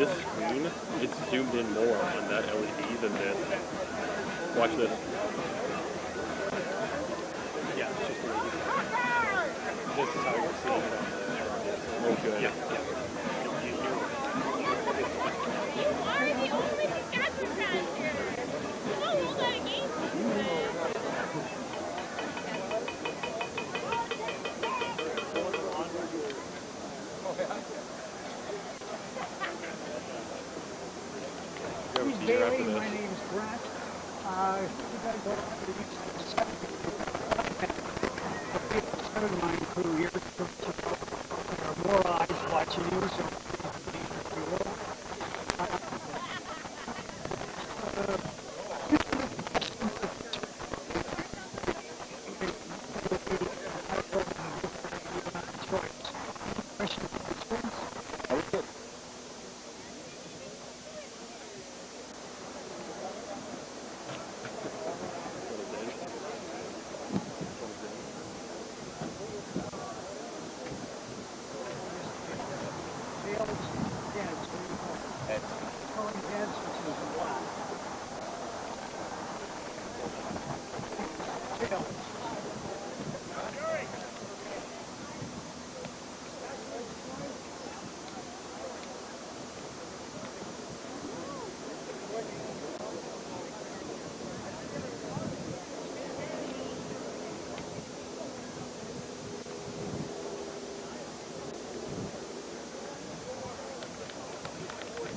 this screen, it's zoomed in more on that LED than this. Watch this. Yeah, it's just this is how you're seeing it on the. Oh, good. Yeah. Daily, my name is Brett. You guys go to the started my career, there are more eyes watching you, so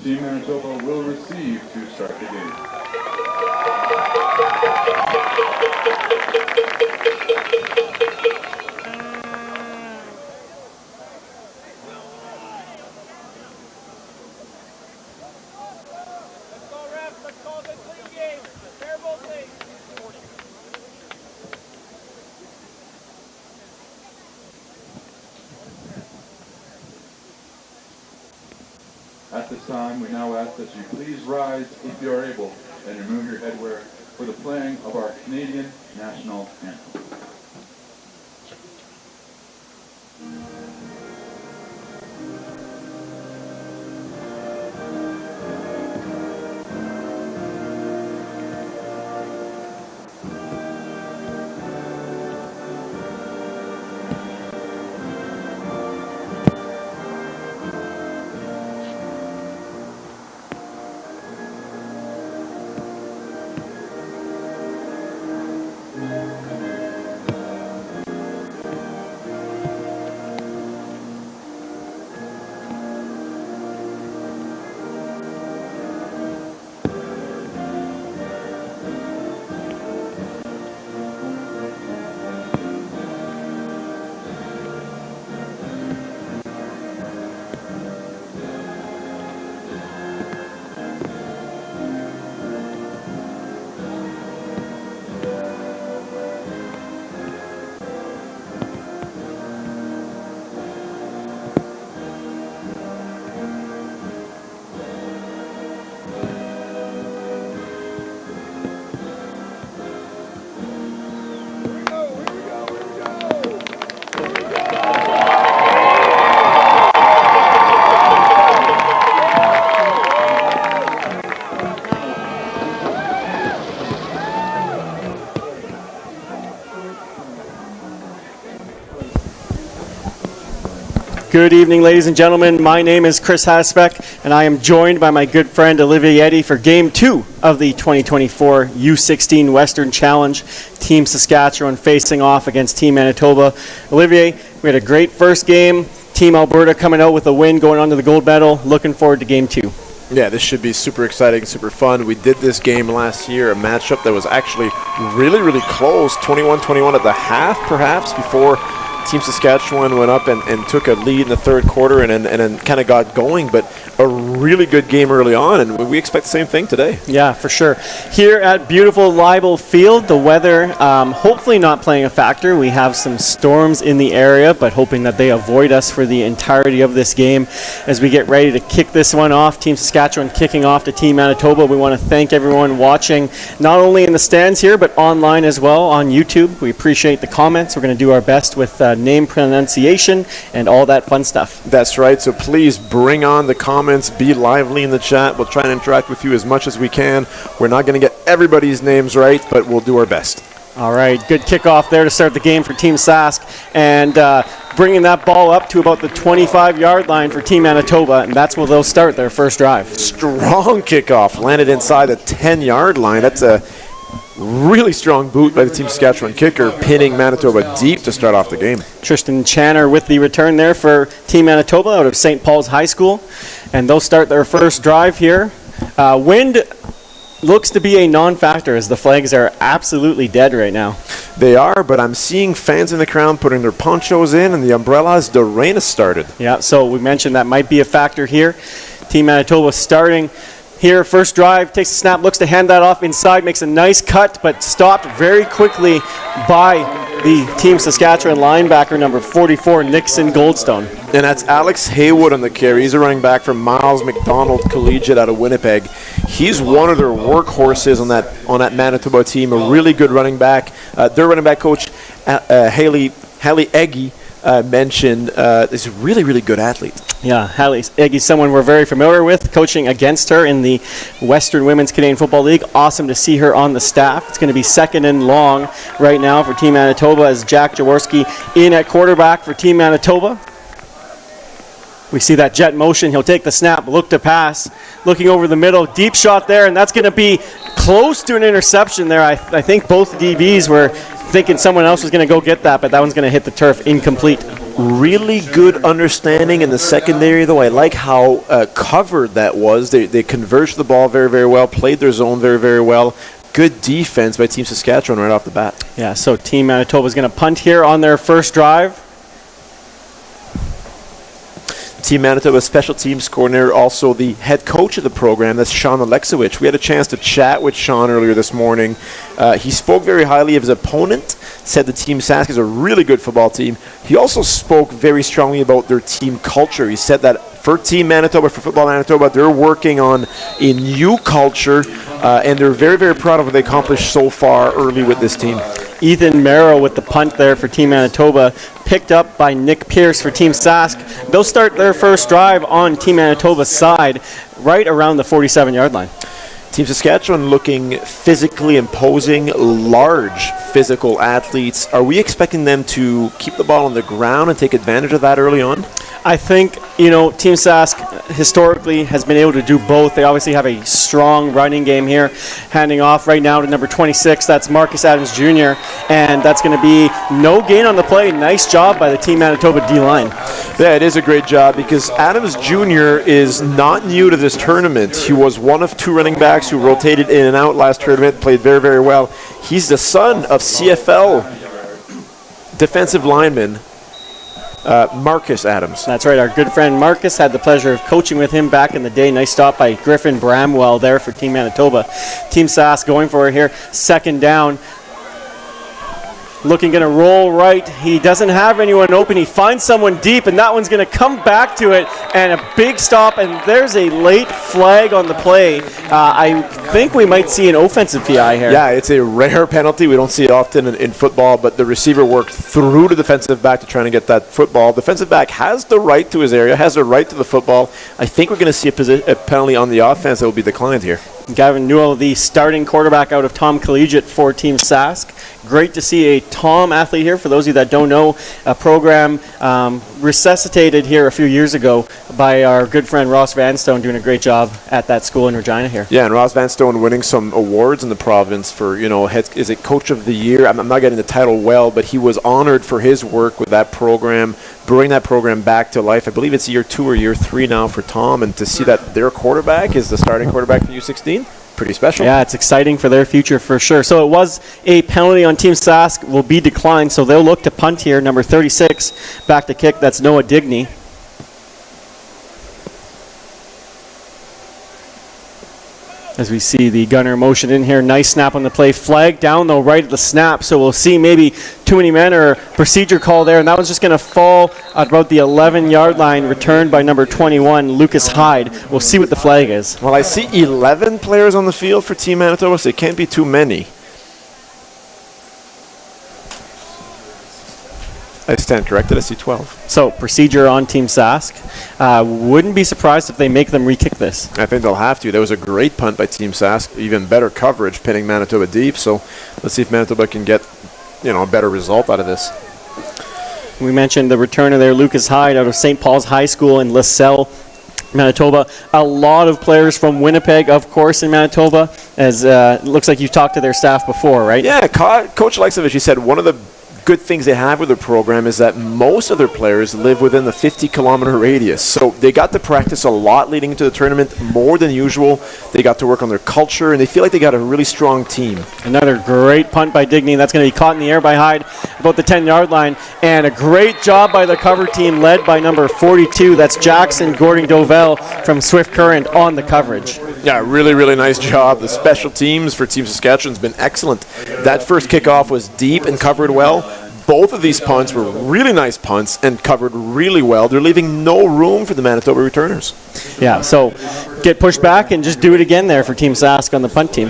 Team Manitoba will receive to start the game. At this time, we now ask that you please rise, if you are able, and remove your headwear for the playing of our Canadian national anthem. Good evening, ladies and gentlemen. My name is Chris Hasbeck, and I am joined by my good friend Olivier Eddy for Game 2 of the 2024 U16 Western Challenge. Team Saskatchewan facing off against Team Manitoba. Olivier, we had a great first game. Team Alberta coming out with a win, going on to the gold medal. Looking forward to Game 2. Yeah, this should be super exciting, super fun. We did this game last year, a matchup that was actually really, really close, 21-21 at the half, perhaps, before Team Saskatchewan went up and took a lead in the third quarter and then kind of got going, but a really good game early on, and we expect the same thing today. Yeah, for sure. Here at beautiful Leibel Field, the weather hopefully not playing a factor. We have some storms in the area, but hoping that they avoid us for the entirety of this game as we get ready to kick this one off. Team Saskatchewan kicking off to Team Manitoba. We want to thank everyone watching, not only in the stands here, but online as well on YouTube. We appreciate the comments. We're going to do our best with name pronunciation and all that fun stuff. That's right, so please bring on the comments, be Be lively in the chat. We'll try and interact with you as much as we can. We're not going to get everybody's names right, but we'll do our best. All right, good kickoff there to start the game for Team Sask, and bringing that ball up to about the 25-yard line for Team Manitoba, and that's where they'll start their first drive. Strong kickoff, landed inside the 10-yard line. That's a really strong boot by the Team Saskatchewan kicker, pinning Manitoba deep to start off the game. Tristan Channer with the return there for Team Manitoba out of St. Paul's High School, and they'll start their first drive here. Wind looks to be a non-factor as the flags are absolutely dead right now. They are, but I'm seeing fans in the crowd putting their ponchos in and the umbrellas. The rain has started. Yeah, so we mentioned that might be a factor here. Team Manitoba starting here, first drive, takes a snap, looks to hand that off inside, makes a nice cut, but stopped very quickly by the Team Saskatchewan linebacker, number 44, Nixon Goldstone. And that's Alex Haywood on the carry. He's a running back from Miles McDonald Collegiate out of Winnipeg. He's one of their workhorses on that Manitoba team, a really good running back. Their running back coach, Haley Eggy, mentioned is a really, really good athlete. Yeah, Hallie Eggy's someone we're very familiar with, coaching against her in the Western Women's Canadian Football League. Awesome to see her on the staff. It's going to be second and long right now for Team Manitoba as Jack Jaworski in at quarterback for Team Manitoba. We see that jet motion. He'll take the snap, look to pass, looking over the middle, deep shot there, and that's going to be close to an interception there. I think both DBs were thinking someone else was going to go get that, but that one's going to hit the turf, incomplete. Really good understanding in the secondary, though. I like how covered that was. They converged the ball very, very well, played their zone very, very well. Good defense by Team Saskatchewan right off the bat. Yeah, so Team Manitoba is going to punt here on their first drive. Team Manitoba special teams coordinator, also the head coach of the program, that's Sean Alexiewicz. We had a chance to chat with Sean earlier this morning. He spoke very highly of his opponent, said the Team Sask is a really good football team. He also spoke very strongly about their team culture. He said that for Team Manitoba, for Football Manitoba, they're working on a new culture, and they're very, very proud of what they accomplished so far early with this team. Ethan Merrill with the punt there for Team Manitoba, picked up by Nick Pierce for Team Sask. They'll start their first drive on Team Manitoba's side right around the 47-yard line. Team Saskatchewan looking physically imposing, large physical athletes. Are we expecting them to keep the ball on the ground and take advantage of that early on? I think, Team Sask historically has been able to do both. They obviously have a strong running game here. Handing off right now to number 26, that's Marcus Adams Jr., and that's going to be no gain on the play. Nice job by the Team Manitoba D-line. Yeah, it is a great job because Adams Jr. is not new to this tournament. He was one of two running backs who rotated in and out last tournament, played very, very well. He's the son of CFL defensive lineman Marcus Adams. That's right. Our good friend Marcus had the pleasure of coaching with him back in the day. Nice stop by Griffin Bramwell there for Team Manitoba. Team Sask going for it here. Second down. Looking, going to roll right. He doesn't have anyone open. He finds someone deep, and that one's going to come back to it. And a big stop, and there's a late flag on the play. I think we might see an offensive PI here. Yeah, it's a rare penalty. We don't see it often in football, but the receiver worked through the defensive back to try to get that football. Defensive back has the right to his area, has the right to the football. I think we're going to see a penalty on the offense that will be declined here. Gavin Newell, the starting quarterback out of Tom Collegiate for Team Sask. Great to see a Tom athlete here. For those of you that don't know, a program resuscitated here a few years ago by our good friend Ross Vanstone, doing a great job at that school in Regina here. Yeah, and Ross Vanstone winning some awards in the province for, is it Coach of the Year? I'm not getting the title well, but he was honored for his work with that program, bring that program back to life. I believe it's year 2 or year 3 now for Tom, and to see that their quarterback is the starting quarterback for U16, pretty special. Yeah, it's exciting for their future for sure. So it was a penalty on Team Sask, will be declined, so they'll look to punt here. Number 36 back to kick, that's Noah Digney. As we see the gunner motion in here, nice snap on the play. Flag down, though, right at the snap. So we'll see maybe too many men or a procedure call there. And that one's just going to fall at about the 11-yard line, returned by number 21, Lucas Hyde. We'll see what the flag is. Well, I see 11 players on the field for Team Manitoba, so it can't be too many. I stand corrected. I see 12. So procedure on Team Sask. Wouldn't be surprised if they make them re-kick this. I think they'll have to. There was a great punt by Team Sask, even better coverage, pinning Manitoba deep. So let's see if Manitoba can get, a better result out of this. We mentioned the return of their Lucas Hyde out of St. Paul's High School in LaSalle, Manitoba. A lot of players from Winnipeg, of course, in Manitoba, as it looks like you talked to their staff before, right? Yeah, Coach Alexovich, he said one of the good things they have with their program is that most of their players live within the 50-kilometer radius. So they got to practice a lot leading into the tournament, more than usual. They got to work on their culture, and they feel like they got a really strong team. Another great punt by Digney. That's going to be caught in the air by Hyde about the 10-yard line. And a great job by the cover team led by number 42. That's Jackson Gordon-Dovell from Swift Current on the coverage. Yeah, really, really nice job. The special teams for Team Saskatchewan's been excellent. That first kickoff was deep and covered well. Both of these punts were really nice punts and covered really well. They're leaving no room for the Manitoba returners. Yeah, so get pushed back and just do it again there for Team Sask on the punt team.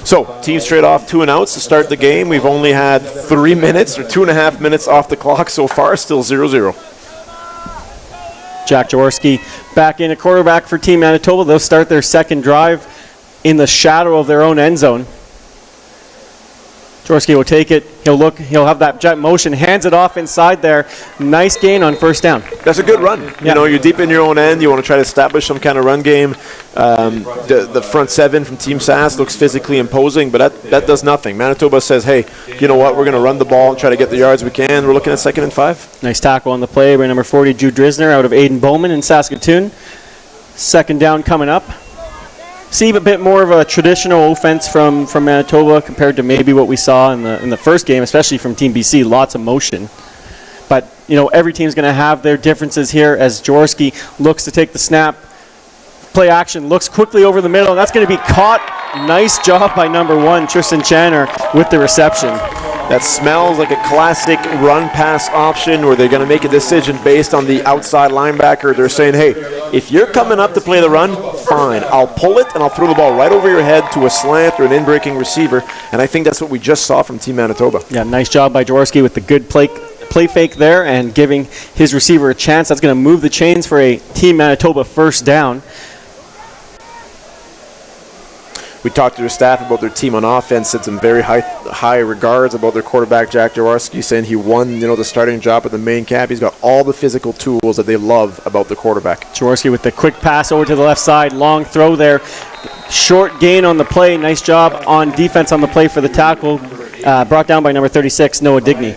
So, team straight off 2 and outs to start the game. We've only had 3 minutes or 2.5 minutes off the clock so far, still 0-0. Jack Jaworski back in at quarterback for Team Manitoba. They'll start their second drive in the shadow of their own end zone. Jaworski will take it. He'll have that jet motion, hands it off inside there. Nice gain on first down. That's a good run. Yeah. You're deep in your own end. You want to try to establish some kind of run game. The front seven from Team Sask looks physically imposing, but that does nothing. Manitoba says, hey, you know what? We're going to run the ball and try to get the yards we can. We're looking at 2nd and 5. Nice tackle on the play by number 40, Jude Drisner, out of Aiden Bowman in Saskatoon. Second down coming up. See a bit more of a traditional offense from Manitoba compared to maybe what we saw in the first game, especially from Team BC. Lots of motion. But, every team's going to have their differences here as Jaworski looks to take the snap. Play action, looks quickly over the middle, and that's going to be caught. Nice job by number 1, Tristan Channer, with the reception. That smells like a classic run-pass option where they're going to make a decision based on the outside linebacker. They're saying, hey, if you're coming up to play the run, fine. I'll pull it and I'll throw the ball right over your head to a slant or an in-breaking receiver. And I think that's what we just saw from Team Manitoba. Yeah, nice job by Jaworski with the good play fake there and giving his receiver a chance. That's going to move the chains for a Team Manitoba first down. We talked to their staff about their team on offense, said some very high regards about their quarterback, Jack Jaworski, saying he won the starting job at the main cap. He's got all the physical tools that they love about the quarterback. Jaworski with the quick pass over to the left side, long throw there. Short gain on the play. Nice job on defense on the play for the tackle. Brought down by number 36, Noah Digney.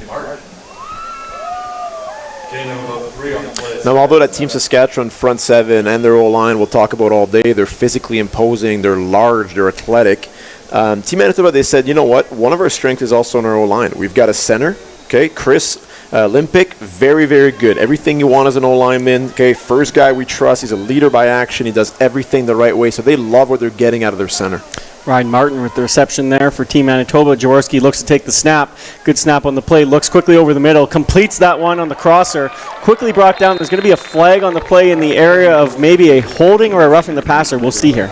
Now, although that Team Saskatchewan front seven and their O-line we'll talk about all day, they're physically imposing, they're large, they're athletic. Team Manitoba, they said, you know what? One of our strengths is also in our O-line. We've got a center, okay, Chris Limpick, very, very good. Everything you want as an O-lineman, okay, first guy we trust. He's a leader by action. He does everything the right way, so they love what they're getting out of their center. Ryan Martin with the reception there for Team Manitoba. Jaworski looks to take the snap. Good snap on the play. Looks quickly over the middle. Completes that one on the crosser. Quickly brought down. There's going to be a flag on the play in the area of maybe a holding or a roughing the passer. We'll see here.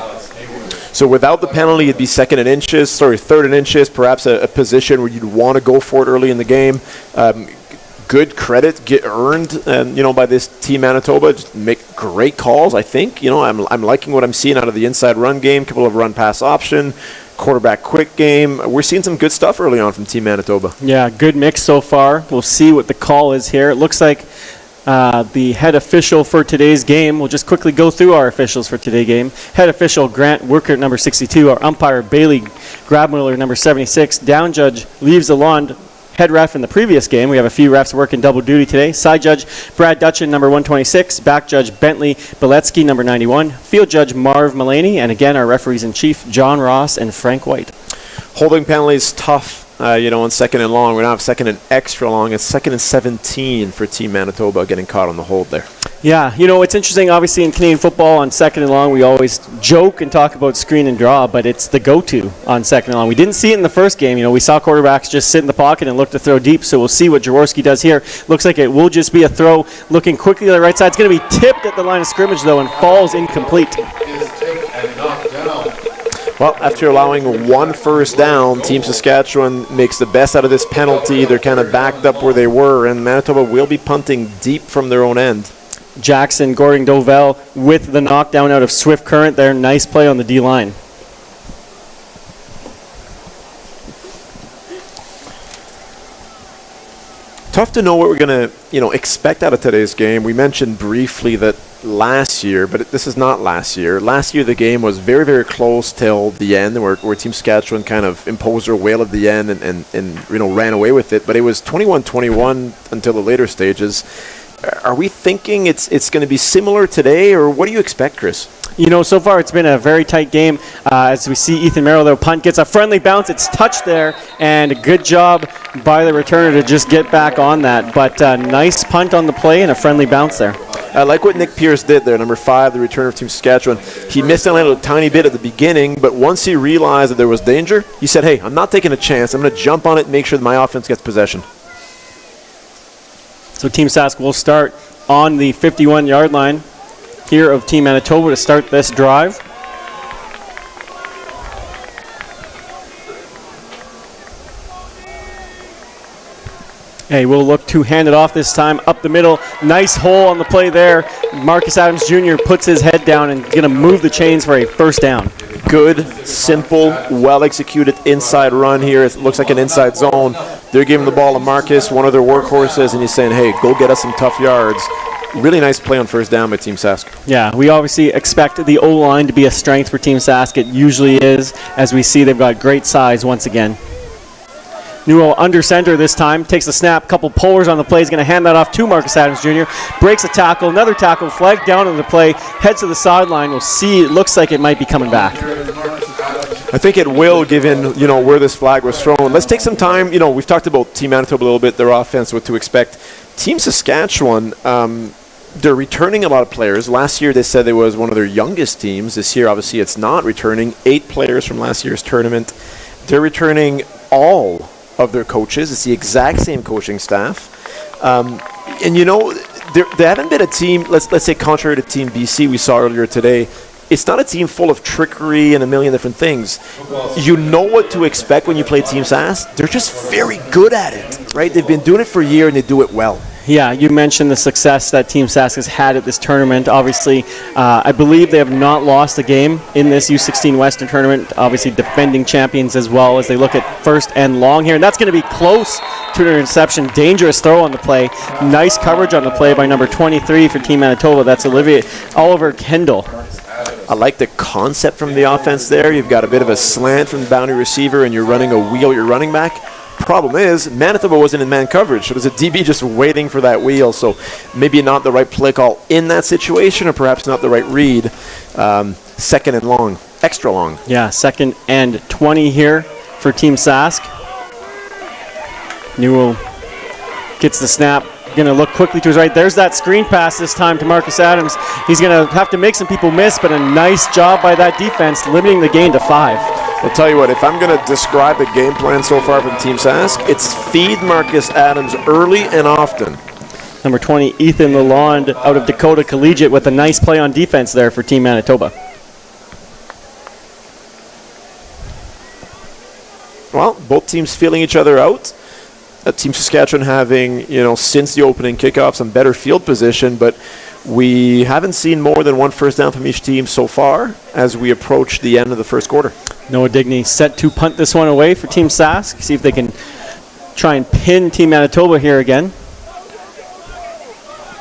So without the penalty, it'd be 3rd and inches, perhaps a position where you'd want to go for it early in the game. Good credit get earned, by this Team Manitoba. Just make great calls, I think. I'm liking what I'm seeing out of the inside run game, couple of run-pass option, quarterback quick game. We're seeing some good stuff early on from Team Manitoba. Yeah, good mix so far. We'll see what the call is here. It looks like the head official for today's game. We'll just quickly go through our officials for today's game. Head official Grant Worker, number 62. Our umpire Bailey Grabmiller, number 76. Down judge Leaves Alond. Head ref in the previous game. We have a few refs working double duty today. Side judge Brad Dutchin, number 126. Back judge Bentley Beletsky, number 91. Field judge Marv Mullaney. And again, our referees in chief, John Ross and Frank White. Holding penalties tough. On 2nd and long. We don't have 2nd and extra long. It's 2nd and 17 for Team Manitoba getting caught on the hold there. Yeah, it's interesting. Obviously, in Canadian football, on 2nd and long, we always joke and talk about screen and draw, but it's the go-to on 2nd and long. We didn't see it in the first game. We saw quarterbacks just sit in the pocket and look to throw deep, so we'll see what Jaworski does here. Looks like it will just be a throw looking quickly to the right side. It's going to be tipped at the line of scrimmage, though, and falls incomplete. Well, after allowing one first down, Team Saskatchewan makes the best out of this penalty. They're kind of backed up where they were, and Manitoba will be punting deep from their own end. Jackson Gordon-Dovell with the knockdown out of Swift Current there. Nice play on the D-line. Tough to know what we're going to, expect out of today's game. We mentioned briefly that last year, but this is not last year. Last year, the game was very, very close till the end, where Team Saskatchewan kind of imposed their will at the end and ran away with it. But it was 21-21 until the later stages. Are we thinking it's going to be similar today, or what do you expect, Chris? So far it's been a very tight game. As we see Ethan Merrill, their punt gets a friendly bounce. It's touched there, and a good job by the returner to just get back on that. But nice punt on the play and a friendly bounce there. I like what Nick Pierce did there, number 5, the returner of Team Saskatchewan. He missed a little tiny bit at the beginning, but once he realized that there was danger, he said, hey, I'm not taking a chance. I'm going to jump on it and make sure that my offense gets possession. So Team Sask will start on the 51-yard line here of Team Manitoba to start this drive. Hey, we'll look to hand it off this time up the middle. Nice hole on the play there. Marcus Adams Jr. puts his head down and going to move the chains for a first down. Good, simple, well-executed inside run here. It looks like an inside zone. They're giving the ball to Marcus, one of their workhorses, and he's saying, hey, go get us some tough yards. Really nice play on first down by Team Sask. Yeah, we obviously expect the O-line to be a strength for Team Sask. It usually is, as we see they've got great size once again. Newell under center this time, takes the snap, couple pullers on the play, he's going to hand that off to Marcus Adams Jr., breaks a tackle, another tackle, flag down on the play, heads to the sideline. We'll see, it looks like it might be coming back. I think it will, given, where this flag was thrown. Let's take some time, we've talked about Team Manitoba a little bit, their offense, what to expect. Team Saskatchewan, they're returning a lot of players. Last year they said it was one of their youngest teams. This year, obviously, it's not returning. 8 players from last year's tournament. They're returning all of their coaches. It's the exact same coaching staff. They haven't been a team, let's say contrary to Team BC we saw earlier today, it's not a team full of trickery and a million different things. You know what to expect when you play Team Sask. They're just very good at it, right? They've been doing it for a year and they do it well. Yeah, you mentioned the success that Team Sask has had at this tournament. Obviously, I believe they have not lost a game in this U16 Western tournament. Obviously, defending champions as well as they look at first and long here. And that's going to be close to an interception. Dangerous throw on the play. Nice coverage on the play by number 23 for Team Manitoba. That's Oliver Kendall. I like the concept from the offense there. You've got a bit of a slant from the boundary receiver and you're running a wheel, you're running back. Problem is, Manitoba wasn't in man coverage, so there's a DB just waiting for that wheel, so maybe not the right play call in that situation, or perhaps not the right read. Second and long, extra long. Yeah, 2nd and 20 here for Team Sask. Newell gets the snap, going to look quickly to his right. There's that screen pass this time to Marcus Adams. He's going to have to make some people miss, but a nice job by that defense, limiting the gain to 5. I'll tell you what, if I'm going to describe the game plan so far from Team Sask, it's feed Marcus Adams early and often. Number 20, Ethan Lalonde out of Dakota Collegiate with a nice play on defense there for Team Manitoba. Well, both teams feeling each other out. Team Saskatchewan having, since the opening kickoff, some better field position, but we haven't seen more than one first down from each team so far as we approach the end of the first quarter. Noah Digney set to punt this one away for Team Sask. See if they can try and pin Team Manitoba here again.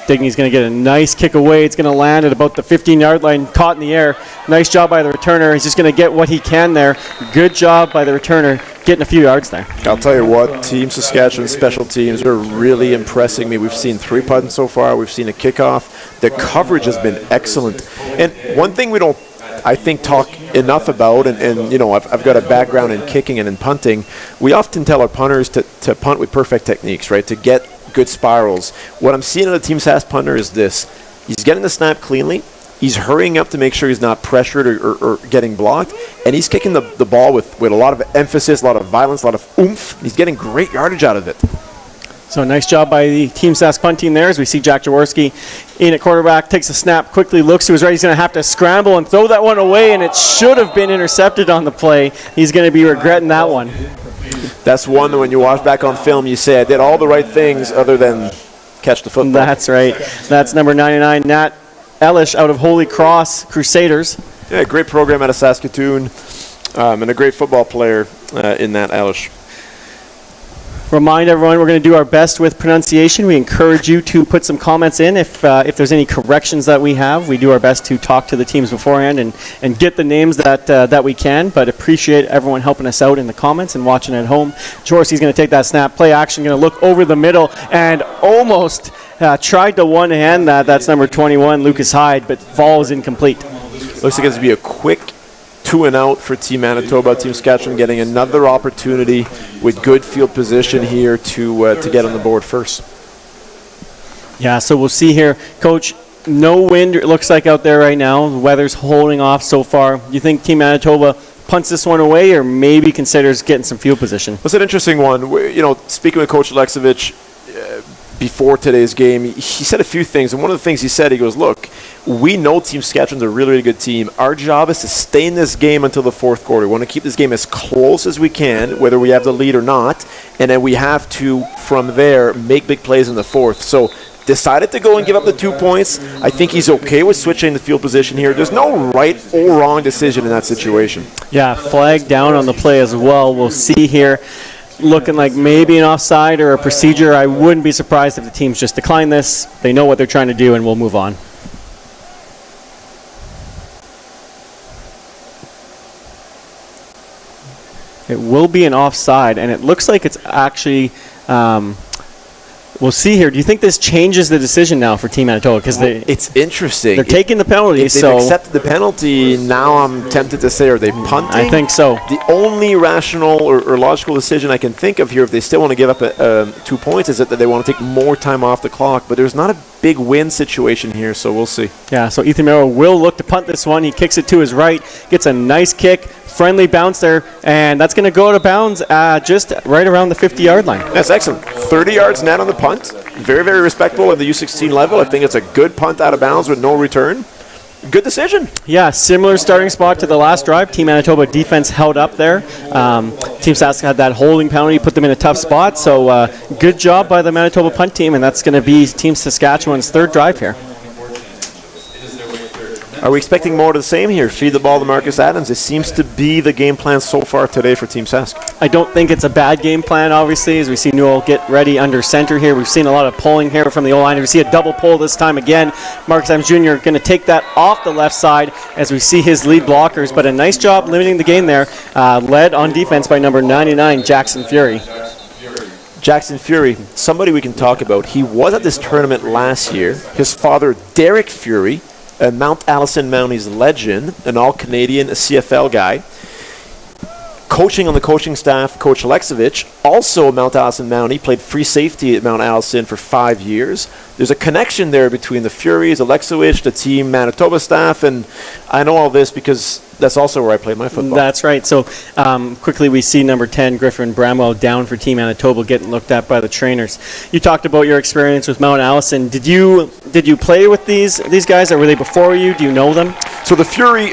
Digney's going to get a nice kick away. It's going to land at about the 15-yard line, caught in the air. Nice job by the returner. He's just going to get what he can there. Good job by the returner getting a few yards there. I'll tell you what, Team Saskatchewan special teams are really impressing me. We've seen 3 punts so far. We've seen a kickoff. The coverage has been excellent. And one thing we don't, I think, talk enough about, and I've got a background in kicking and in punting, we often tell our punters to punt with perfect techniques, right, to get good spirals. What I'm seeing in the Team Sask punter is this. He's getting the snap cleanly. He's hurrying up to make sure he's not pressured or getting blocked. And he's kicking the ball with a lot of emphasis, a lot of violence, a lot of oomph. He's getting great yardage out of it. So nice job by the Team Sask punt team there as we see Jack Jaworski in at quarterback, takes a snap, quickly looks to his right. He's going to have to scramble and throw that one away, and it should have been intercepted on the play. He's going to be regretting that one. That's one that when you watch back on film, you say, I did all the right things other than catch the football. That's right. That's number 99, Nat Elish out of Holy Cross Crusaders. Yeah, great program out of Saskatoon, and a great football player in Nat Elish. Remind everyone we're going to do our best with pronunciation. We encourage you to put some comments in if there's any corrections that we have. We do our best to talk to the teams beforehand and get the names that we can, but appreciate everyone helping us out in the comments and watching at home. Jaworski's going to take that snap, play action, going to look over the middle and almost tried to one-hand that. That's number 21, Lucas Hyde, but falls incomplete. Looks like it's going to be a quick 2-and-out for Team Manitoba. Team Saskatchewan getting another opportunity with good field position here to get on the board first. Yeah, so we'll see here. Coach, no wind, it looks like out there right now. The weather's holding off so far. Do you think Team Manitoba punts this one away or maybe considers getting some field position? It's an interesting one. Speaking with Coach Aleksevich before today's game, he said a few things, and one of the things he said, he goes, look, we know Team Saskatchewan's a really, really good team. Our job is to stay in this game until the fourth quarter. We want to keep this game as close as we can, whether we have the lead or not, and then we have to, from there, make big plays in the fourth. So decided to go and give up the 2 points. I think he's okay with switching the field position here. There's no right or wrong decision in that situation. Yeah, flag down on the play as well. We'll see here. Looking like maybe an offside or a procedure. I wouldn't be surprised if the teams just decline this. They know what they're trying to do, and we'll move on. It will be an offside, and it looks like it's actually we'll see here. Do you think this changes the decision now for Team Manitoba? Because it's interesting. They're taking the penalty. If they've accepted the penalty, now I'm tempted to say, are they punting? I think so. The only rational or logical decision I can think of here, if they still want to give up 2 points, is that they want to take more time off the clock. But there's not a big win situation here, so we'll see. Yeah, so Ethan Merrill will look to punt this one. He kicks it to his right, gets a nice kick, friendly bounce there, and that's going to go to bounds just right around the 50-yard line. That's excellent. 30 yards net on the punt. Very, very respectable at the U16 level. I think it's a good punt out of bounds with no return. Good decision. Yeah, similar starting spot to the last drive. Team Manitoba defense held up there. Team Sask had that holding penalty, put them in a tough spot. So good job by the Manitoba punt team, and that's going to be Team Saskatchewan's third drive here. Are we expecting more of the same here? Feed the ball to Marcus Adams. It seems to be the game plan so far today for Team Sask. I don't think it's a bad game plan, obviously, as we see Newell get ready under center here. We've seen a lot of pulling here from the O-line. We see a double pull this time again. Marcus Adams Jr. going to take that off the left side as we see his lead blockers, but a nice job limiting the game there. Led on defense by number 99, Jackson Fury. Jackson Fury, somebody we can talk about. He was at this tournament last year. His father, Derek Fury, a Mount Allison Mounties legend, an all-Canadian, a CFL guy. Coaching on the coaching staff, Coach Aleksevich, also a Mount Allison Mountie, played free safety at Mount Allison for 5 years. There's a connection there between the Furies, Aleksevich, the Team Manitoba staff, and I know all this because that's also where I played my football. That's right. So quickly we see number 10, Griffin Bramwell, down for Team Manitoba, getting looked at by the trainers. You talked about your experience with Mount Allison. Did you play with these guys, or were they before you? Do you know them? So the Fury,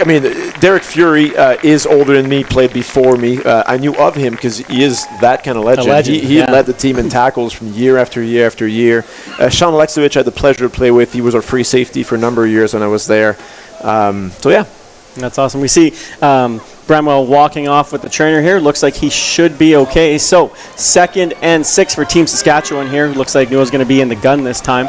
Derek Fury is older than me, played before me. I knew of him because he is that kind of legend. He led the team in tackles from year after year after year. Sean Aleksevich I had the pleasure to play with. He was our free safety for a number of years when I was there. So yeah. That's awesome. We see Bramwell walking off with the trainer here. Looks like he should be okay. So 2nd and 6 for Team Saskatchewan here. Looks like Newell's going to be in the gun this time.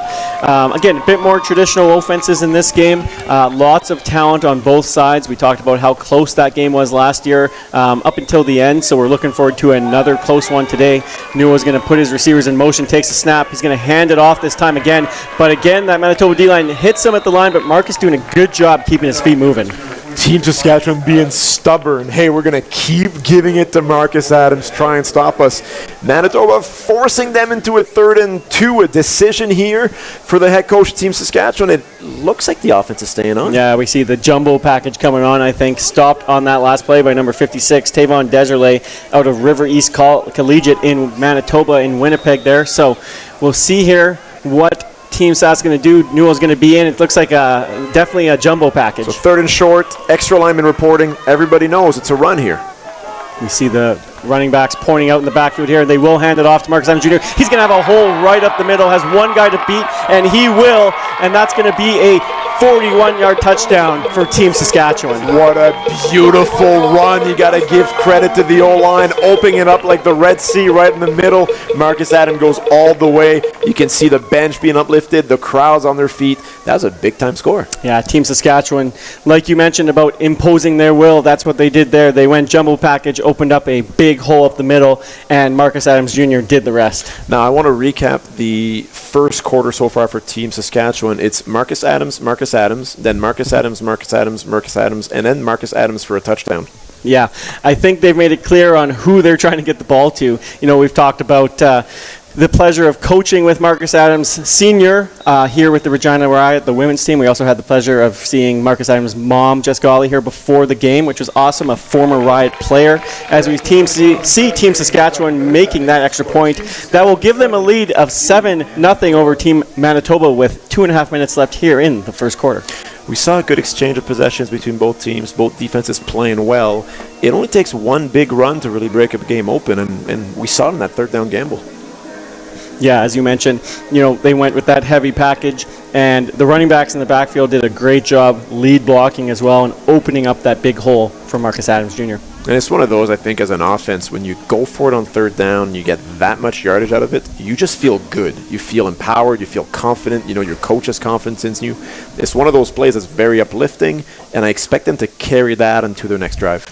Again, a bit more traditional offenses in this game. Lots of talent on both sides. We talked about how close that game was last year up until the end. So we're looking forward to another close one today. Newell's going to put his receivers in motion, takes a snap. He's going to hand it off this time again. But again, that Manitoba D-line hits him at the line, but Marcus doing a good job keeping his feet moving. Team Saskatchewan being stubborn. Hey, we're going to keep giving it to Marcus Adams, try and stop us. Manitoba forcing them into a 3rd and 2, a decision here for the head coach of Team Saskatchewan. It looks like the offense is staying on. Yeah, we see the jumbo package coming on, I think. Stopped on that last play by number 56, Tavon Deserlet, out of River East Collegiate in Manitoba, in Winnipeg there. So we'll see here what Team Sask going to do. Newell's going to be in. It looks like definitely a jumbo package. So 3rd and short, extra lineman reporting. Everybody knows it's a run here. We see the running backs pointing out in the backfield here. They will hand it off to Marcus Adams Jr. He's going to have a hole right up the middle, has one guy to beat, and he will, and that's going to be a 41-yard touchdown for Team Saskatchewan. What a beautiful run. You got to give credit to the O-line, opening it up like the Red Sea right in the middle. Marcus Adams goes all the way. You can see the bench being uplifted, the crowds on their feet. That was a big-time score. Yeah, Team Saskatchewan, like you mentioned about imposing their will, that's what they did there. They went jumbo package, opened up a big hole up the middle, and Marcus Adams Jr. did the rest. Now, I want to recap the first quarter so far for Team Saskatchewan. It's Marcus Adams, then Marcus Adams, and then Marcus Adams for a touchdown. Yeah, I think they've made it clear on who they're trying to get the ball to. You know, we've talked about the pleasure of coaching with Marcus Adams Sr. Here with the Regina Riot, the women's team. We also had the pleasure of seeing Marcus Adams' mom, Jessica Ollie, here before the game, which was awesome, a former Riot player. As we see Team Saskatchewan making that extra point, that will give them a lead of 7-0 over Team Manitoba with 2.5 minutes left here in the first quarter. We saw a good exchange of possessions between both teams, both defenses playing well. It only takes one big run to really break a game open, and we saw it in that 3rd down gamble. Yeah, as you mentioned, you know, they went with that heavy package, and the running backs in the backfield did a great job lead blocking as well and opening up that big hole for Marcus Adams Jr. And it's one of those, I think, as an offense, when you go for it on 3rd down, you get that much yardage out of it, you just feel good. You feel empowered. You feel confident. You know, your coach has confidence in you. It's one of those plays that's very uplifting, and I expect them to carry that into their next drive.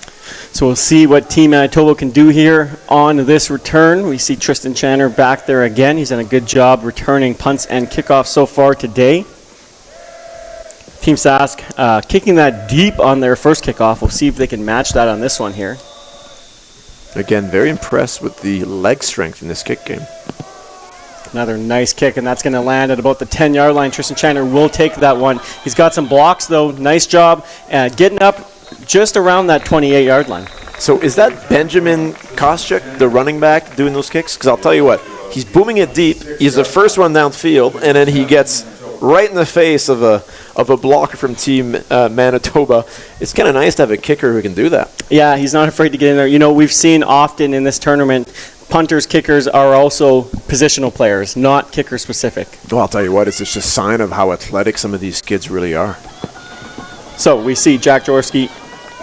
So we'll see what Team Manitoba can do here on this return. We see Tristan Chandler back there again. He's done a good job returning punts and kickoffs so far today. Team Sask kicking that deep on their first kickoff. We'll see if they can match that on this one here. Again, very impressed with the leg strength in this kick game. Another nice kick, and that's going to land at about the 10-yard line. Tristan Chandler will take that one. He's got some blocks, though. Nice job getting up just around that 28-yard line. So is that Benjamin Koscheck, the running back, doing those kicks? Because I'll tell you what, he's booming it deep. He's the first one downfield, and then he gets right in the face of a blocker from Team Manitoba. It's kind of nice to have a kicker who can do that. Yeah, he's not afraid to get in there. You know, we've seen often in this tournament, punters, kickers are also positional players, not kicker specific. Well, I'll tell you what, it's just a sign of how athletic some of these kids really are. So we see Jack Jaworski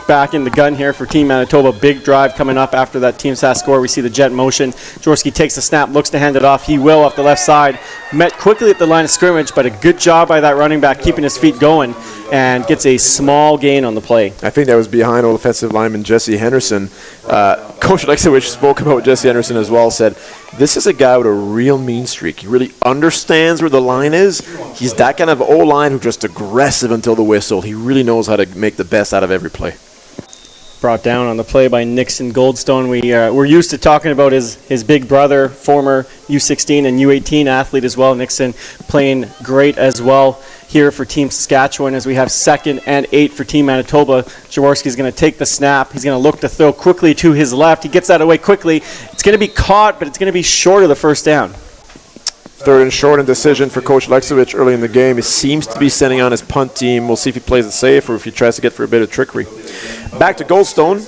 back in the gun here for Team Manitoba. Big drive coming up after that Team Sask score. We see the jet motion. Jaworski takes the snap, looks to hand it off. He will off the left side. Met quickly at the line of scrimmage, but a good job by that running back keeping his feet going and gets a small gain on the play. I think that was behind old offensive lineman Jesse Henderson. Coach Alexowicz spoke about Jesse Henderson as well, said, this is a guy with a real mean streak. He really understands where the line is. He's that kind of O-line who's just aggressive until the whistle. He really knows how to make the best out of every play. Brought down on the play by Nixon Goldstone. We're used to talking about his big brother, former U16 and U18 athlete as well. Nixon playing great as well here for Team Saskatchewan as we have 2nd and 8 for Team Manitoba. Jaworski's going to take the snap. He's going to look to throw quickly to his left. He gets that away quickly. It's going to be caught, but it's going to be short of the first down. 3rd and short and decision for Coach Alexowicz early in the game. He seems to be sending on his punt team. We'll see if he plays it safe or if he tries to get for a bit of trickery. Back to Goldstone,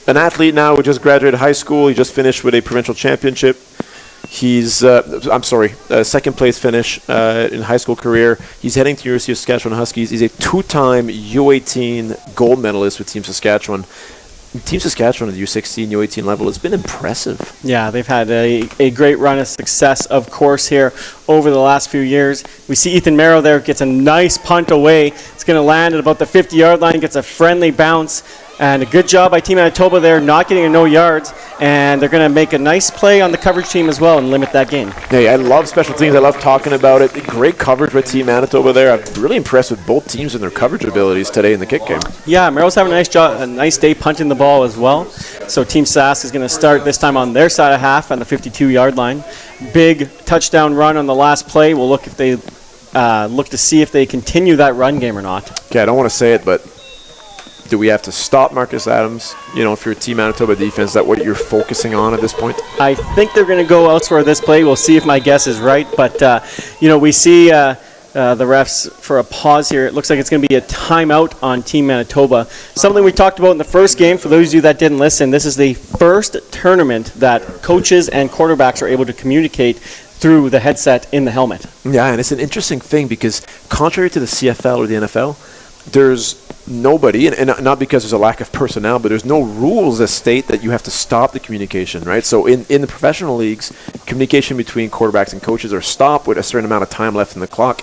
an athlete now who just graduated high school. He just finished with a provincial championship. He's, second place finish in high school career. He's heading to University of Saskatchewan Huskies. He's a 2-time U18 gold medalist with Team Saskatchewan. Team Saskatchewan at the U16, U18 level has been impressive. Yeah, they've had a great run of success, of course, here over the last few years. We see Ethan Merrow there, gets a nice punt away. It's going to land at about the 50-yard line, gets a friendly bounce, And a good job by Team Manitoba there, not getting a no yards, and they're going to make a nice play on the coverage team as well and limit that gain. Hey, I love special teams. I love talking about it. Great coverage by Team Manitoba there. I'm really impressed with both teams and their coverage abilities today in the kick game. Yeah, Merrill's having a nice job, a nice day punting the ball as well. So Team Sask is going to start this time on their side of half on the 52-yard line. Big touchdown run on the last play. We'll look if they look to see if they continue that run game or not. Okay, I don't want to say it, but do we have to stop Marcus Adams? You know, if you're a Team Manitoba defense, is that what you're focusing on at this point? I think they're going to go elsewhere this play. We'll see if my guess is right. But, we see the refs for a pause here. It looks like it's going to be a timeout on Team Manitoba. Something we talked about in the first game, for those of you that didn't listen, this is the first tournament that coaches and quarterbacks are able to communicate through the headset in the helmet. Yeah, and it's an interesting thing because contrary to the CFL or the NFL, there's nobody, and not because there's a lack of personnel, but there's no rules that state that you have to stop the communication, right? So in the professional leagues, communication between quarterbacks and coaches are stopped with a certain amount of time left in the clock.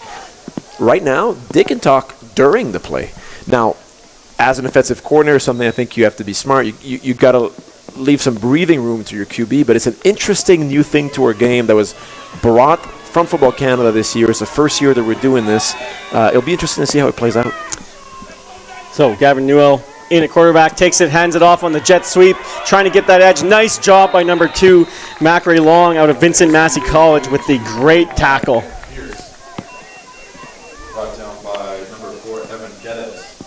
Right now, they can talk during the play. Now, as an offensive coordinator, something I think you have to be smart. You got to leave some breathing room to your QB, but it's an interesting new thing to our game that was brought from Football Canada this year. It's the first year that we're doing this. It'll be interesting to see how it plays out. So Gavin Newell in at quarterback, takes it, hands it off on the jet sweep, trying to get that edge. Nice job by number 2, Macrae Long out of Vincent Massey College with the great tackle. Brought down by number 4, Evan Geddes.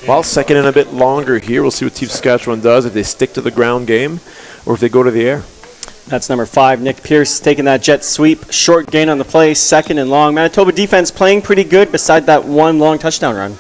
Well, second and a bit longer here. We'll see what Team Saskatchewan does, if they stick to the ground game or if they go to the air. That's number 5, Nick Pierce, taking that jet sweep. Short gain on the play, second and long. Manitoba defense playing pretty good beside that one long touchdown run.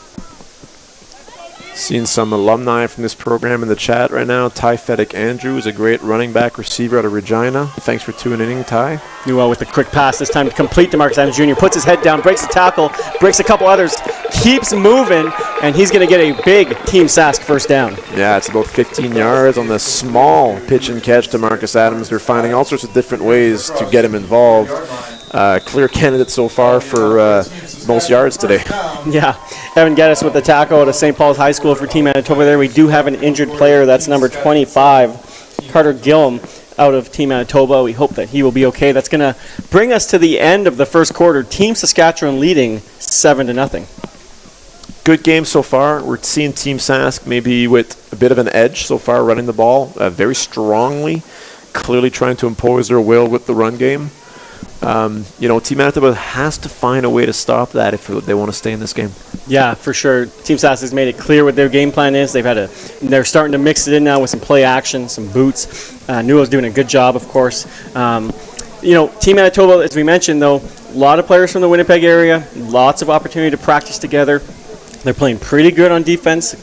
Seeing some alumni from this program in the chat right now. Ty Fedek Andrew is a great running back receiver out of Regina. Thanks for tuning in, Ty. Newell with the quick pass this time to complete to Marcus Adams Jr. Puts his head down, breaks the tackle, breaks a couple others, keeps moving, and he's going to get a big Team Sask first down. Yeah, it's about 15 yards on the small pitch and catch to Marcus Adams. They're finding all sorts of different ways to get him involved. Clear candidate so far for most yards today. Yeah, Evan Geddes with the tackle out of St. Paul's High School for Team Manitoba there. We do have an injured player. That's number 25, Carter Gillum, out of Team Manitoba. We hope that he will be okay. That's going to bring us to the end of the first quarter. Team Saskatchewan leading 7-0. Good game so far. We're seeing Team Sask maybe with a bit of an edge so far, running the ball very strongly, clearly trying to impose their will with the run game. Team Manitoba has to find a way to stop that if they want to stay in this game. Yeah, for sure. Team Sask has made it clear what their game plan is. They're starting to mix it in now with some play action, some boots. Newell's doing a good job, of course. Team Manitoba, as we mentioned, though, a lot of players from the Winnipeg area, lots of opportunity to practice together. They're playing pretty good on defense,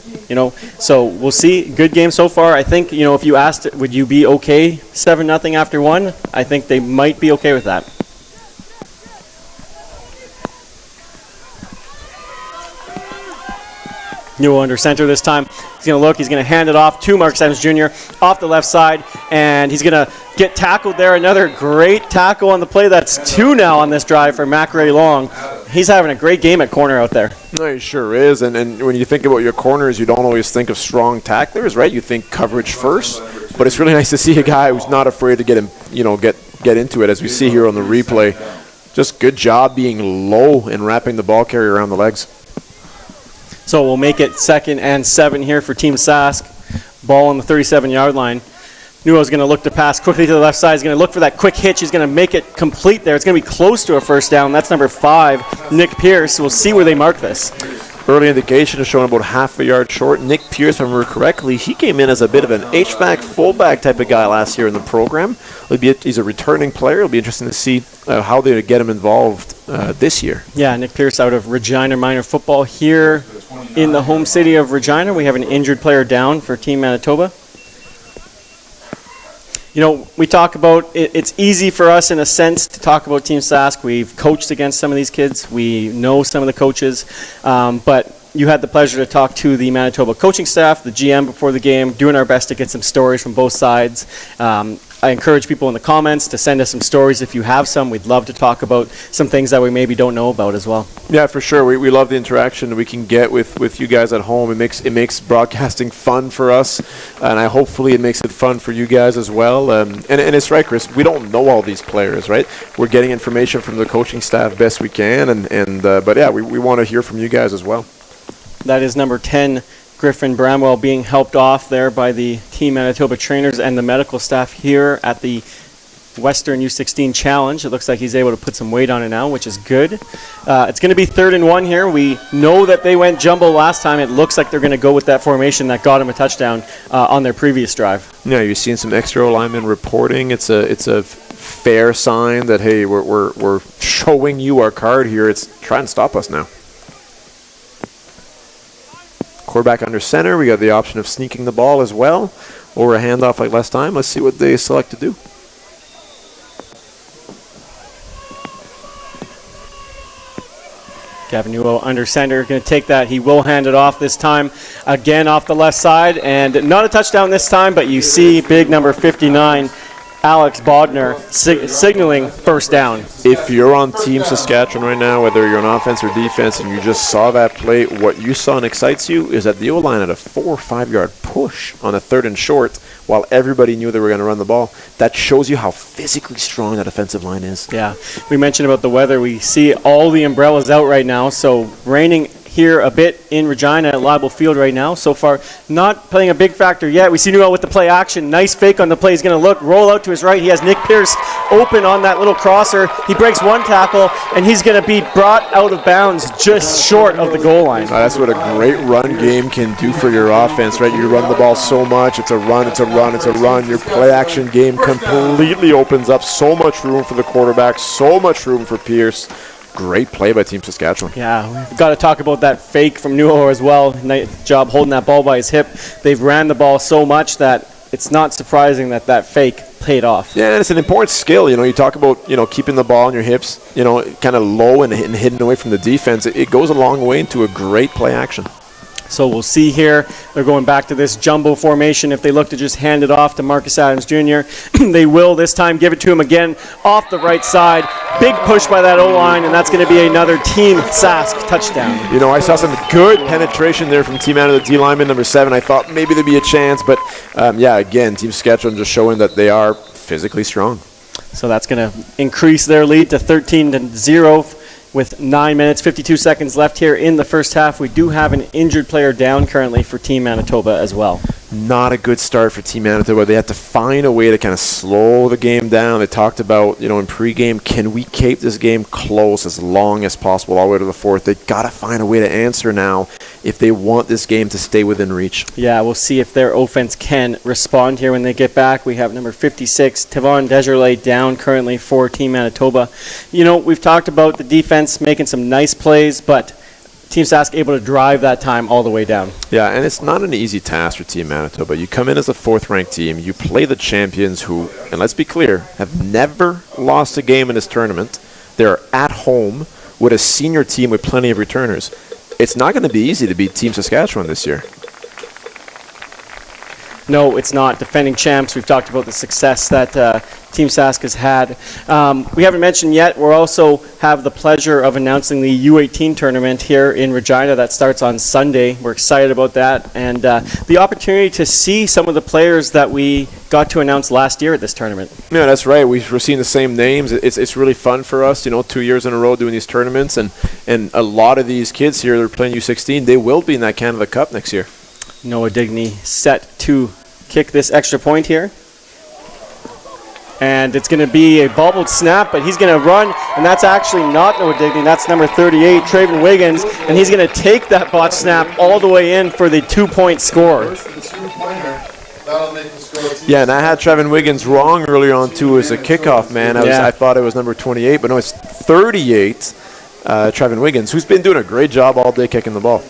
so we'll see. Good game so far. I think, if you asked, would you be okay 7-0 after one? I think they might be okay with that. Newell under center this time. He's going to look. He's going to hand it off to Marcus Adams Jr. off the left side, and he's going to get tackled there. Another great tackle on the play. That's 2 now on this drive for Macrae Long. He's having a great game at corner out there. No, he sure is. And when you think about your corners, you don't always think of strong tacklers, right? You think coverage first. But it's really nice to see a guy who's not afraid to get him, get into it, as we see here on the replay. Just good job being low and wrapping the ball carrier around the legs. So we'll make it 2nd and 7 here for Team Sask. Ball on the 37-yard line. Newell's going to look to pass quickly to the left side. He's going to look for that quick hitch. He's going to make it complete there. It's going to be close to a first down. That's number 5, Nick Pierce. We'll see where they mark this. Early indication is showing about half a yard short. Nick Pierce, if I remember correctly, he came in as a bit of an H-back, fullback type of guy last year in the program. He's a returning player. It'll be interesting to see how they get him involved this year. Yeah, Nick Pierce out of Regina Minor Football here in the home city of Regina. We have an injured player down for Team Manitoba. We talk about it's easy for us in a sense to talk about Team Sask. We've coached against some of these kids. We know some of the coaches. But you had the pleasure to talk to the Manitoba coaching staff, the GM before the game, doing our best to get some stories from both sides. I encourage people in the comments to send us some stories if you have some. We'd love to talk about some things that we maybe don't know about as well. Yeah, for sure. We love the interaction we can get with you guys at home. It makes broadcasting fun for us, and hopefully it makes it fun for you guys as well. And it's right, Chris. We don't know all these players, right? We're getting information from the coaching staff best we can, but yeah, we want to hear from you guys as well. That is number 10. Griffin Bramwell being helped off there by the Team Manitoba trainers and the medical staff here at the Western U16 Challenge. It looks like he's able to put some weight on it now, which is good. It's going to be 3rd and 1 here. We know that they went jumbo last time. It looks like they're going to go with that formation that got him a touchdown on their previous drive. Yeah, you've seen some extra linemen reporting. It's a fair sign that, hey, we're showing you our card here. It's try and stop us now. Quarterback under center. We got the option of sneaking the ball as well, or a handoff like last time. Let's see what they select to do. Gavin Newell under center, going to take that. He will hand it off this time. Again off the left side, and not a touchdown this time, but you see big number 59, Alex Bodner, signaling first down. If you're on Team Saskatchewan right now, whether you're on offense or defense, and you just saw that play, what you saw and excites you is that the O-line had a 4 or 5 yard push on a 3rd and short while everybody knew they were going to run the ball. That shows you how physically strong that offensive line is. Yeah, we mentioned about the weather. We see all the umbrellas out right now, so raining here a bit in Regina at Leibel Field right now. So far, not playing a big factor yet. We see Newell with the play action. Nice fake on the play. He's going to roll out to his right. He has Nick Pierce open on that little crosser. He breaks one tackle, and he's going to be brought out of bounds just short of the goal line. That's what a great run game can do for your offense, right? You run the ball so much. It's a run, it's a run, it's a run. Your play action game completely opens up so much room for the quarterback, so much room for Pierce. Great play by Team Saskatchewan. Yeah, we've got to talk about that fake from Newell as well. Nice job holding that ball by his hip. They've ran the ball so much that it's not surprising that fake paid off. Yeah, and it's an important skill. You talk about, keeping the ball on your hips, kind of low and hidden away from the defense. It goes a long way into a great play action. So we'll see here. They're going back to this jumbo formation. If they look to just hand it off to Marcus Adams Jr., they will this time give it to him again off the right side. Big push by that O-line, and that's going to be another Team Sask touchdown. I saw some good penetration there from Team out of the D lineman, number 7. I thought maybe there'd be a chance, but again, Team Saskatchewan just showing that they are physically strong. So that's going to increase their lead to 13-0. With 9 minutes, 52 seconds left here in the first half. We do have an injured player down currently for Team Manitoba as well. Not a good start for Team Manitoba. They had to find a way to kind of slow the game down. They talked about, in pregame, can we keep this game close as long as possible all the way to the 4th? They got to find a way to answer now if they want this game to stay within reach. Yeah, we'll see if their offense can respond here when they get back. We have number 56, Tavon Desjardins, down currently for Team Manitoba. We've talked about the defense making some nice plays, but Team Sask able to drive that time all the way down. Yeah, and it's not an easy task for Team Manitoba. You come in as a 4th-ranked team. You play the champions who, and let's be clear, have never lost a game in this tournament. They're at home with a senior team with plenty of returners. It's not going to be easy to beat Team Saskatchewan this year. No, it's not. Defending champs, we've talked about the success that Team Sask has had. We haven't mentioned yet, we'll also have the pleasure of announcing the U18 tournament here in Regina that starts on Sunday. We're excited about that, and the opportunity to see some of the players that we got to announce last year at this tournament. Yeah, that's right. We're seeing the same names. It's really fun for us, 2 years in a row doing these tournaments, and a lot of these kids here that are playing U16, they will be in that Canada Cup next year. Noah Digney set to kick this extra point here. And it's going to be a bobbled snap, but he's going to run, and that's actually not Noah Digney. That's number 38, Traven Wiggins, and he's going to take that botch snap all the way in for the 2-point score. Yeah, and I had Traven Wiggins wrong earlier on, too, as a kickoff, man. I thought it was number 28, but no, it's 38, Traven Wiggins, who's been doing a great job all day kicking the ball.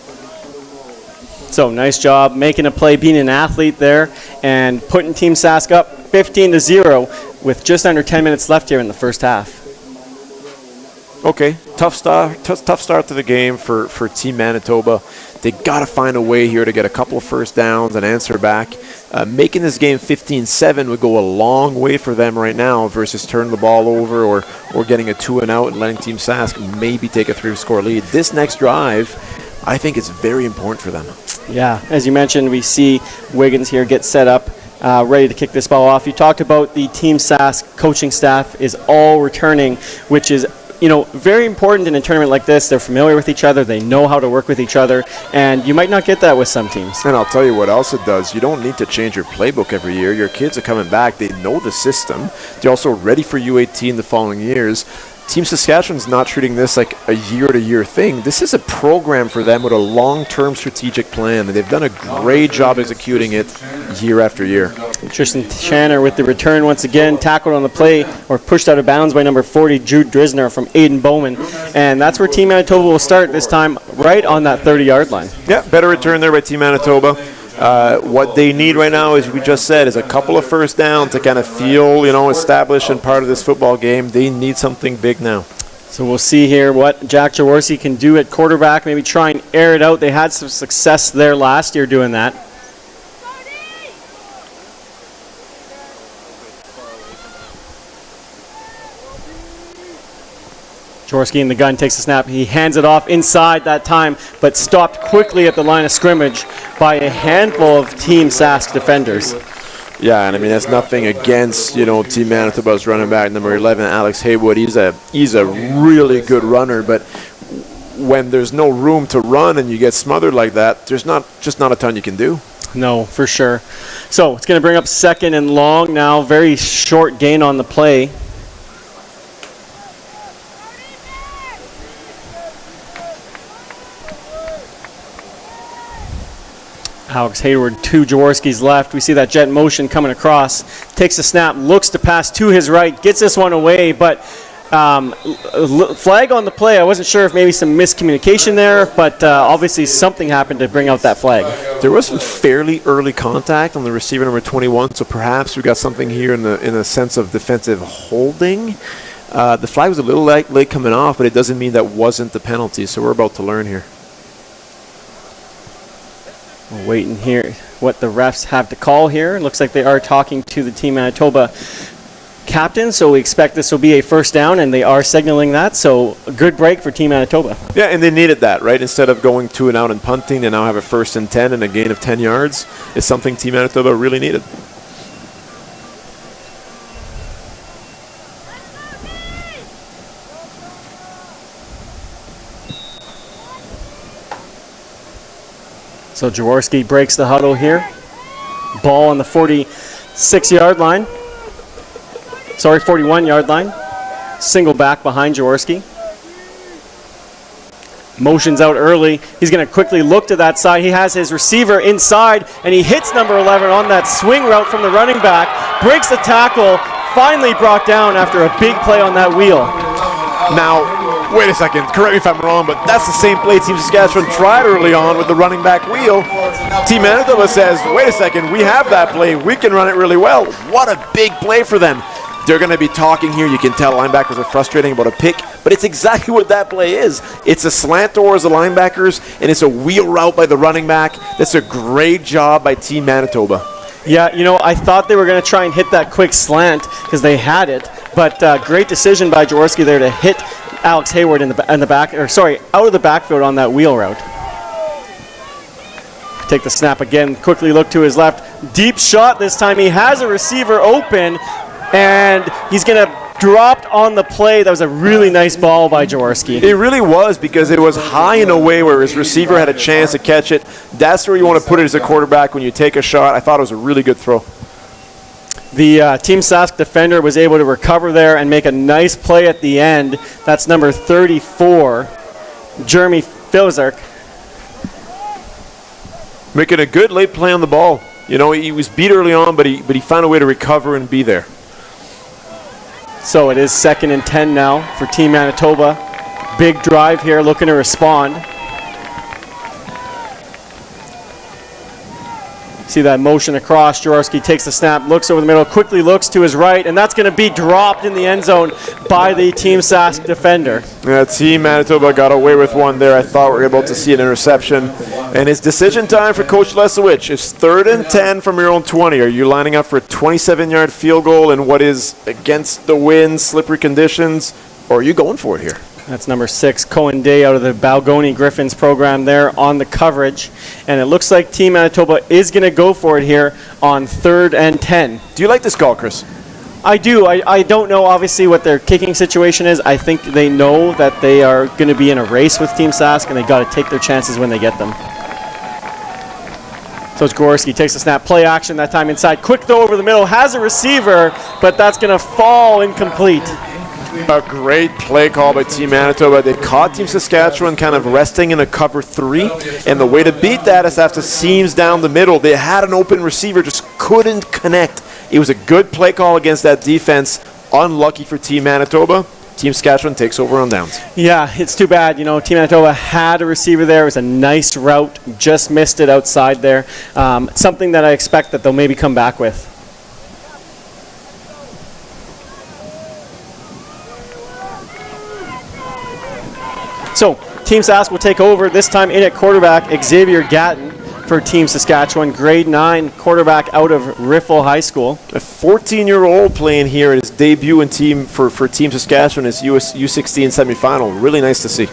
So nice job making a play, being an athlete there, and putting Team Sask up 15-0 with just under 10 minutes left here in the first half. Okay, tough start to the game for Team Manitoba. They got to find a way here to get a couple of first downs and answer back. Making this game 15-7 would go a long way for them right now versus turning the ball over or getting a 2-and-out and letting Team Sask maybe take a 3-score lead. This next drive, I think it's very important for them. Yeah, as you mentioned, we see Wiggins here get set up, ready to kick this ball off. You talked about the Team Sask coaching staff is all returning, which is very important in a tournament like this. They're familiar with each other. They know how to work with each other, and you might not get that with some teams. And I'll tell you what else it does. You don't need to change your playbook every year. Your kids are coming back. They know the system. They're also ready for U18 the following years. Team Saskatchewan's not treating this like a year-to-year thing. This is a program for them with a long-term strategic plan, and they've done a great job executing it year after year. Tristan Shanner with the return once again, tackled on the play or pushed out of bounds by number 40, Jude Drisner from Aiden Bowman. And that's where Team Manitoba will start this time, right on that 30-yard line. Yeah, better return there by Team Manitoba. What they need right now, as we just said, is a couple of first downs to kind of feel, established and part of this football game. They need something big now. So we'll see here what Jack Jaworski can do at quarterback, maybe try and air it out. They had some success there last year doing that. Jaworski in the gun, takes the snap. He hands it off inside that time, but stopped quickly at the line of scrimmage by a handful of Team Sask defenders. Yeah, and that's nothing against, Team Manitoba's running back, number 11, Alex Haywood. He's a really good runner, but when there's no room to run and you get smothered like that, there's not a ton you can do. No, for sure. So it's going to bring up 2nd and long now. Very short gain on the play. Alex Hayward to Jaworski's left. We see that jet motion coming across. Takes a snap, looks to pass to his right, gets this one away, but flag on the play. I wasn't sure if maybe some miscommunication there, but obviously something happened to bring out that flag. There was some fairly early contact on the receiver number 21, so perhaps we got something here in a sense of defensive holding. The flag was a little late coming off, but it doesn't mean that wasn't the penalty, so we're about to learn here. We'll wait and hear what the refs have to call here. It looks like they are talking to the Team Manitoba captain, so we expect this will be a first down, and they are signaling that, so a good break for Team Manitoba. Yeah, and they needed that, right? Instead of going 2-and-out and punting, they now have a 1st and 10 and a gain of 10 yards. It's something Team Manitoba really needed. So Jaworski breaks the huddle here. Ball on the 46-yard line. 41-yard line. Single back behind Jaworski. Motions out early. He's going to quickly look to that side. He has his receiver inside, and he hits number 11 on that swing route from the running back. Breaks the tackle. Finally brought down after a big play on that wheel. Now, wait a second, correct me if I'm wrong, but that's the same play Team Saskatchewan tried early on with the running back wheel. Team Manitoba says, wait a second, we have that play. We can run it really well. What a big play for them. They're going to be talking here. You can tell linebackers are frustrating about a pick, but it's exactly what that play is. It's a slant towards the linebackers, and it's a wheel route by the running back. That's a great job by Team Manitoba. Yeah, I thought they were going to try and hit that quick slant because they had it, but great decision by Jaworski there to hit Alex Hayward in the back, out of the backfield on that wheel route. Take the snap again, quickly look to his left. Deep shot this time. He has a receiver open, and he's going to drop on the play. That was a really nice ball by Jaworski. It really was, because it was high in a way where his receiver had a chance to catch it. That's where you want to put it as a quarterback when you take a shot. I thought it was a really good throw. The Team Sask defender was able to recover there and make a nice play at the end. That's number 34, Jeremy Filzark. Making a good late play on the ball. He was beat early on, but he found a way to recover and be there. So it is 2nd and 10 now for Team Manitoba. Big drive here, looking to respond. See that motion across. Jaworski takes the snap, looks over the middle, quickly looks to his right, and that's going to be dropped in the end zone by the Team Sask defender. Yeah, Team Manitoba got away with one there. I thought we were able to see an interception. And it's decision time for Coach Lesowich. It's 3rd and 10 from your own 20. Are you lining up for a 27-yard field goal in what is against the wind, slippery conditions, or are you going for it here? That's number 6, Cohen Day out of the Balgoni Griffins program there on the coverage. And it looks like Team Manitoba is going to go for it here on 3rd and 10. Do you like this call, Chris? I do. I don't know, obviously, what their kicking situation is. I think they know that they are going to be in a race with Team Sask, and they got to take their chances when they get them. So it's Jaworski, takes the snap, play action that time inside. Quick throw over the middle, has a receiver, but that's going to fall incomplete. A great play call by Team Manitoba. They caught Team Saskatchewan kind of resting in a cover 3, and the way to beat that is after seams down the middle. They had an open receiver, just couldn't connect. It was a good play call against that defense. Unlucky for Team Manitoba. Team Saskatchewan takes over on downs. Yeah, it's too bad. You know, Team Manitoba had a receiver there. It was a nice route, just missed it outside there. Something that I expect that they'll maybe come back with. So, Team Sask will take over, this time in at quarterback, Xavier Gatton for Team Saskatchewan, grade 9 quarterback out of Riffle High School. A 14-year-old playing here in his debut in team for Team Saskatchewan, his U16 semifinal. Really nice to see.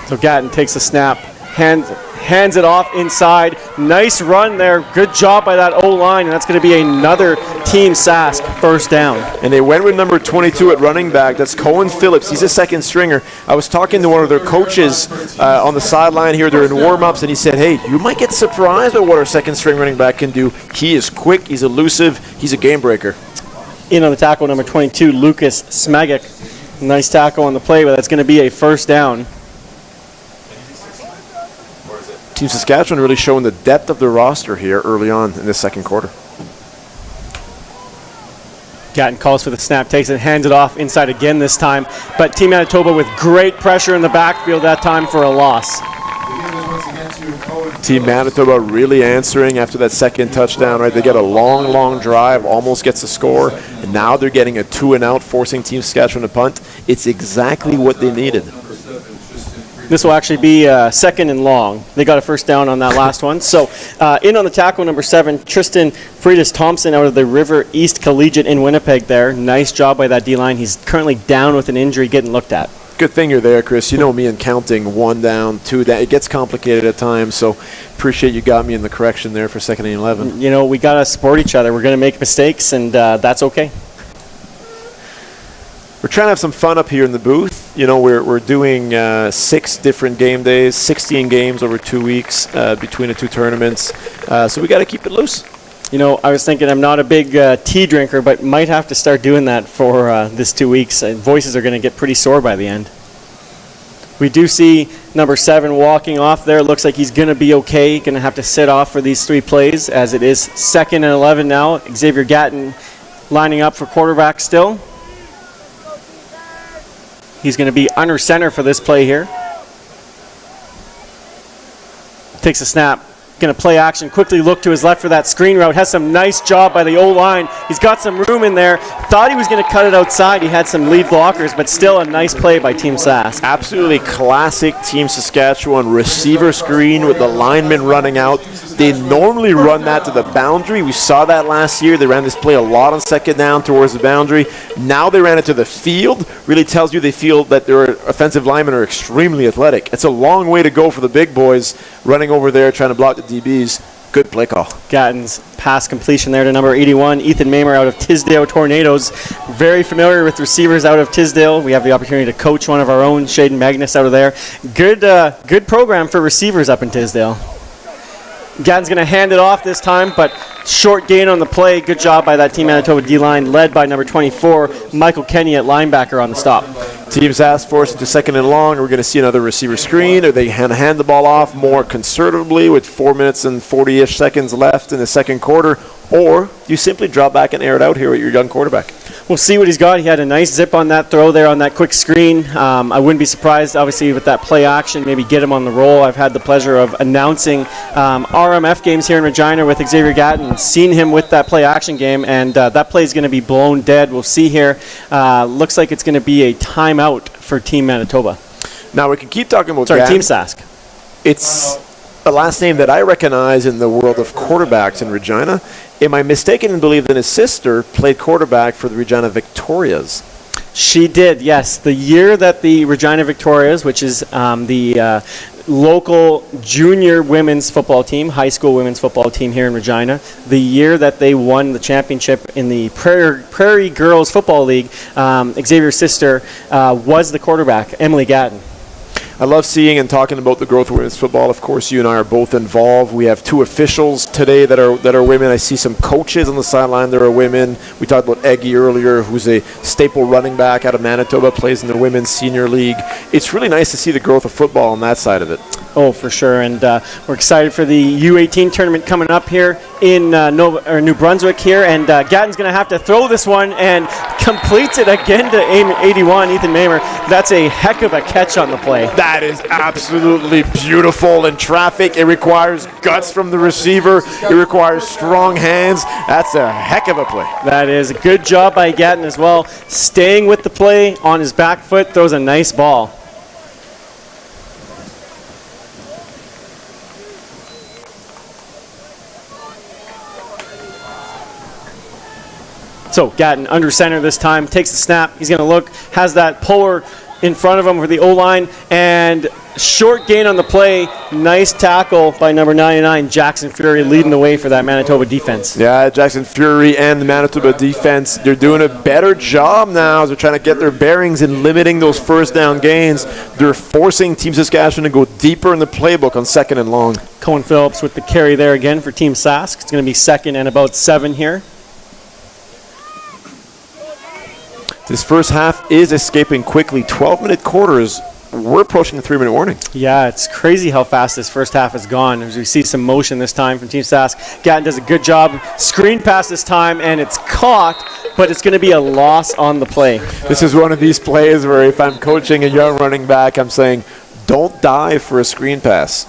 So Gatton takes a snap, hands it off inside. Nice run there. Good job by that O-line, and that's going to be another Team Sask first down. And they went with number 22 at running back. That's Cohen Phillips. He's a second stringer. I was talking to one of their coaches on the sideline here during warm-ups, and he said, hey, you might get surprised at what our second string running back can do. He is quick. He's elusive. He's a game breaker. In on the tackle, number 22, Lucas Smagic. Nice tackle on the play, but that's going to be a first down. Team Saskatchewan really showing the depth of their roster here early on in this second quarter. Gatton calls for the snap, takes it, hands it off inside again this time. But Team Manitoba with great pressure in the backfield that time for a loss. Team Manitoba really answering after that second touchdown, right? They get a long drive, almost gets a score, and now they're getting a 2-and-out, forcing Team Saskatchewan to punt. It's exactly what they needed. This will actually be second and long. They got a first down on that last one. So in on the tackle, number 7, Tristan Freitas Thompson out of the River East Collegiate in Winnipeg there. Nice job by that D-line. He's currently down with an injury getting looked at. Good thing you're there, Chris. You know me and counting 1 down, 2 down. It gets complicated at times, so appreciate you got me in the correction there for 2nd and 11. You know, we got to support each other. We're going to make mistakes, and that's okay. We're trying to have some fun up here in the booth. You know, we're doing 6 different game days, 16 games over 2 weeks between the 2 tournaments. So we got to keep it loose. You know, I was thinking I'm not a big tea drinker, but might have to start doing that for this 2 weeks. Voices are going to get pretty sore by the end. We do see number 7 walking off there. Looks like he's going to be okay. Going to have to sit off for these 3 plays as it is 2nd and 11 now. Xavier Gatton lining up for quarterback still. He's going to be under center for this play here. Takes a snap. Going to play action. Quickly look to his left for that screen route. Has some nice job by the O-line. He's got some room in there. Thought he was going to cut it outside. He had some lead blockers, but still a nice play by Team Sask. Absolutely classic Team Saskatchewan receiver screen with the lineman running out. They normally run that to the boundary. We saw that last year. They ran this play a lot on 2nd down towards the boundary. Now they ran it to the field. Really tells you they feel that their offensive linemen are extremely athletic. It's a long way to go for the big boys running over there trying to block the DBs. Good play call. Gatton's pass completion there to number 81, Ethan Mamer out of Tisdale Tornadoes. Very familiar with receivers out of Tisdale. We have the opportunity to coach one of our own, Shaden Magnus, out of there. Good program for receivers up in Tisdale. Gatton's going to hand it off this time, but short gain on the play. Good job by that Team Manitoba D-line, led by number 24, Michael Kenny at linebacker on the stop. Teams asked for us into 2nd and long. We're going to see another receiver screen, or they hand the ball off more conservatively with 4 minutes and 40-ish seconds left in the second quarter, or you simply drop back and air it out here with your young quarterback. We'll see what he's got. He had a nice zip on that throw there on that quick screen. I wouldn't be surprised, obviously, with that play action, maybe get him on the roll. I've had the pleasure of announcing RMF games here in Regina with Xavier Gatton, seen him with that play action game, and that play is going to be blown dead. We'll see here. Looks like it's going to be a timeout for Team Manitoba. Now, we can keep talking about Team Sask. It's a last name that I recognize in the world of quarterbacks in Regina. Am I mistaken in believing that his sister played quarterback for the Regina Victorias? She did, yes. The year that the Regina Victorias, which is the local junior women's football team, high school women's football team here in Regina, the year that they won the championship in the Prairie Girls Football League, Xavier's sister was the quarterback, Emily Gatton. I love seeing and talking about the growth of women's football. Of course, you and I are both involved. We have 2 officials today that are women. I see some coaches on the sideline that are women. We talked about Eggie earlier, who's a staple running back out of Manitoba, plays in the women's senior league. It's really nice to see the growth of football on that side of it. Oh, for sure, and we're excited for the U18 tournament coming up here in New Brunswick here, and Gatton's going to have to throw this one and completes it again to 81, Ethan Mamer. That's a heck of a catch on the play. That is absolutely beautiful in traffic. It requires guts from the receiver. It requires strong hands. That's a heck of a play. That is a good job by Gatton as well. Staying with the play on his back foot, throws a nice ball. So Gatton under center this time, takes the snap. He's going to look, has that puller in front of him for the O-line, and short gain on the play. Nice tackle by number 99, Jackson Fury, leading the way for that Manitoba defense. Yeah, Jackson Fury and the Manitoba defense, they're doing a better job now as they're trying to get their bearings and limiting those first down gains. They're forcing Team Saskatchewan to go deeper in the playbook on 2nd and long. Cohen Phillips with the carry there again for Team Sask. It's going to be 2nd and about 7 here. This first half is escaping quickly. 12-minute quarters. We're approaching the 3-minute warning. Yeah, it's crazy how fast this first half has gone. As we see some motion this time from Team Sask. Gatton does a good job. Screen pass this time, and it's caught, but it's going to be a loss on the play. This is one of these plays where if I'm coaching a young running back, I'm saying, don't dive for a screen pass.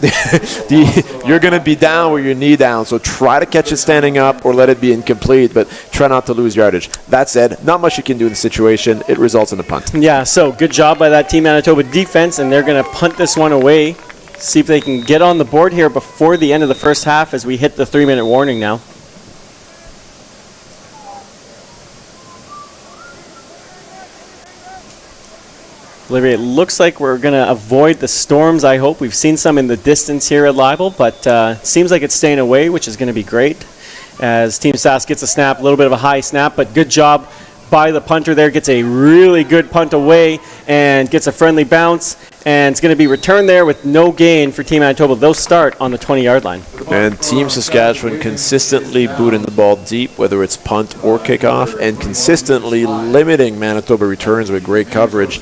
You're going to be down with your knee down, so try to catch it standing up or let it be incomplete, but try not to lose yardage. That said, not much you can do in the situation. It results in a punt. Yeah, so good job by that Team Manitoba defense, and they're going to punt this one away. See if they can get on the board here before the end of the first half as we hit the 3-minute warning now. Olivia, it looks like we're going to avoid the storms, I hope. We've seen some in the distance here at Libel, but it seems like it's staying away, which is going to be great. As Team Sask gets a snap, a little bit of a high snap, but good job by the punter there. Gets a really good punt away and gets a friendly bounce. And it's going to be returned there with no gain for Team Manitoba. They'll start on the 20-yard line. And Team Saskatchewan consistently booting the ball deep, whether it's punt or kickoff, and consistently limiting Manitoba returns with great coverage.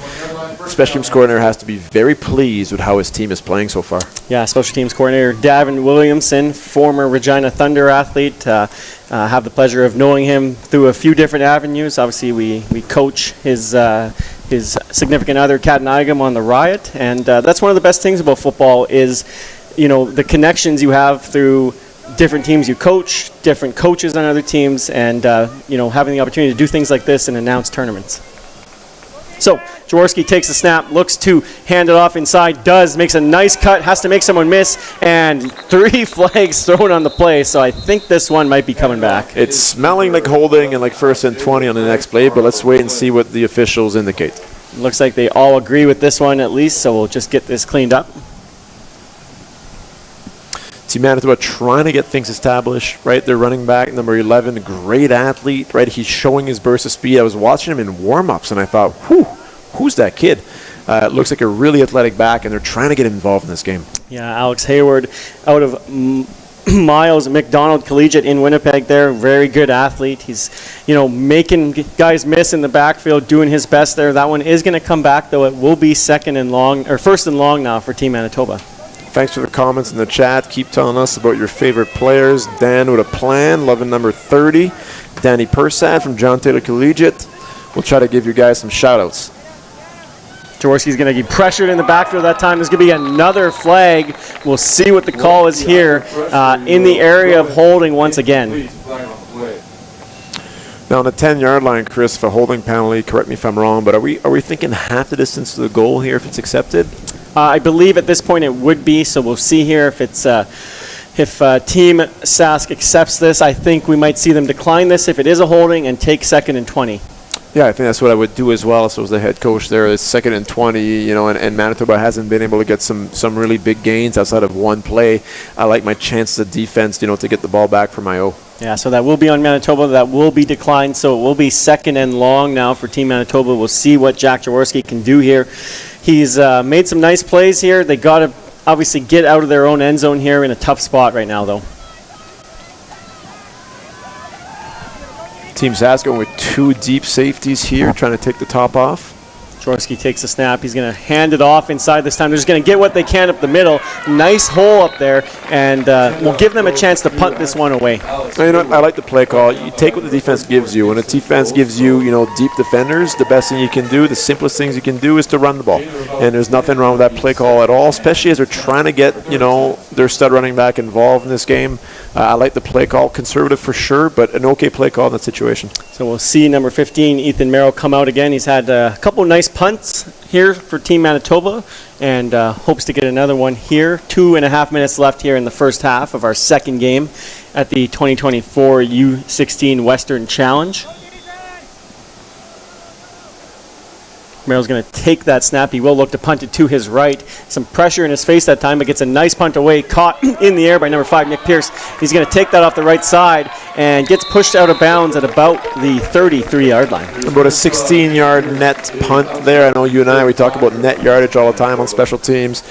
Special teams coordinator has to be very pleased with how his team is playing so far. Yeah, special teams coordinator Davin Williamson, former Regina Thunder athlete. Have the pleasure of knowing him through a few different avenues. Obviously, we coach his significant other, Kat Nigam, on the Riot, and that's one of the best things about football is, you know, the connections you have through different teams you coach, different coaches on other teams, and you know, having the opportunity to do things like this and announce tournaments. So Jaworski takes the snap, looks to hand it off inside, makes a nice cut, has to make someone miss, and 3 flags thrown on the play, so I think this one might be coming back. It's smelling like holding and like 1st and 20 on the next play, but let's wait and see what the officials indicate. Looks like they all agree with this one at least, so we'll just get this cleaned up. Team Manitoba trying to get things established, right? Their running back, number 11, great athlete, right? He's showing his burst of speed. I was watching him in warm-ups, and I thought, who's that kid? Looks like a really athletic back, and they're trying to get involved in this game. Yeah, Alex Hayward out of Miles McDonald Collegiate in Winnipeg there. Very good athlete. He's, you know, making guys miss in the backfield, doing his best there. That one is going to come back, though. It will be 2nd and long, or 1st and long now for Team Manitoba. Thanks for the comments in the chat. Keep telling us about your favorite players. Dan with a plan, loving number 30. Danny Persad from John Taylor Collegiate. we'll try to give you guys some shout-outs. Jaworski's going to be pressured in the backfield that time. There's going to be another flag. We'll see what the call is here in the area of holding once again. Now on the 10-yard line, Chris, for holding penalty, correct me if I'm wrong, but are we thinking half the distance to the goal here if it's accepted? I believe at this point it would be, so we'll see here if it's if Team Sask accepts this. I think we might see them decline this if it is a holding and take 2nd and 20. Yeah, I think that's what I would do as well. So as the head coach there, it's 2nd and 20, you know, and Manitoba hasn't been able to get some really big gains outside of one play. I like my chances of defense, you know, to get the ball back for my O. Yeah, so that will be on Manitoba. That will be declined. So it will be 2nd and long now for Team Manitoba. We'll see what Jack Jaworski can do here. He's made some nice plays here. They got to obviously get out of their own end zone here in a tough spot right now, though. Team Saskatchewan with 2 deep safeties here, trying to take the top off. Jaworski takes the snap. He's going to hand it off inside this time. They're just going to get what they can up the middle. Nice hole up there, and we'll give them a chance to punt this one away. You know, I like the play call. You take what the defense gives you. When the defense gives you, you know, deep defenders, the best thing you can do, the simplest things you can do is to run the ball. And there's nothing wrong with that play call at all, especially as they're trying to get, you know, their stud running back involved in this game. I like the play call. Conservative for sure, but an okay play call in that situation. So we'll see number 15, Ethan Merrill, come out again. He's had a couple nice punts here for Team Manitoba and hopes to get another one here. 2.5 minutes left here in the first half of our second game at the 2024 U16 Western Challenge. Merrill's going to take that snap. He will look to punt it to his right. Some pressure in his face that time, but gets a nice punt away, caught in the air by number 5, Nick Pierce. He's going to take that off the right side and gets pushed out of bounds at about the 33-yard line. About a 16-yard net punt there. I know you and I, we talk about net yardage all the time on special teams.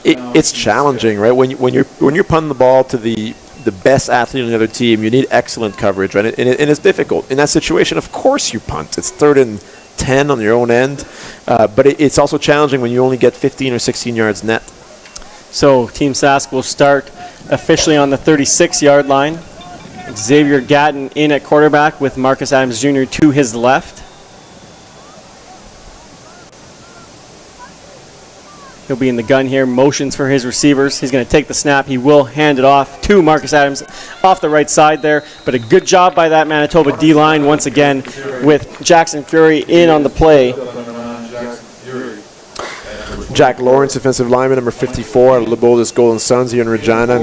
It's challenging, right? When you're punting the ball to the best athlete on the other team, you need excellent coverage, right? And it's difficult. In that situation, of course you punt. It's 3rd and 10 on your own end, but it's also challenging when you only get 15 or 16 yards net. So Team Sask will start officially on the 36-yard line. Xavier Gatton in at quarterback with Marcus Adams Jr. to his left. He'll be in the gun here, motions for his receivers. He's going to take the snap. He will hand it off to Marcus Adams off the right side there. But a good job by that Manitoba D-line once again with Jackson Fury in on the play. Jack Lawrence, defensive lineman, number 54, out of Leboldus Golden Suns here in Regina,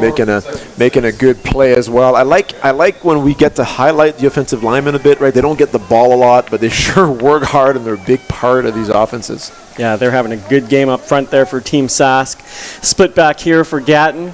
making a good play as well. I like when we get to highlight the offensive linemen a bit, right? They don't get the ball a lot, but they sure work hard, and they're a big part of these offenses. Yeah, they're having a good game up front there for Team Sask. Split back here for Gatton.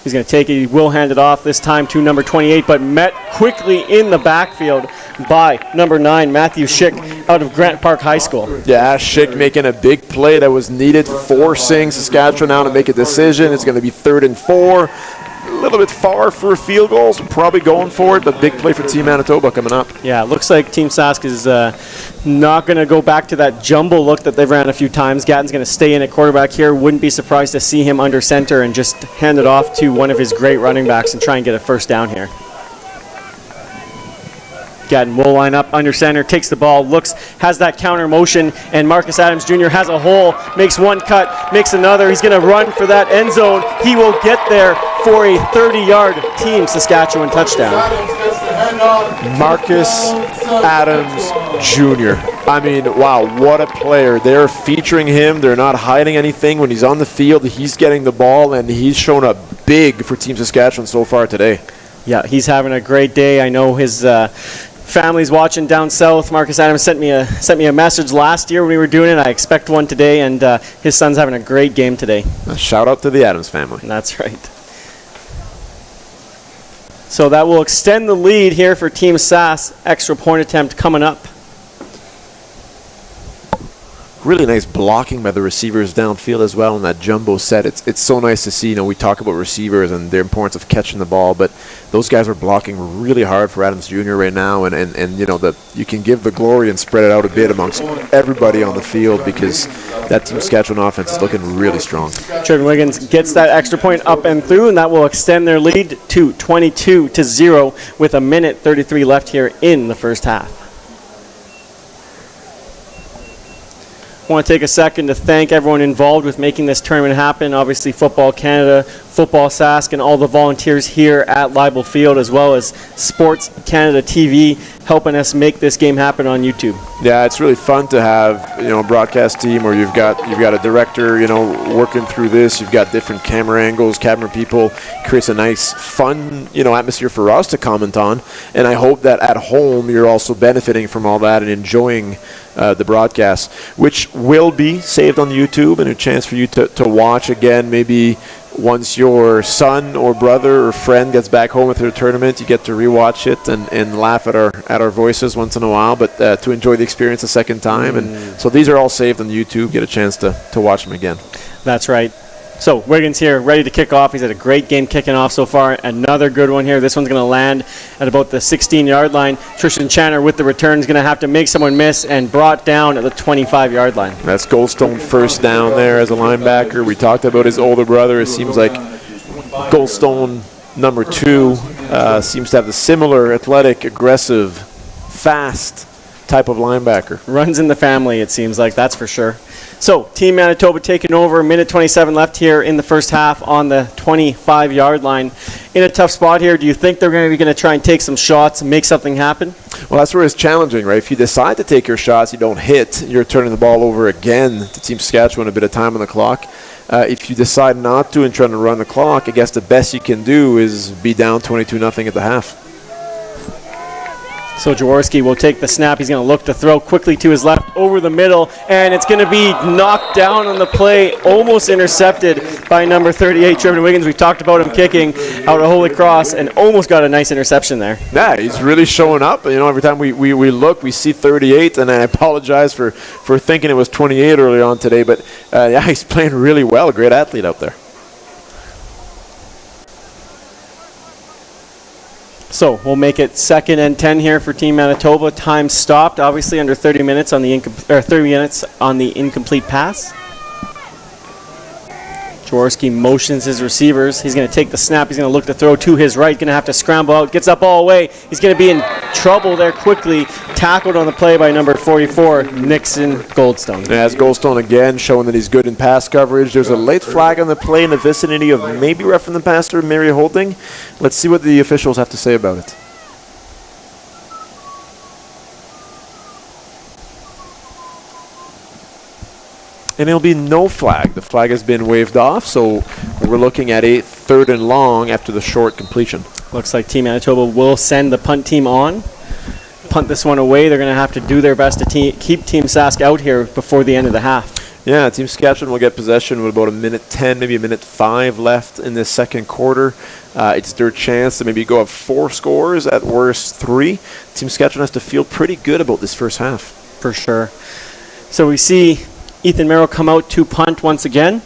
He's going to take it. He will hand it off this time to number 28, but met quickly in the backfield by number 9, Matthew Schick, out of Grant Park High School. Yeah, Schick making a big play that was needed, forcing Saskatchewan now to make a decision. It's going to be 3rd and 4. A little bit far for a field goal, so probably going for it, but big play for Team Manitoba coming up. Yeah, it looks like Team Sask is not going to go back to that jumble look that they've ran a few times. Gatton's going to stay in at quarterback here. Wouldn't be surprised to see him under center and just hand it off to one of his great running backs and try and get a first down here. Gatton will line up under center, takes the ball, looks, has that counter motion, and Marcus Adams Jr. has a hole, makes one cut, makes another. He's going to run for that end zone. He will get there for a 30-yard Team Saskatchewan touchdown. Marcus Adams Jr. I mean, wow, what a player. They're featuring him. They're not hiding anything. When he's on the field, he's getting the ball, and he's shown up big for Team Saskatchewan so far today. Yeah, he's having a great day. I know his family's watching down south. Marcus Adams sent me a message last year when we were doing it. I expect one today, and his son's having a great game today. A shout out to the Adams family. That's right. So that will extend the lead here for Team Sask. Extra point attempt coming up. really nice blocking by the receivers downfield as well in that jumbo set. It's so nice to see. We talk about receivers and their importance of catching the ball, but those guys are blocking really hard for Adams Jr. right now, and you can give the glory and spread it out a bit amongst everybody on the field, because that Team Saskatchewan offense is looking really strong. Trevor Wiggins gets that extra point up and through, and that will extend their lead to 22-0 with 1:33 left here in the first half. I want to take a second to thank everyone involved with making this tournament happen. Obviously, Football Canada, Football Sask, and all the volunteers here at Leibel Field, as well as Sports Canada TV, helping us make this game happen on YouTube. Yeah, it's really fun to have a broadcast team where you've got a director working through this. You've got different camera angles, camera people. Creates a nice, fun atmosphere for us to comment on. And I hope that at home you're also benefiting from all that and enjoying the broadcast, which will be saved on YouTube and a chance for you to watch again. Maybe once your son or brother or friend gets back home with their tournament, you get to rewatch it and laugh at our voices once in a while, but to enjoy the experience a second time. And so these are all saved on YouTube. Get a chance to watch them again. That's right. So Wiggins here, ready to kick off. He's had a great game kicking off so far. Another good one here. This one's going to land at about the 16-yard line. Tristan Channer with the return is going to have to make someone miss, and brought down at the 25-yard line. That's Goldstone first down there as a linebacker. We talked about his older brother. It seems like Goldstone, number 2, seems to have the similar athletic, aggressive, fast type of linebacker. Runs in the family, it seems like, that's for sure. So, Team Manitoba taking over, 1:27 left here in the first half on the 25-yard line. In a tough spot here, do you think they're going to try and take some shots and make something happen? Well, that's where it's challenging, right? If you decide to take your shots, you don't hit, you're turning the ball over again to Team Saskatchewan, a bit of time on the clock. If you decide not to and trying to run the clock, I guess the best you can do is be down 22-0 at the half. So Jaworski will take the snap. He's going to look to throw quickly to his left over the middle, and it's going to be knocked down on the play, almost intercepted by number 38, Trevor Wiggins. We talked about him kicking out of Holy Cross and almost got a nice interception there. Yeah, he's really showing up. Every time we look, we see 38, and I apologize for thinking it was 28 early on today, but yeah, he's playing really well. Great athlete out there. So we'll make it 2nd and 10 here for Team Manitoba. Time stopped, obviously under 30 minutes on the incomplete pass. Jaworski motions his receivers. He's going to take the snap. He's going to look to throw to his right. Going to have to scramble out. Gets up all the way. He's going to be in trouble there quickly. Tackled on the play by number 44, Nixon Goldstone. As Goldstone again showing that he's good in pass coverage. There's a late flag on the play in the vicinity of maybe roughing the passer, Mary Holding. Let's see what the officials have to say about it. And it'll be no flag. The flag has been waved off, so we're looking at a 3rd and long after the short completion. Looks like Team Manitoba will send the punt team on. Punt this one away. They're going to have to do their best to keep Team Sask out here before the end of the half. Yeah, Team Saskatchewan will get possession with about 1:10, maybe 1:05 left in this second quarter. It's their chance to maybe go up 4 scores, at worst 3. Team Saskatchewan has to feel pretty good about this first half. For sure. So we see Ethan Merrill come out to punt once again.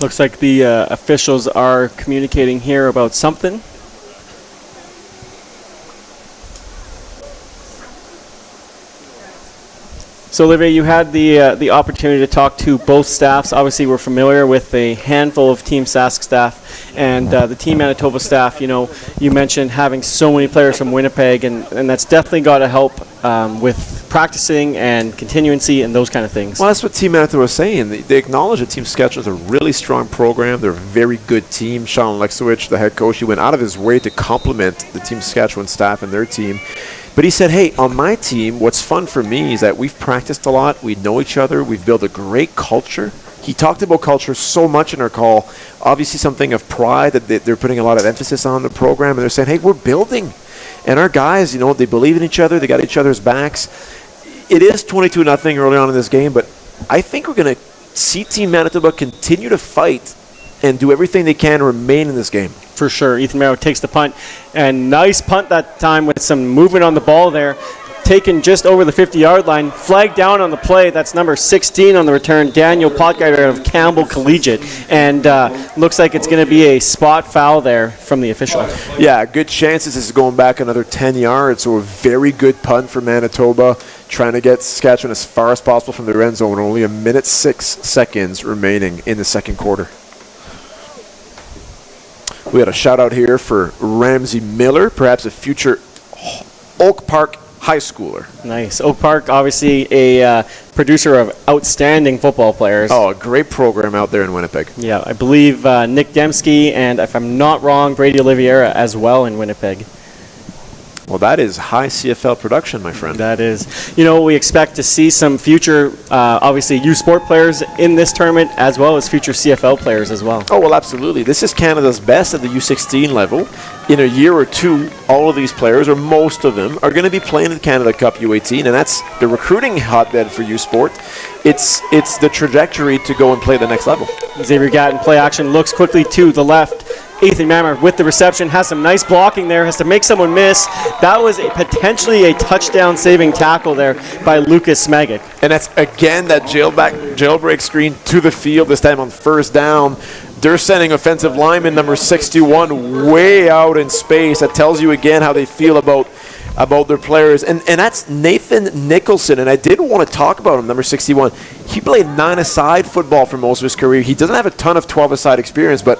Looks like the officials are communicating here about something. So Olivier, you had the opportunity to talk to both staffs. Obviously, we're familiar with a handful of Team Sask staff and the Team Manitoba staff. You mentioned having so many players from Winnipeg, and that's definitely got to help with practicing and continuancy and those kind of things. Well, that's what Team Manitoba was saying. They acknowledge that Team Saskatchewan is a really strong program. They're a very good team. Sean Lexowicz, the head coach, he went out of his way to compliment the Team Saskatchewan staff and their team. But he said, hey, on my team, what's fun for me is that we've practiced a lot. We know each other. We've built a great culture. He talked about culture so much in our call. Obviously something of pride that they're putting a lot of emphasis on the program. And they're saying, hey, we're building. And our guys, they believe in each other. They got each other's backs. It is 22-0 early on in this game, but I think we're going to see Team Manitoba continue to fight and do everything they can to remain in this game. For sure. Ethan Merrow takes the punt, and nice punt that time with some movement on the ball there. Taken just over the 50-yard line, flagged down on the play. That's number 16 on the return, Daniel Potgeider of Campbell Collegiate, and looks like it's going to be a spot foul there from the official. Yeah, good chances. This is going back another 10 yards, so a very good punt for Manitoba, trying to get Saskatchewan as far as possible from their end zone. Only 1:06 remaining in the second quarter. We had a shout out here for Ramsey Miller, perhaps a future Oak Park high schooler. Nice. Oak Park, obviously a producer of outstanding football players. Oh, a great program out there in Winnipeg. Yeah, I believe Nick Dembski and, if I'm not wrong, Brady Oliveira as well in Winnipeg. Well, that is high CFL production, my friend. That is. You know, we expect to see some future, obviously, U Sport players in this tournament, as well as future CFL players as well. Oh, well, absolutely. This is Canada's best at the U16 level. In a year or two, all of these players, or most of them, are going to be playing the Canada Cup U18, and that's the recruiting hotbed for U Sport. It's the trajectory to go and play the next level. Xavier Gatton play action, looks quickly to the left. Ethan Mammer with the reception, has some nice blocking there, has to make someone miss. That was potentially a touchdown-saving tackle there by Lucas Smagic. And that's, again, that jailbreak screen to the field, this time on first down. They're sending offensive lineman number 61 way out in space. That tells you, again, how they feel about their players. And that's Nathan Nicholson, and I did want to talk about him, number 61. He played 9-a-side football for most of his career. He doesn't have a ton of 12-a-side experience, but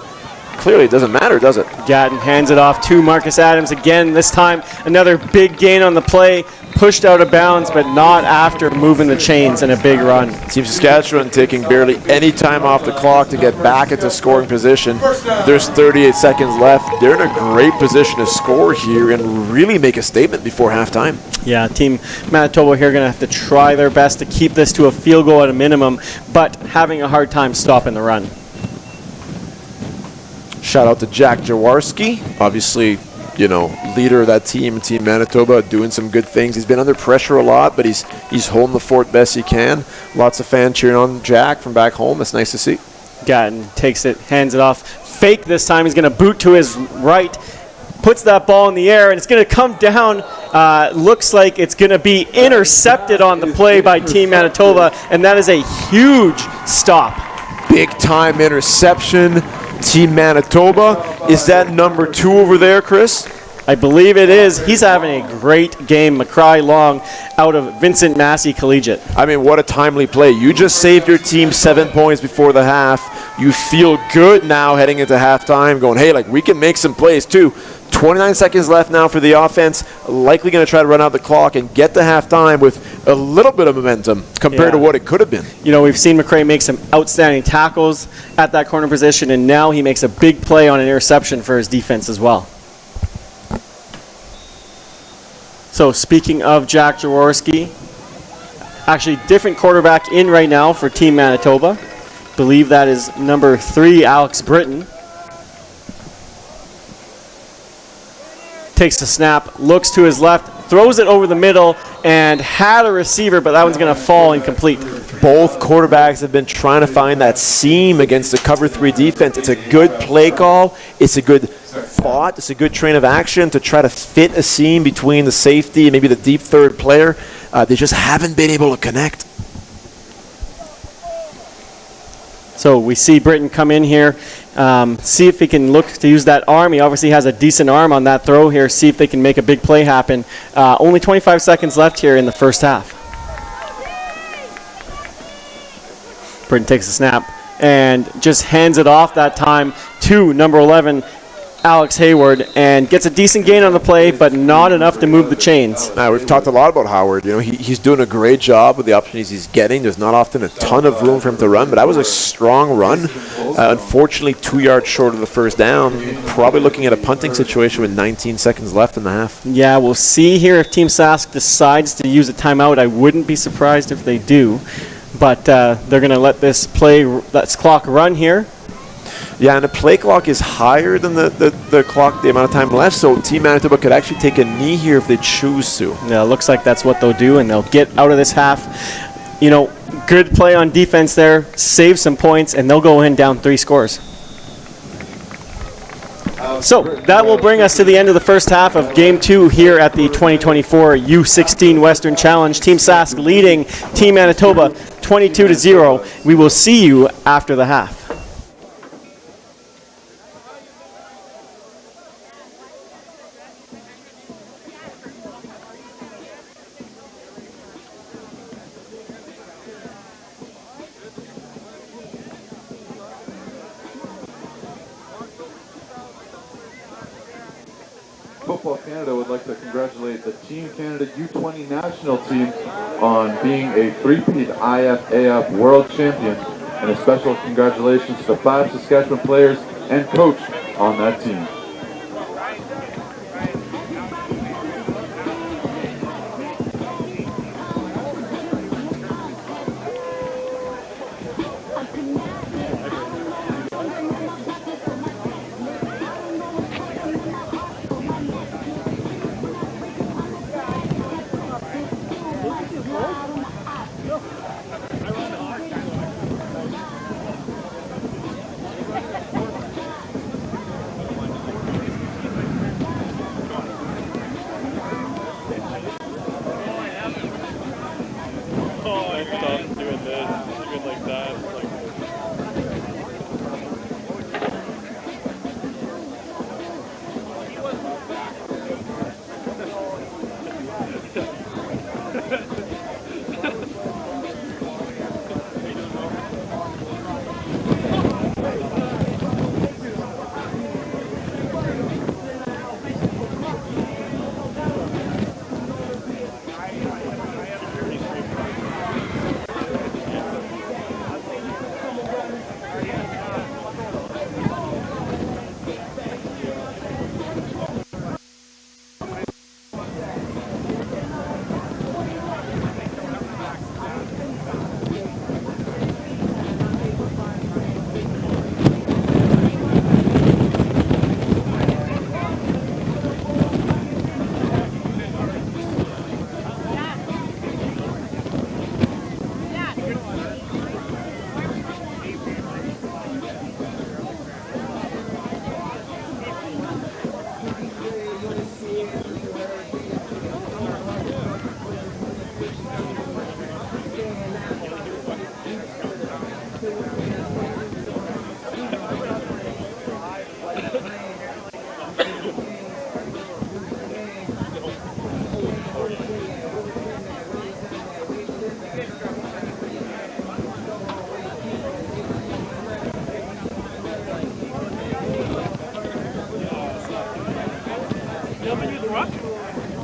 clearly it doesn't matter, does it? Gatton hands it off to Marcus Adams again. This time, another big gain on the play. Pushed out of bounds, but not after moving the chains in a big run. Team Saskatchewan taking barely any time off the clock to get back into scoring position. There's 38 seconds left. They're in a great position to score here and really make a statement before halftime. Yeah, Team Manitoba here going to have to try their best to keep this to a field goal at a minimum, but having a hard time stopping the run. Shout out to Jack Jaworski, obviously, leader of that team, Team Manitoba, doing some good things. He's been under pressure a lot, but he's holding the fort best he can. Lots of fans cheering on Jack from back home. That's nice to see. Gatton takes it, hands it off. Fake this time. He's going to boot to his right. Puts that ball in the air, and it's going to come down. Looks like it's going to be intercepted on the play by Team Manitoba, and that is a huge stop. Big time interception. Team Manitoba. Is that number 2 over there, Chris? I believe it is. He's having a great game. McCry Long out of Vincent Massey Collegiate. I mean, what a timely play. You just saved your team 7 points before the half. You feel good now heading into halftime, going, hey, we can make some plays too. 29 seconds left now for the offense. Likely going to try to run out the clock and get to halftime with a little bit of momentum compared to what it could have been. We've seen McCray make some outstanding tackles at that corner position, and now he makes a big play on an interception for his defense as well. So speaking of Jack Jaworski, actually different quarterback in right now for Team Manitoba. Believe that is number 3, Alex Britton. Takes the snap, looks to his left, throws it over the middle, and had a receiver, but that one's going to fall incomplete. Both quarterbacks have been trying to find that seam against the cover 3 defense. It's a good play call. It's a good thought. It's a good train of action to try to fit a seam between the safety and maybe the deep third player. They just haven't been able to connect. So we see Britton come in here, see if he can look to use that arm. He obviously has a decent arm on that throw here. See if they can make a big play happen. Only 25 seconds left here in the first half. Britton takes a snap and just hands it off that time to number 11, Alex Hayward, and gets a decent gain on the play, but not enough to move the chains. We've talked a lot about Howard. He's doing a great job with the opportunities he's getting. There's not often a ton of room for him to run, but that was a strong run. Unfortunately, 2 yards short of the first down. Probably looking at a punting situation with 19 seconds left in the half. Yeah, we'll see here if Team Sask decides to use a timeout. I wouldn't be surprised if they do, but they're going to let this clock run here. Yeah, and the play clock is higher than the clock, the amount of time left, so Team Manitoba could actually take a knee here if they choose to. Yeah, it looks like that's what they'll do, and they'll get out of this half. Good play on defense there, save some points, and they'll go in down 3 scores. So that will bring us to the end of the first half of Game 2 here at the 2024 U16 Western Challenge. Team Sask leading Team Manitoba 22-0. We will see you after the half. Football Canada would like to congratulate the Team Canada U20 national team on being a three-peat IFAF world champion, and a special congratulations to 5 Saskatchewan players and coach on that team. Doing this, doing like that.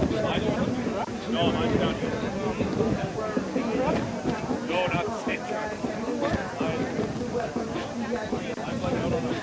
It's like, no, mine's down here. No, not the state track. I'm like out on the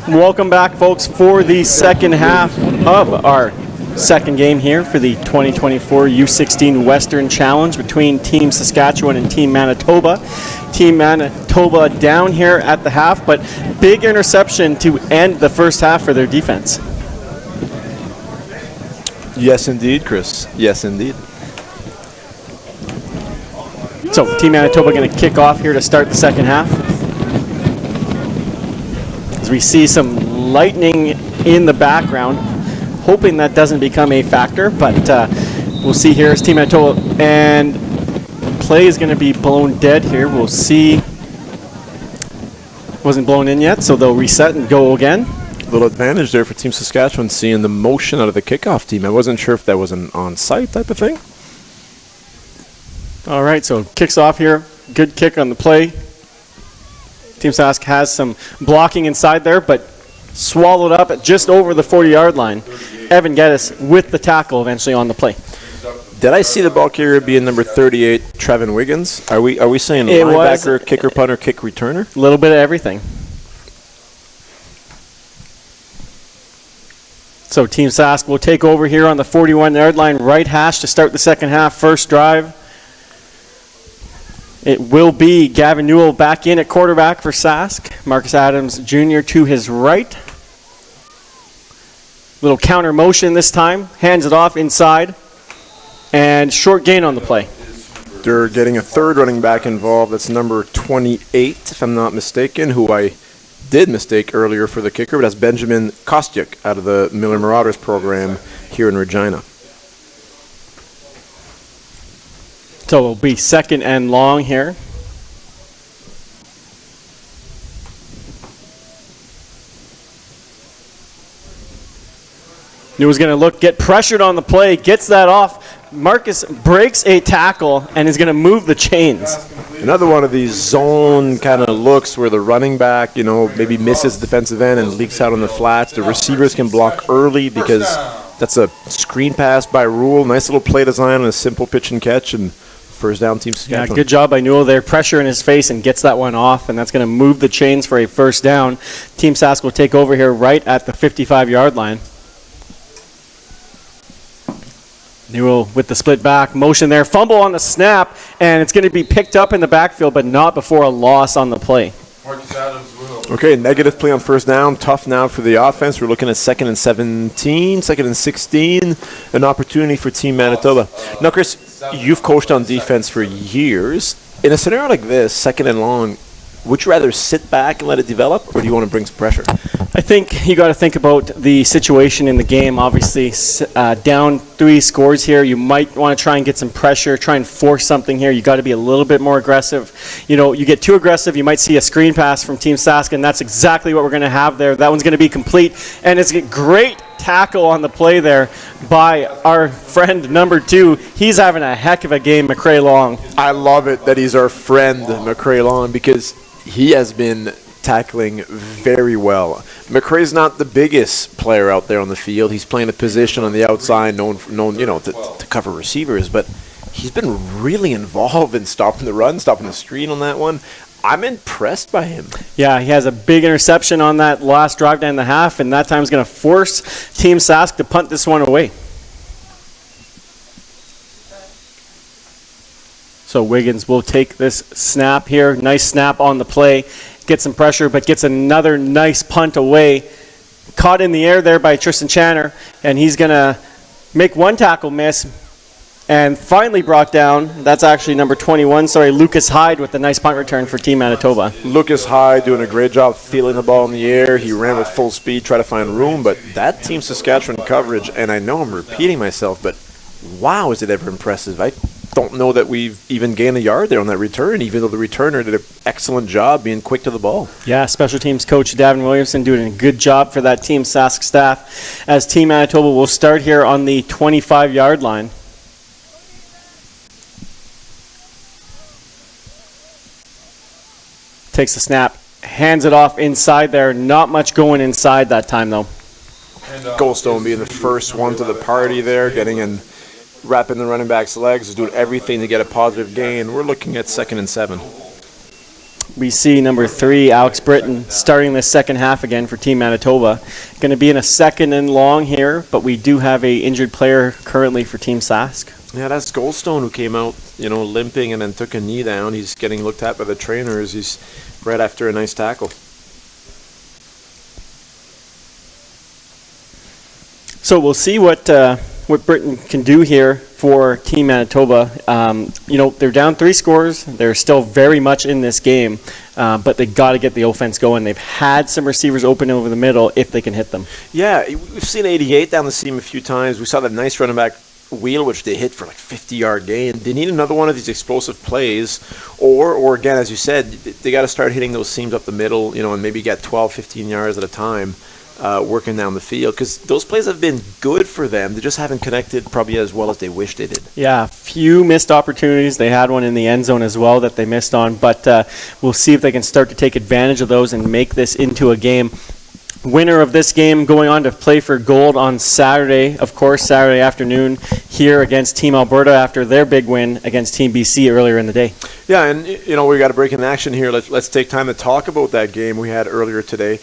Welcome back, folks, for the second half of our second game here for the 2024 U16 Western Challenge between Team Saskatchewan and Team Manitoba. Team Manitoba down here at the half, but big interception to end the first half for their defense. Yes, indeed, Chris. Yes, indeed. So Team Manitoba going to kick off here to start the second half. As we see some lightning in the background, hoping that doesn't become a factor, but we'll see here as Team Manitoba, and play is going to be blown dead here. We'll see. Wasn't blown in yet, so they'll reset and go again. A little advantage there for Team Saskatchewan, seeing the motion out of the kickoff team. I wasn't sure if that was an on-site type of thing. All right, so kicks off here. Good kick on the play. Team Sask has some blocking inside there, but swallowed up at just over the 40-yard line. Evan Geddes with the tackle eventually on the play. Did I see the ball carrier being number 38, Trevin Wiggins? Are we saying It linebacker, kicker, punter, kick returner? A little bit of everything. So Team Sask will take over here on the 41-yard line, right hash to start the second half. First drive. It will be Gavin Newell back in at quarterback for Sask. Marcus Adams Jr. to his right. Little counter motion this time. Hands it off inside. And short gain on the play. They're getting a third running back involved. That's number 28, if I'm not mistaken, who I did mistake earlier for the kicker. But that's Benjamin Kostyuk out of the Miller Marauders program here in Regina. So it'll be 2nd and long here. Newell's going to look, get pressured on the play, gets that off. Marcus breaks a tackle and is going to move the chains. Another one of these zone kind of looks where the running back, maybe misses the defensive end and leaks out on the flats. The receivers can block early because that's a screen pass by rule. Nice little play design and a simple pitch and catch, and first down, Team Saskatchewan. Yeah, good job by Newell there. Pressure in his face and gets that one off, and that's going to move the chains for a first down. Team Sask will take over here right at the 55-yard line. Newell with the split back motion there. Fumble on the snap, and it's going to be picked up in the backfield, but not before a loss on the play. Okay, negative play on first down. Tough now for the offense. We're looking at 2nd and 17, 2nd and 16. An opportunity for Team Manitoba. Now, Chris, you've coached on defense for years. In a scenario like this, 2nd and long, would you rather sit back and let it develop, or do you want to bring some pressure? I think you got to think about the situation in the game. Obviously, down 3 scores here. You might want to try and get some pressure, try and force something here. You got to be a little bit more aggressive. You get too aggressive, you might see a screen pass from Team Sask, and that's exactly what we're going to have there. That one's going to be complete, and it's a great tackle on the play there by our friend number 2. He's having a heck of a game, McCray Long. I love it that he's our friend, McCray Long, because he has been tackling very well. McCray's not the biggest player out there on the field. He's playing a position on the outside known to cover receivers, but he's been really involved in stopping the run, stopping the screen on that one. I'm impressed by him. Yeah, he has a big interception on that last drive down the half, and that time is going to force Team Sask to punt this one away. So Wiggins will take this snap here. Nice snap on the play. Gets some pressure, but gets another nice punt away. Caught in the air there by Tristan Channer, and he's going to make one tackle miss and finally brought down. That's actually number 21. Lucas Hyde with the nice punt return for Team Manitoba. Lucas Hyde doing a great job feeling the ball in the air. He ran with full speed, tried to find room, but that Team Saskatchewan coverage, and I know I'm repeating myself, but wow, is it ever impressive. I don't know that we've even gained a yard there on that return, even though the returner did an excellent job being quick to the ball. Yeah, special teams coach Davin Williamson doing a good job for that Team Sask staff, as Team Manitoba will start here on the 25-yard line. Takes the snap, hands it off inside there. Not much going inside that time, though. Goldstone being the first one to the party there, getting in, wrapping the running back's legs, doing everything to get a positive gain. We're looking at 2nd and 7. We see number 3, Alex Britton, starting the second half again for Team Manitoba. Going to be in a 2nd and long here, but we do have a injured player currently for Team Sask. Yeah, that's Goldstone who came out, limping and then took a knee down. He's getting looked at by the trainers. He's right after a nice tackle. So we'll see what Britain can do here for Team Manitoba. They're down 3 scores. They're still very much in this game, but they got to get the offense going. They've had some receivers open over the middle if they can hit them. Yeah, we've seen 88 down the seam a few times. We saw that nice running back wheel, which they hit for like 50-yard gain. They need another one of these explosive plays, or again, as you said, they got to start hitting those seams up the middle, and maybe get 12, 15 yards at a time. Working down the field, because those plays have been good for them. They just haven't connected probably as well as they wish they did. Yeah, few missed opportunities. They had one in the end zone as well that they missed on, but we'll see if they can start to take advantage of those and make this into a game. Winner of this game going on to play for gold on Saturday, of course, Saturday afternoon here against Team Alberta after their big win against Team BC earlier in the day. Yeah, and we got a break in action here. Let's take time to talk about that game we had earlier today.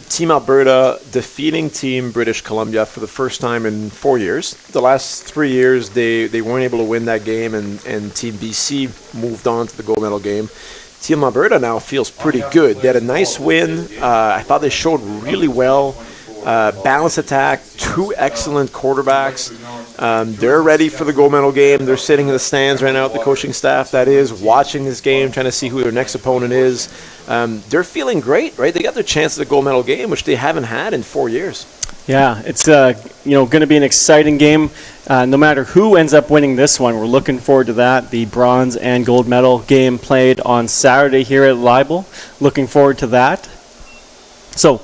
Team Alberta defeating Team British Columbia for the first time in 4 years. The last 3 years, they weren't able to win that game, and Team BC moved on to the gold medal game. Team Alberta now feels pretty good. They had a nice win. I thought they showed really well. Balanced attack, 2 excellent quarterbacks. They're ready for the gold medal game. They're sitting in the stands right now with the coaching staff, that is, watching this game, trying to see who their next opponent is. They're feeling great, right? They got their chance at the gold medal game, which they haven't had in 4 years. Yeah, it's going to be an exciting game. No matter who ends up winning this one, we're looking forward to that. The bronze and gold medal game played on Saturday here at Libel. Looking forward to that. So,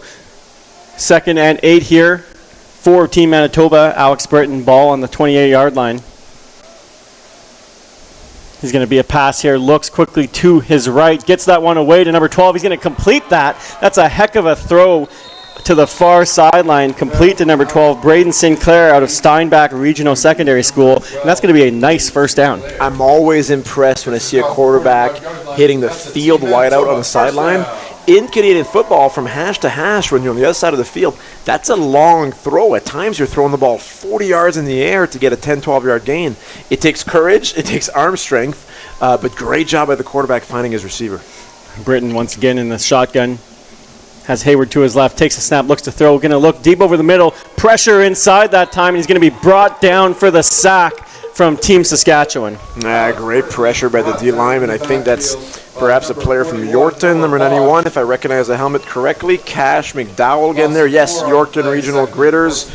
2nd and 8 here for Team Manitoba. Alex Britton, ball on the 28-yard line. He's going to be a pass here. Looks quickly to his right. Gets that one away to number 12. He's going to complete that. That's a heck of a throw to the far sideline. Complete to number 12, Braden Sinclair out of Steinbach Regional Secondary School. And that's going to be a nice first down. I'm always impressed when I see a quarterback hitting the field wide out on the sideline. In Canadian football, from hash to hash, when you're on the other side of the field, that's a long throw. At times, you're throwing the ball 40 yards in the air to get a 10, 12-yard gain. It takes courage. It takes arm strength. But great job by the quarterback finding his receiver. Britton once again in the shotgun. Has Hayward to his left. Takes a snap. Looks to throw. Going to look deep over the middle. Pressure inside that time. And he's going to be brought down for the sack from Team Saskatchewan. Great pressure by the D-lineman. I think that's perhaps a player from Yorkton, number 91, if I recognize the helmet correctly. Cash McDowell getting there. Yes, Yorkton Regional Gritters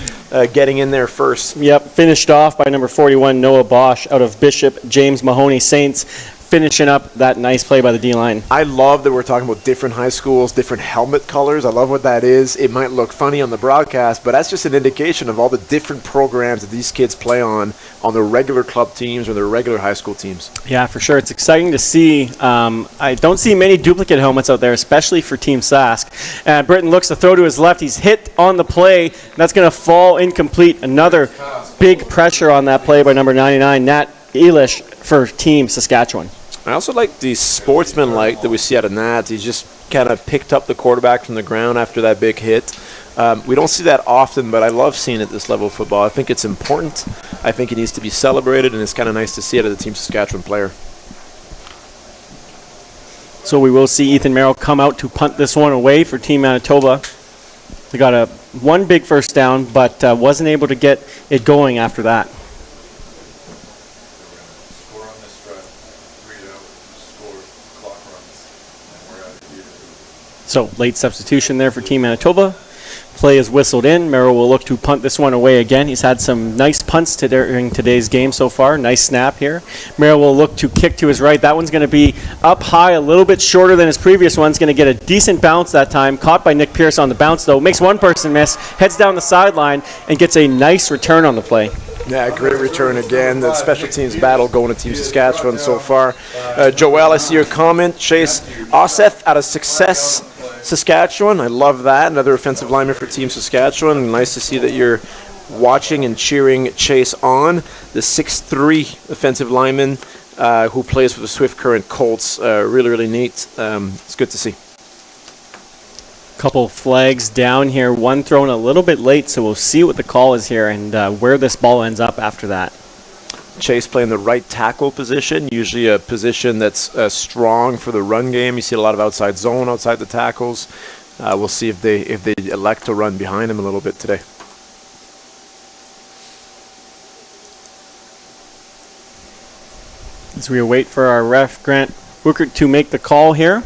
getting in there first. Yep, finished off by number 41, Noah Bosch out of Bishop James Mahoney Saints. Finishing up that nice play by the D-line. I love that we're talking about different high schools, different helmet colors. I love what that is. It might look funny on the broadcast, but that's just an indication of all the different programs that these kids play on their regular club teams or their regular high school teams. Yeah, for sure. It's exciting to see. I don't see many duplicate helmets out there, especially for Team Sask. And Britton looks to throw to his left. He's hit on the play. That's going to fall incomplete. Another big pressure on that play by number 99, Nat Elish for Team Saskatchewan. I also like the sportsmanlike that we see out of Nat. He just kind of picked up the quarterback from the ground after that big hit. We don't see that often, but I love seeing it at this level of football. I think it's important. I think it needs to be celebrated, and it's kind of nice to see it as a Team Saskatchewan player. So we will see Ethan Merrill come out to punt this one away for Team Manitoba. They got one big first down, but wasn't able to get it going after that. So late substitution there for Team Manitoba. Play is whistled in. Merrill will look to punt this one away again. He's had some nice punts during today's game so far. Nice snap here. Merrill will look to kick to his right. That one's going to be up high, a little bit shorter than his previous one's going to get a decent bounce that time. Caught by Nick Pierce on the bounce, though. Makes one person miss. Heads down the sideline and gets a nice return on the play. Yeah, great return again. The special teams battle going to Team Saskatchewan so far. Joel, I see your comment. Chase Oseth out of Success, Saskatchewan. I love that. Another offensive lineman for Team Saskatchewan. Nice to see that you're watching and cheering Chase on. The 6'3" offensive lineman who plays for the Swift Current Colts. Really, really neat. It's good to see. Couple flags down here. One thrown a little bit late, so we'll see what the call is here and where this ball ends up after that. Chase playing the right tackle position, usually a position that's strong for the run game. You see a lot of outside zone outside the tackles. We'll see if they elect to run behind him a little bit today. As we wait for our ref, Grant Bookert, to make the call here.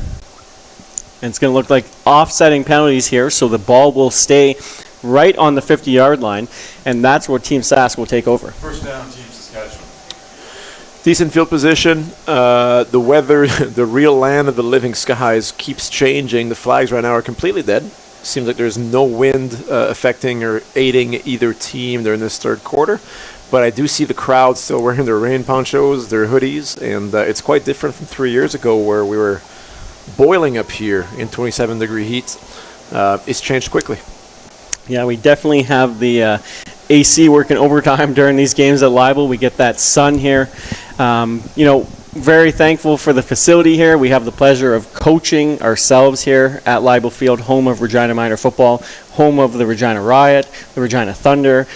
And it's going to look like offsetting penalties here, so the ball will stay right on the 50-yard line, and that's where Team Sask will take over. First down, Team Saskatchewan. Decent field position. The weather, the real land of the living skies keeps changing. The flags right now are completely dead. Seems like there's no wind affecting or aiding either team during this third quarter. But I do see the crowd still wearing their rain ponchos, their hoodies, and it's quite different from 3 years ago where we were boiling up here in 27-degree heat. It's changed quickly. Yeah, we definitely have the AC working overtime during these games at Libel. We get that sun here. very thankful for the facility here. We have the pleasure of coaching ourselves here at Leibel Field, home of Regina Minor football, home of the Regina Riot, the Regina Thunder.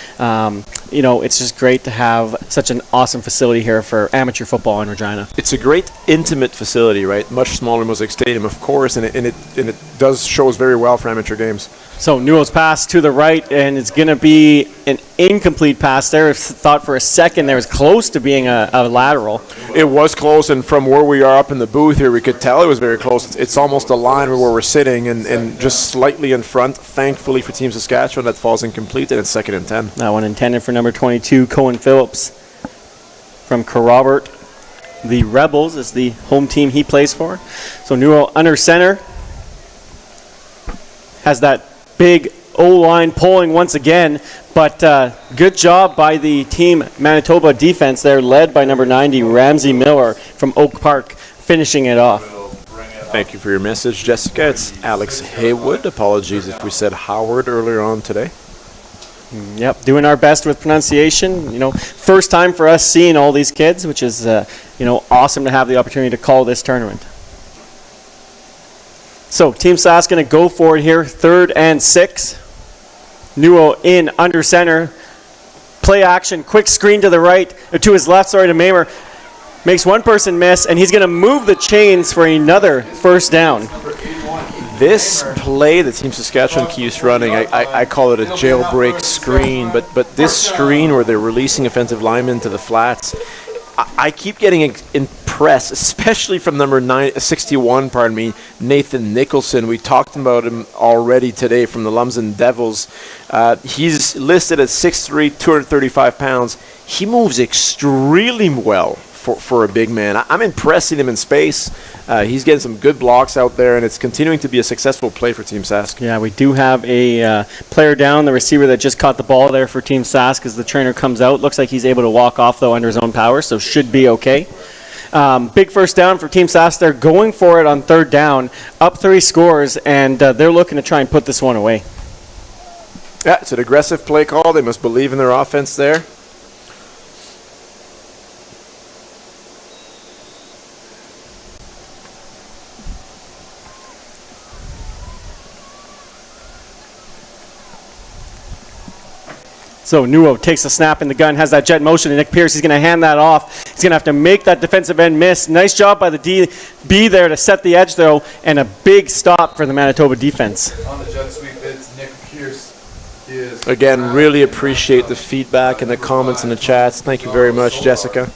It's just great to have such an awesome facility here for amateur football in Regina. It's a great intimate facility, right? Much smaller than Mosaic Stadium, of course, and it does shows very well for amateur games. So Newell's pass to the right, and it's going to be an incomplete pass there. I thought for a second there was close to being a lateral. It was close, and from where we are up in the booth here, we could tell it was very close. It's almost a line where we're sitting, and just slightly in front. Thankfully for Team Saskatchewan, that falls incomplete, and it's 2nd and 10. That one intended for number 22, Cohen Phillips from Corrobert. The Rebels is the home team he plays for. So Newell under center has that big O-line pulling once again, but good job by the Team Manitoba defense there, led by number 90, Ramsey Miller from Oak Park, finishing it off. Thank you for your message, Jessica. It's Alex Haywood. Apologies if we said Howard earlier on today. Yep, doing our best with pronunciation. First time for us seeing all these kids, which is awesome to have the opportunity to call this tournament. So Team Sask going to go for it here, 3rd and 6. Newell in under center. Play action, quick screen to the right, to his left, to Mamer. Makes one person miss, and he's going to move the chains for another first down. This play that Team Saskatchewan keeps running, I call it a jailbreak screen, but this screen where they're releasing offensive linemen to the flats, I keep getting impressed, especially from number 61, Nathan Nicholson. We talked about him already today from the Lumsden Devils. He's listed at 6'3", 235 pounds. He moves extremely well for a big man. I'm impressed seeing him in space. He's getting some good blocks out there, and it's continuing to be a successful play for Team Sask. Yeah, we do have a player down, the receiver that just caught the ball there for Team Sask as the trainer comes out. Looks like he's able to walk off, though, under his own power, so should be okay. Big first down for Team Sask. They're going for it on 3rd down, up 3 scores, and they're looking to try and put this one away. Yeah, it's an aggressive play call. They must believe in their offense there. So Newell takes a snap in the gun, has that jet motion, and Nick Pierce, he's going to hand that off. He's going to have to make that defensive end miss. Nice job by the DB there to set the edge, though, and a big stop for the Manitoba defense. On the jet sweep, it's Nick Pierce. Again, really appreciate the feedback and the comments in the chats. Thank you very much, Jessica.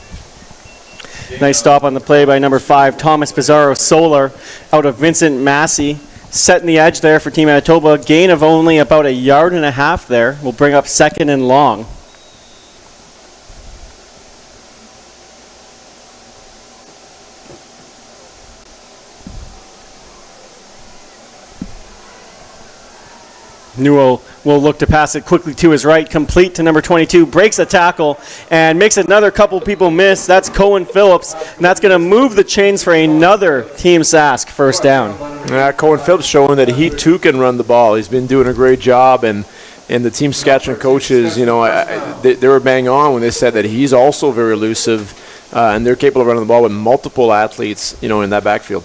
Nice stop on the play by number 5, Thomas Pizarro Solar, out of Vincent Massey. Setting the edge there for Team Manitoba. Gain of only about 1.5 yards there. Will bring up 2nd and long. Newell will look to pass it quickly to his right, complete to number 22, breaks a tackle, and makes another couple people miss. That's Cohen Phillips, and that's going to move the chains for another Team Sask first down. Yeah, Cohen Phillips showing that he too can run the ball. He's been doing a great job, and the Team Saskatchewan coaches, they were bang on when they said that he's also very elusive, and they're capable of running the ball with multiple athletes, in that backfield.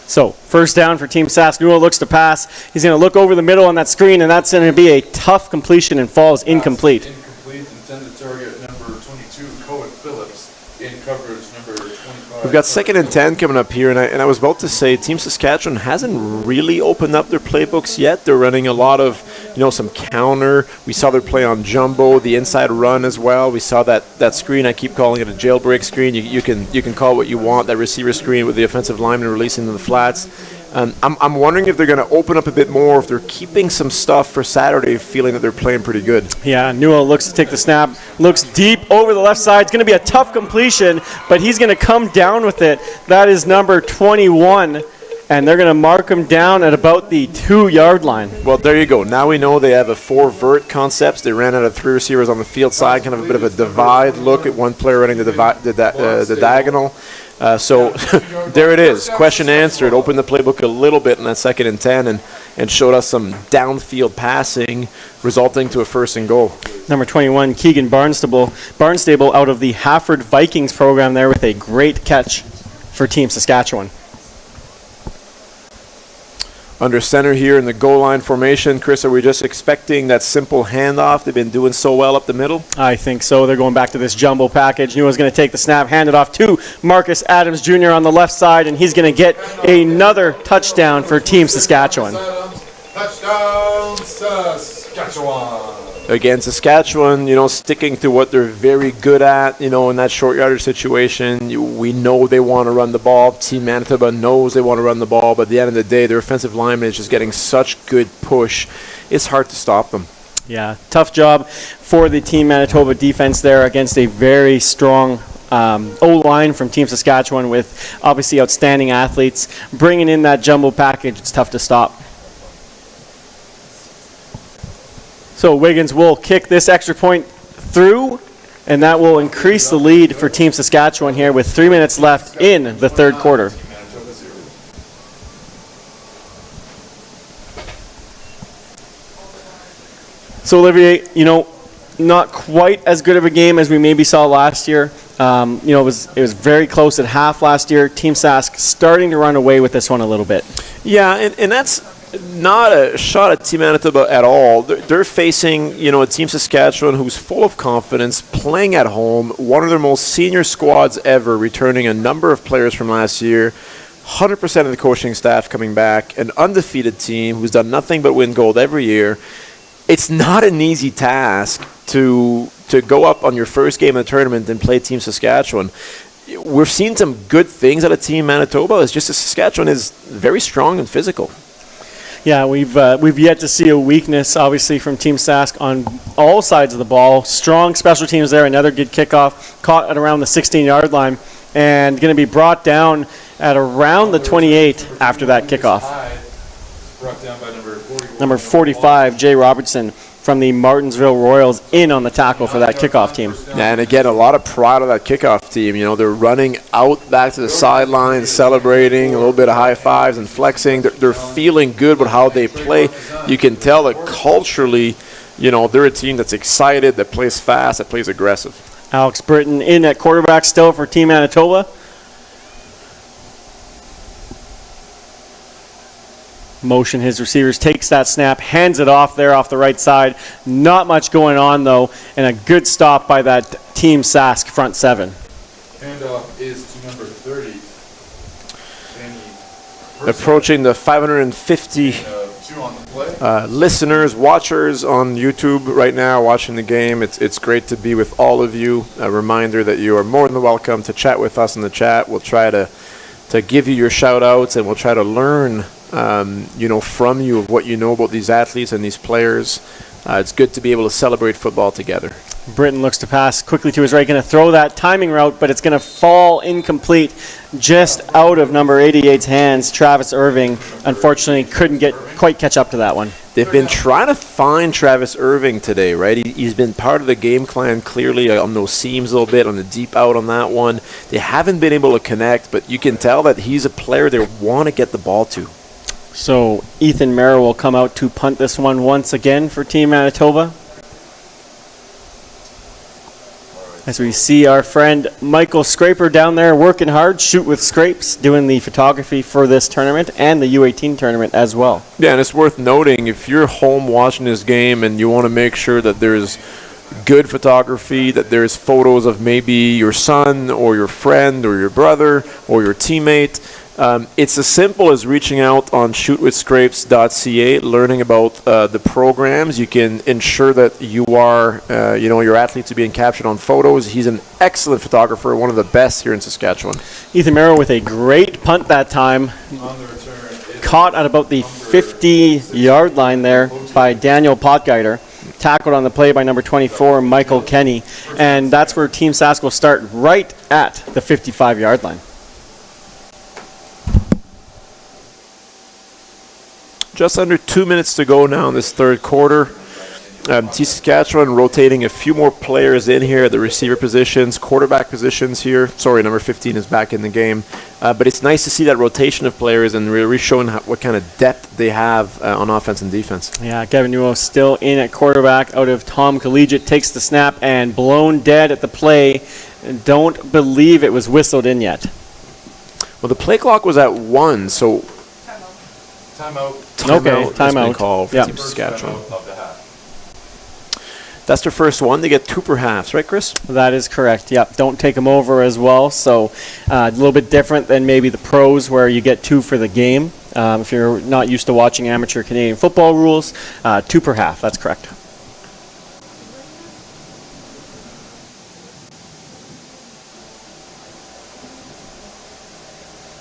So, first down for Team Sask. Newell looks to pass. He's going to look over the middle on that screen, and that's going to be a tough completion and falls incomplete. Incomplete, intended target number 22, Cohen Phillips, in coverage number 25. We've got 2nd and 10 coming up here, and I was about to say Team Saskatchewan hasn't really opened up their playbooks yet. They're running a lot of, some counter. We saw their play on jumbo, the inside run as well. We saw that screen. I keep calling it a jailbreak screen. You can call it what you want, that receiver screen with the offensive lineman releasing to the flats. I'm wondering if they're going to open up a bit more, if they're keeping some stuff for Saturday, feeling that they're playing pretty good. Yeah, Newell looks to take the snap, looks deep over the left side. It's going to be a tough completion, but he's going to come down with it. That is number 21, and they're going to mark him down at about the 2-yard line. Well, there you go. Now we know they have a 4-vert concepts. They ran out of 3 receivers on the field side, kind of a bit of a divide look at one player running the diagonal. So there it is. Question answered. Opened the playbook a little bit in that 2nd and 10 and showed us some downfield passing, resulting to a 1st and goal. Number 21, Keegan Barnstable out of the Hafford Vikings program there with a great catch for Team Saskatchewan. Under center here in the goal line formation. Chris, are we just expecting that simple handoff? They've been doing so well up the middle. I think so. They're going back to this jumbo package. Nua's going to take the snap, hand it off to Marcus Adams Jr. on the left side, and he's going to get another touchdown for Team Saskatchewan. Touchdown, Saskatchewan. Again, Saskatchewan, sticking to what they're very good at, in that short yardage situation. We know they want to run the ball. Team Manitoba knows they want to run the ball, but at the end of the day, their offensive lineman is just getting such good push. It's hard to stop them. Yeah, tough job for the Team Manitoba defense there against a very strong O-line from Team Saskatchewan with obviously outstanding athletes. Bringing in that jumbo package, it's tough to stop. So Wiggins will kick this extra point through, and that will increase the lead for Team Saskatchewan here with 3 minutes left in the 3rd quarter. So Olivier, not quite as good of a game as we maybe saw last year. It was very close at half last year. Team Sask starting to run away with this one a little bit. Yeah, and that's not a shot at Team Manitoba at all. They're facing, a Team Saskatchewan who's full of confidence, playing at home, one of their most senior squads ever, returning a number of players from last year, 100% of the coaching staff coming back, an undefeated team who's done nothing but win gold every year. It's not an easy task to go up on your first game of the tournament and play Team Saskatchewan. We've seen some good things out of Team Manitoba. It's just that Saskatchewan is very strong and physical. Yeah, we've yet to see a weakness, obviously, from Team Sask on all sides of the ball. Strong special teams there. Another good kickoff, caught at around the 16-yard line, and going to be brought down at around the 28 after that kickoff. Brought down by Number 45, Jay Robertson from the Martinsville Royals in on the tackle for that kickoff team. Yeah, and again, a lot of pride of that kickoff team. They're running out back to the sideline, celebrating, a little bit of high fives and flexing. They're feeling good with how they play. You can tell that culturally, they're a team that's excited, that plays fast, that plays aggressive. Alex Britton in at quarterback still for Team Manitoba. Motion his receivers, takes that snap, hands it off there off the right side. Not much going on though, and a good stop by that Team Sask front 7. Handoff is to number 30. Approaching the 550 listeners, watchers on YouTube right now watching the game. It's great to be with all of you. A reminder that you are more than welcome to chat with us in the chat. We'll try to give you your shout outs, and we'll try to learn from you of what you know about these athletes and these players. It's good to be able to celebrate football together. Britton looks to pass quickly to his right, going to throw that timing route, but it's going to fall incomplete just out of number 88's hands. Travis Irving, unfortunately, couldn't quite catch up to that one. They've been trying to find Travis Irving today, right? He's been part of the game plan clearly on those seams a little bit, on the deep out on that one. They haven't been able to connect, but you can tell that he's a player they want to get the ball to. So Ethan Merrill will come out to punt this one once again for Team Manitoba. As we see our friend Michael Scraper down there working hard, Shoot with Scrapes, doing the photography for this tournament and the U18 tournament as well. Yeah, and it's worth noting, if you're home watching this game and you want to make sure that there's good photography, that there's photos of maybe your son or your friend or your brother or your teammate, it's as simple as reaching out on shootwithscrapes.ca, learning about the programs. You can ensure that you are, your athletes are being captured on photos. He's an excellent photographer, one of the best here in Saskatchewan. Ethan Merrill with a great punt that time. Caught at about the 50-yard line there by Daniel Potgeider. Tackled on the play by number 24, Michael Kenny. And that's where Team Sask will start right at the 55-yard line. Just under 2 minutes to go now in this third quarter. Team Saskatchewan rotating a few more players in here at the receiver positions, quarterback positions here. Sorry, number 15 is back in the game. But it's nice to see that rotation of players and really showing what kind of depth they have on offense and defense. Yeah, Gavin Newell still in at quarterback out of Tom Collegiate, takes the snap and blown dead at the play. Don't believe it was whistled in yet. Well, the play clock was at 1, so Timeout. Okay, timeout. Call for Yeah. Team Saskatchewan. Timeout of the half. That's their first one. They get 2 per half, right, Chris? That is correct. Yep. Don't take them over as well. So a little bit different than maybe the pros where you get 2 for the game. If you're not used to watching amateur Canadian football rules, 2 per half. That's correct.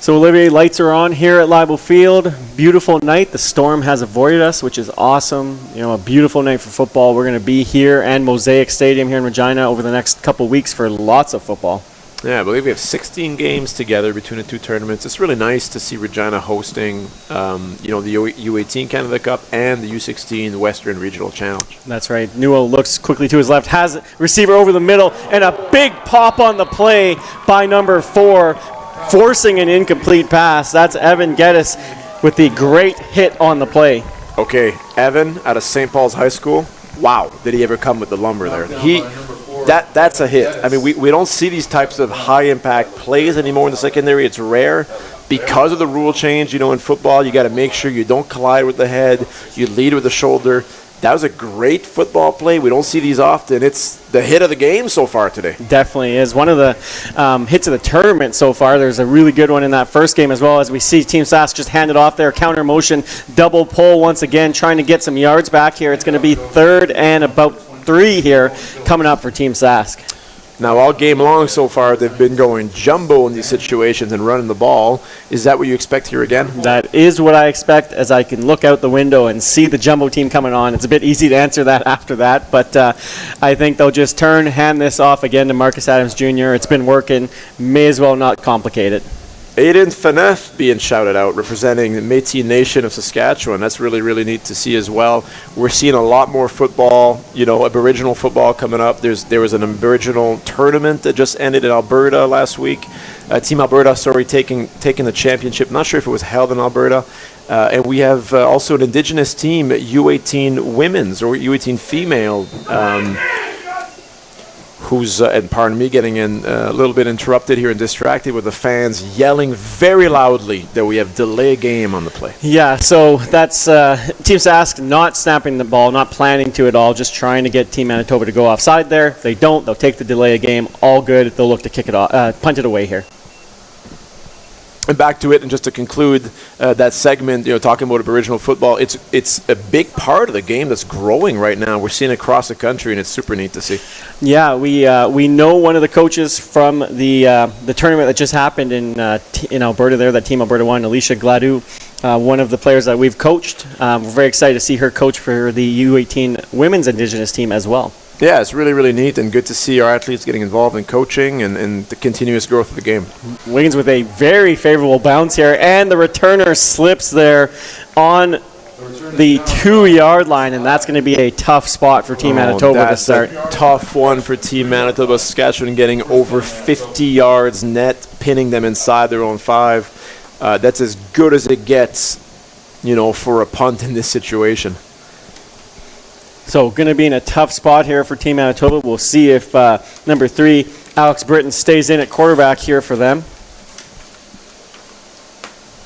So Olivier, lights are on here at Leibel Field. Beautiful night. The storm has avoided us, which is awesome. You know, a beautiful night for football. We're going to be here and Mosaic Stadium here in Regina over the next couple weeks for lots of football. Yeah, I believe we have 16 games together between the 2 tournaments. It's really nice to see Regina hosting, the U18 Canada Cup and the U16 Western Regional Challenge. That's right. Newell looks quickly to his left, has receiver over the middle, and a big pop on the play by number 4. Forcing an incomplete pass. That's Evan Geddes with the great hit on the play. Okay, Evan out of St. Paul's High School. Wow, did he ever come with the lumber there? That's a hit. I mean, we don't see these types of high-impact plays anymore in the secondary. It's rare because of the rule change. You know, in football, you got to make sure you don't collide with the head. You lead with the shoulder. That was a great football play. We don't see these often. It's the hit of the game so far today. Definitely is. One of the hits of the tournament so far. There's a really good one in that first game as well, as we see Team Sask just hand it off there. Counter motion, double pull once again, trying to get some yards back here. It's going to be 3rd and about 3 here coming up for Team Sask. Now, all game long so far, they've been going jumbo in these situations and running the ball. Is that what you expect here again? That is what I expect, as I can look out the window and see the jumbo team coming on. It's a bit easy to answer that after that, but I think they'll just hand this off again to Marcus Adams Jr. It's been working. May as well not complicate it. Aiden Fanef being shouted out, representing the Métis Nation of Saskatchewan. That's really, really neat to see as well. We're seeing a lot more football, Aboriginal football coming up. There was an Aboriginal tournament that just ended in Alberta last week. Team Alberta, taking the championship. Not sure if it was held in Alberta. And we have also an Indigenous team, U18 women's or U18 female, who's, and pardon me, getting in a little bit interrupted here and distracted with the fans yelling very loudly that we have delay game on the play. Yeah, so that's Team Sask not snapping the ball, not planning to at all, just trying to get Team Manitoba to go offside there. If they don't, they'll take the delay game. All good. They'll look to kick it off, punt it away here. And back to it, and just to conclude that segment, talking about Aboriginal football, it's a big part of the game that's growing right now. We're seeing it across the country, and it's super neat to see. Yeah, we know one of the coaches from the tournament that just happened in Alberta there, that Team Alberta won, Alicia Gladue, one of the players that we've coached. We're very excited to see her coach for the U18 women's Indigenous team as well. Yeah, it's really, really neat and good to see our athletes getting involved in coaching and the continuous growth of the game. Wiggins with a very favorable bounce here, and the returner slips there on the 2-yard line, and that's going to be a tough spot for Team Manitoba to start. A tough one for Team Manitoba. Saskatchewan getting over 50 yards net, pinning them inside their own 5. That's as good as it gets, for a punt in this situation. So going to be in a tough spot here for Team Manitoba. We'll see if number 3, Alex Britton, stays in at quarterback here for them.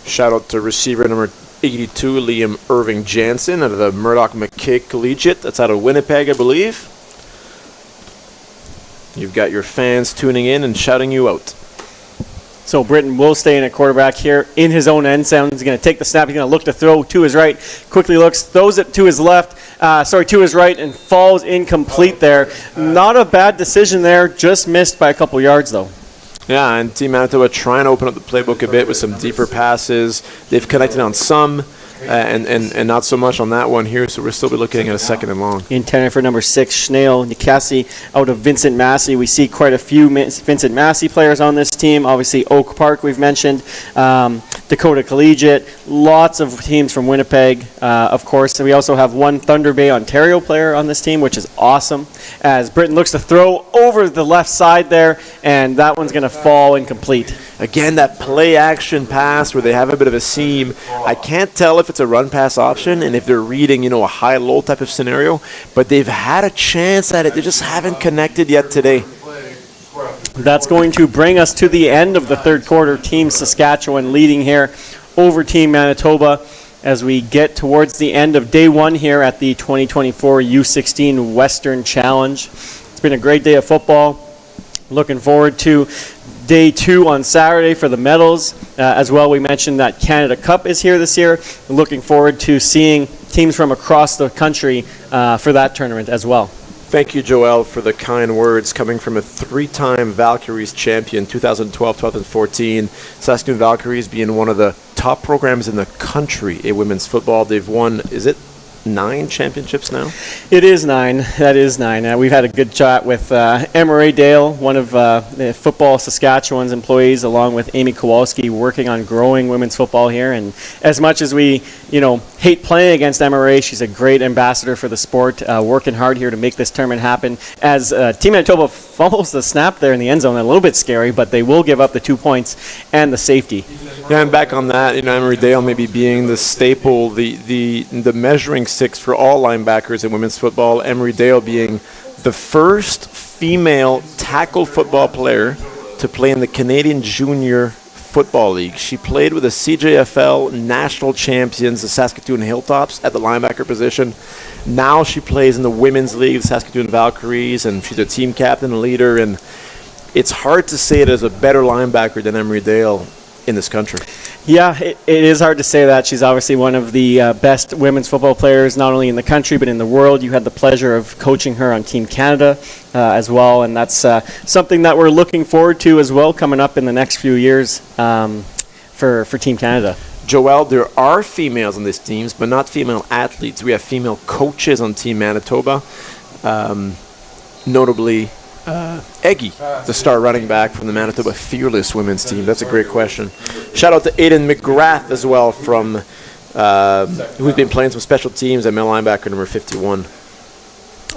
Shout out to receiver number 82, Liam Irving Jansen, out of the Murdoch McKay Collegiate. That's out of Winnipeg, I believe. You've got your fans tuning in and shouting you out. So Britton will stay in at quarterback here in his own end zone. He's going to take the snap. He's going to look to throw to his right. Quickly looks, throws it to his left. To his right, and falls incomplete there. Not a bad decision there. Just missed by a couple yards, though. Yeah, and Team Manitoba trying to open up the playbook a bit with some deeper passes. They've connected on some. and not so much on that one here. So we'll still be looking at a second and long. Intended for number 6, Schnell Nikasi out of Vincent Massey. We see quite a few Vincent Massey players on this team. Obviously, Oak Park we've mentioned, Dakota Collegiate, lots of teams from Winnipeg, of course. So we also have one Thunder Bay, Ontario player on this team, which is awesome. As Britton looks to throw over the left side there, and that one's going to fall incomplete. Again, that play-action pass where they have a bit of a seam. I can't tell if it's a run-pass option and if they're reading, a high-low type of scenario, but they've had a chance at it. They just haven't connected yet today. That's going to bring us to the end of the third quarter. Team Saskatchewan leading here over Team Manitoba as we get towards the end of day one here at the 2024 U16 Western Challenge. It's been a great day of football. Looking forward to day 2 on Saturday for the medals. As well, we mentioned that Canada Cup is here this year. Looking forward to seeing teams from across the country for that tournament as well. Thank you, Joel, for the kind words coming from a 3-time Valkyries champion, 2012, 2014. Saskatoon Valkyries being one of the top programs in the country in women's football. They've won, is it 9 championships now? It is 9. That is 9. We've had a good chat with Emery Dale, one of the Football Saskatchewan's employees, along with Amy Kowalski, working on growing women's football here. And as much as we, hate playing against Emery, she's a great ambassador for the sport, working hard here to make this tournament happen. As Team Manitoba fumbles the snap there in the end zone, a little bit scary, but they will give up the 2 points and the safety. Yeah, and back on that, Emery Dale maybe being the staple, the measuring sticks for all linebackers in women's football. Emery Dale being the first female tackle football player to play in the Canadian Junior Football League. She played with the CJFL national champions, the Saskatoon Hilltops, at the linebacker position. Now she plays in the Women's League, the Saskatoon Valkyries, and she's a team captain, a leader, and it's hard to say there's a better linebacker than Emery Dale in this country. Yeah, it is hard to say that. She's obviously one of the best women's football players, not only in the country, but in the world. You had the pleasure of coaching her on Team Canada as well, and that's something that we're looking forward to as well coming up in the next few years for Team Canada. Joel, there are females on these teams, but not female athletes. We have female coaches on Team Manitoba, notably Eggy, the star running back from the Manitoba Fearless women's team. That's a great question. Shout out to Aiden McGrath as well, from who's been playing some special teams at middle linebacker number 51.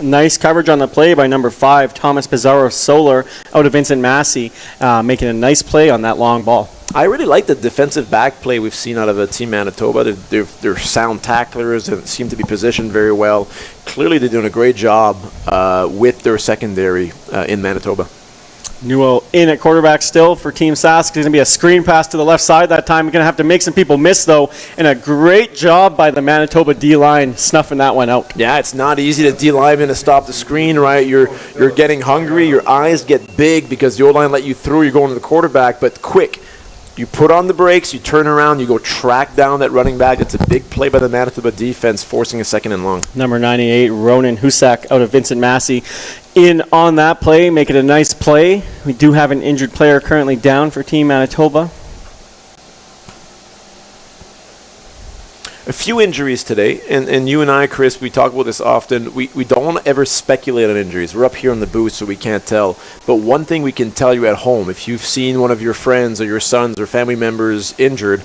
Nice coverage on the play by number 5, Thomas Pizarro Solar, out of Vincent Massey, making a nice play on that long ball. I really like the defensive back play we've seen out of Team Manitoba. They're sound tacklers and seem to be positioned very well. Clearly, they're doing a great job with their secondary in Manitoba. Newell in at quarterback still for Team Sask. There's going to be a screen pass to the left side that time. We're going to have to make some people miss, though, and a great job by the Manitoba D-line snuffing that one out. Yeah, it's not easy to D-line to stop the screen, right? You're getting hungry. Your eyes get big because the O-line let you through. You're going to the quarterback, but quick. You put on the brakes, you turn around, you go track down that running back. It's a big play by the Manitoba defense, forcing a second and long. Number 98, Ronan Husak out of Vincent Massey in on that play, making a nice play. We do have an injured player currently down for Team Manitoba. A few injuries today, and you and I, Chris, we talk about this often. We don't want to ever speculate on injuries. We're up here in the booth, so we can't tell. But one thing we can tell you at home, if you've seen one of your friends or your sons or family members injured,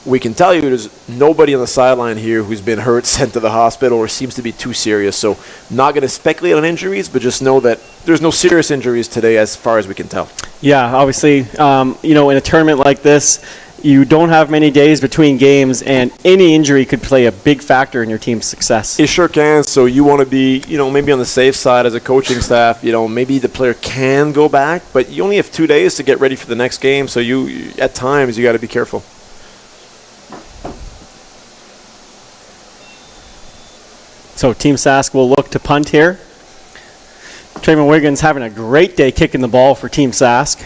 we can tell you there's nobody on the sideline here who's been hurt, sent to the hospital, or seems to be too serious. So not going to speculate on injuries, but just know that there's no serious injuries today as far as we can tell. Yeah, obviously, in a tournament like this, you don't have many days between games, and any injury could play a big factor in your team's success. It sure can. So you want to be, maybe on the safe side as a coaching staff. Maybe the player can go back, but you only have 2 days to get ready for the next game. So at times, you got to be careful. So Team Sask will look to punt here. Trayvon Wiggins having a great day kicking the ball for Team Sask.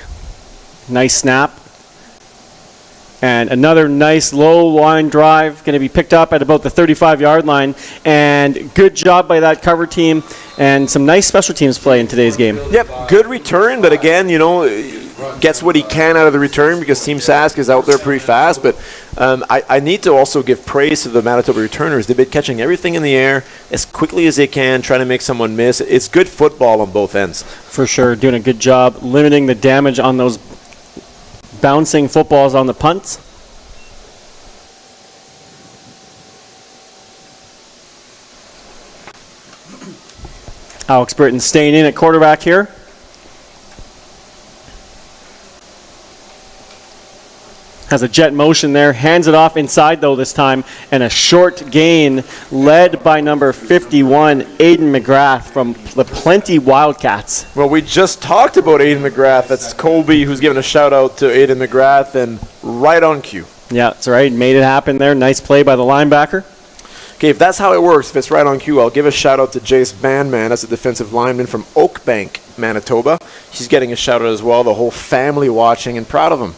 Nice snap. And another nice low line drive, going to be picked up at about the 35-yard line. And good job by that cover team, and some nice special teams play in today's game. Yep, good return, but again, gets what he can out of the return because Team Sask is out there pretty fast. But I need to also give praise to the Manitoba returners. They've been catching everything in the air as quickly as they can, trying to make someone miss. It's good football on both ends. For sure, doing a good job limiting the damage on those bouncing footballs on the punts. Alex Britton staying in at quarterback here. Has a jet motion there, hands it off inside though this time, and a short gain led by number 51, Aiden McGrath from the Plenty Wildcats. Well, we just talked about Aiden McGrath. That's Colby who's giving a shout out to Aiden McGrath, and right on cue. Yeah, that's right. Made it happen there. Nice play by the linebacker. Okay, if that's how it works, if it's right on cue, I'll give a shout out to Jace Bandman. That's a defensive lineman from Oakbank, Manitoba. He's getting a shout out as well. The whole family watching and proud of him.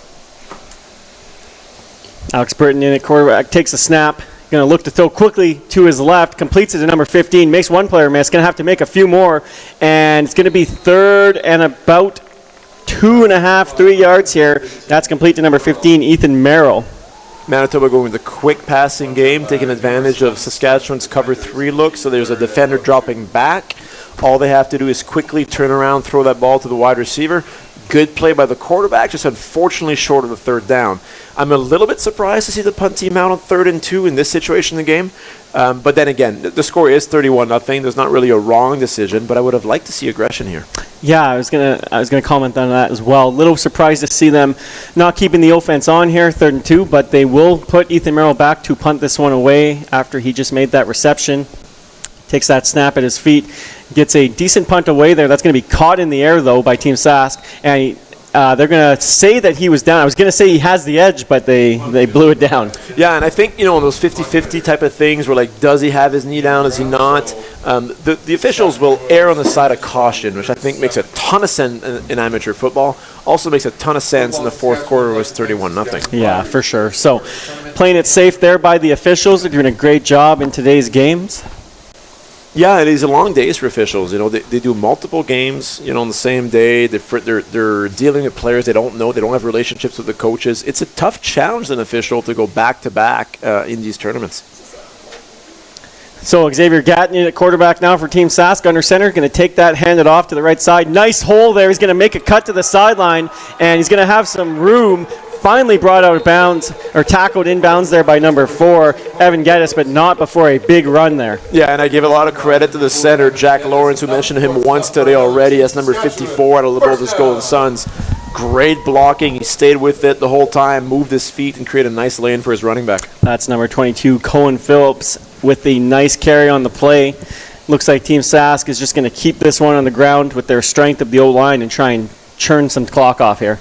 Alex Britton in at quarterback, takes a snap, going to look to throw quickly to his left, completes it to number 15, makes one player miss, going to have to make a few more, and it's going to be third and about 2.5, 3 yards here. That's complete to number 15, Ethan Merrill. Manitoba going with a quick passing game, taking advantage of Saskatchewan's cover 3 look, so there's a defender dropping back. All they have to do is quickly turn around, throw that ball to the wide receiver. Good play by the quarterback, just unfortunately short of the third down. I'm a little bit surprised to see the punt team out on 3rd and 2 in this situation in the game. But then again, the score is 31-0. There's not really a wrong decision, but I would have liked to see aggression here. Yeah, I was gonna comment on that as well. A little surprised to see them not keeping the offense on here, 3rd and 2, but they will put Ethan Merrill back to punt this one away after he just made that reception. Takes that snap at his feet, gets a decent punt away there. That's going to be caught in the air, though, by Team Sask. And they're going to say that he was down. I was going to say he has the edge, but they blew it down. Yeah, and I think, in those 50-50 type of things where, does he have his knee down, does he not? The officials will err on the side of caution, which I think makes a ton of sense in amateur football. Also makes a ton of sense in the fourth quarter was 31-0. Yeah, for sure. So playing it safe there by the officials. They're doing a great job in today's games. Yeah, it is a long days for officials. They do multiple games, on the same day. They're dealing with players they don't know. They don't have relationships with the coaches. It's a tough challenge as an official to go back-to-back in these tournaments. So Xavier Gatton at quarterback now for Team Sask under center. Going to take that, hand it off to the right side. Nice hole there. He's going to make a cut to the sideline, and he's going to have some room. Finally brought out of bounds, or tackled inbounds there by number 4, Evan Geddes, but not before a big run there. Yeah, and I give a lot of credit to the center, Jack Lawrence, who mentioned him once today already. That's number 54 out of Libertas Golden Suns. Great blocking. He stayed with it the whole time, moved his feet, and created a nice lane for his running back. That's number 22, Cohen Phillips, with the nice carry on the play. Looks like Team Sask is just going to keep this one on the ground with their strength of the O-line and try and churn some clock off here.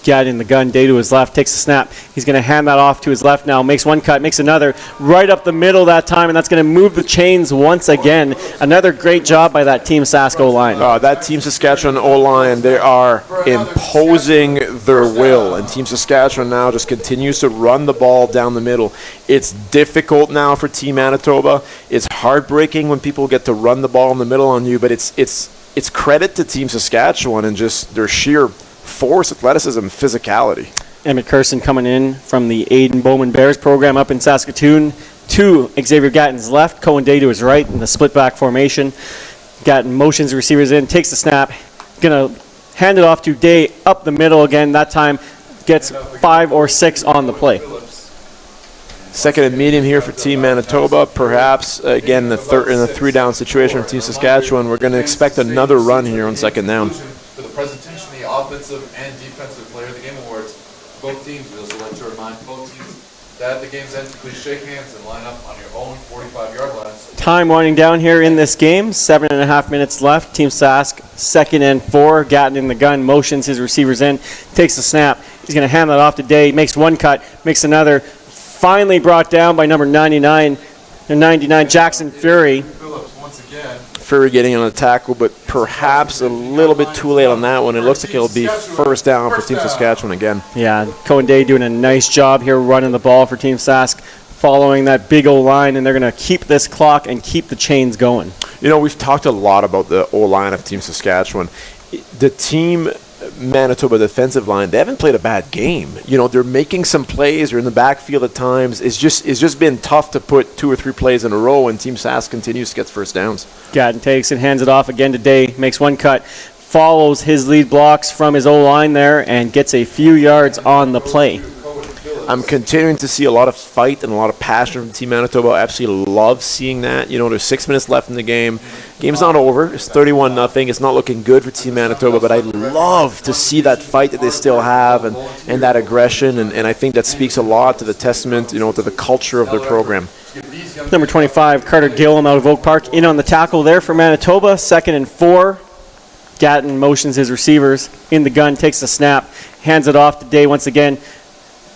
Gat in the gun, Day to his left, takes a snap. He's going to hand that off to his left now, makes one cut, makes another, right up the middle that time, and that's going to move the chains once again. Another great job by that Team Sask O-line. That Team Saskatchewan O-line, they are imposing their will, and Team Saskatchewan now just continues to run the ball down the middle. It's difficult now for Team Manitoba. It's heartbreaking when people get to run the ball in the middle on you, but it's credit to Team Saskatchewan and just their sheer force, athleticism, physicality. Emmett Kirsten coming in from the Aiden Bowman Bears program up in Saskatoon to Xavier Gatton's left, Cohen Day to his right in the split back formation. Gatton motions the receivers in, takes the snap, going to hand it off to Day up the middle again. That time gets 5 or 6 on the play. Second and medium here for Team Manitoba. Perhaps, again, in the 3-down situation for Team Saskatchewan, we're going to expect another run here on second down. For the presentation, the offensive and defensive player of the game awards, both teams, we also like to remind both teams that at the game's end, please shake hands and line up on your own 45-yard lines. Time winding down here in this game. 7.5 minutes left. Team Sask, 2nd and 4. Gatton in the gun, motions his receivers in, takes the snap. He's going to hand that off to Day, makes one cut, makes another. Finally brought down by number 99, Jackson Fury. Fury getting on a tackle, but perhaps a little bit too late on that one. It looks like it'll be first down for Team Saskatchewan again. Yeah, Cohen Day doing a nice job here running the ball for Team Sask, following that big O line, and they're going to keep this clock and keep the chains going. You know, we've talked a lot about the O-line of Team Saskatchewan. The Team Manitoba defensive line, they haven't played a bad game. You know, they're making some plays. They're in the backfield at times. It's just been tough to put 2 or 3 plays in a row, and Team Sask continues to get first downs. Gatton takes it, hands it off again today, makes one cut, follows his lead blocks from his O-line there, and gets a few yards on the play. I'm continuing to see a lot of fight and a lot of passion from Team Manitoba. I absolutely love seeing that. You know, there's 6 minutes left in the game. Game's not over. It's 31-0. It's not looking good for Team Manitoba, but I love to see that fight that they still have and that aggression, and I think that speaks a lot to the testament, you know, to the culture of their program. Number 25, Carter Gillum out of Oak Park, in on the tackle there for Manitoba. 2nd and 4. Gatton motions his receivers in the gun, takes the snap, hands it off to Day once again.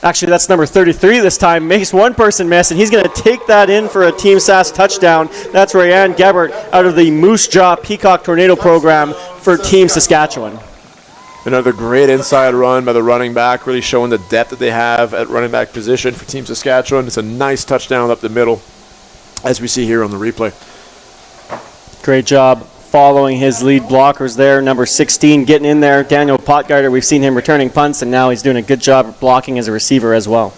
Actually, that's number 33 this time. Makes one person miss, and he's going to take that in for a Team Sask touchdown. That's Ryan Gebert out of the Moose Jaw Peacock Tornado program for Team Saskatchewan. Another great inside run by the running back, really showing the depth that they have at running back position for Team Saskatchewan. It's a nice touchdown up the middle, as we see here on the replay. Great job following his lead blockers there. Number 16 getting in there, Daniel Potgeider. We've seen him returning punts, and now he's doing a good job blocking as a receiver as well.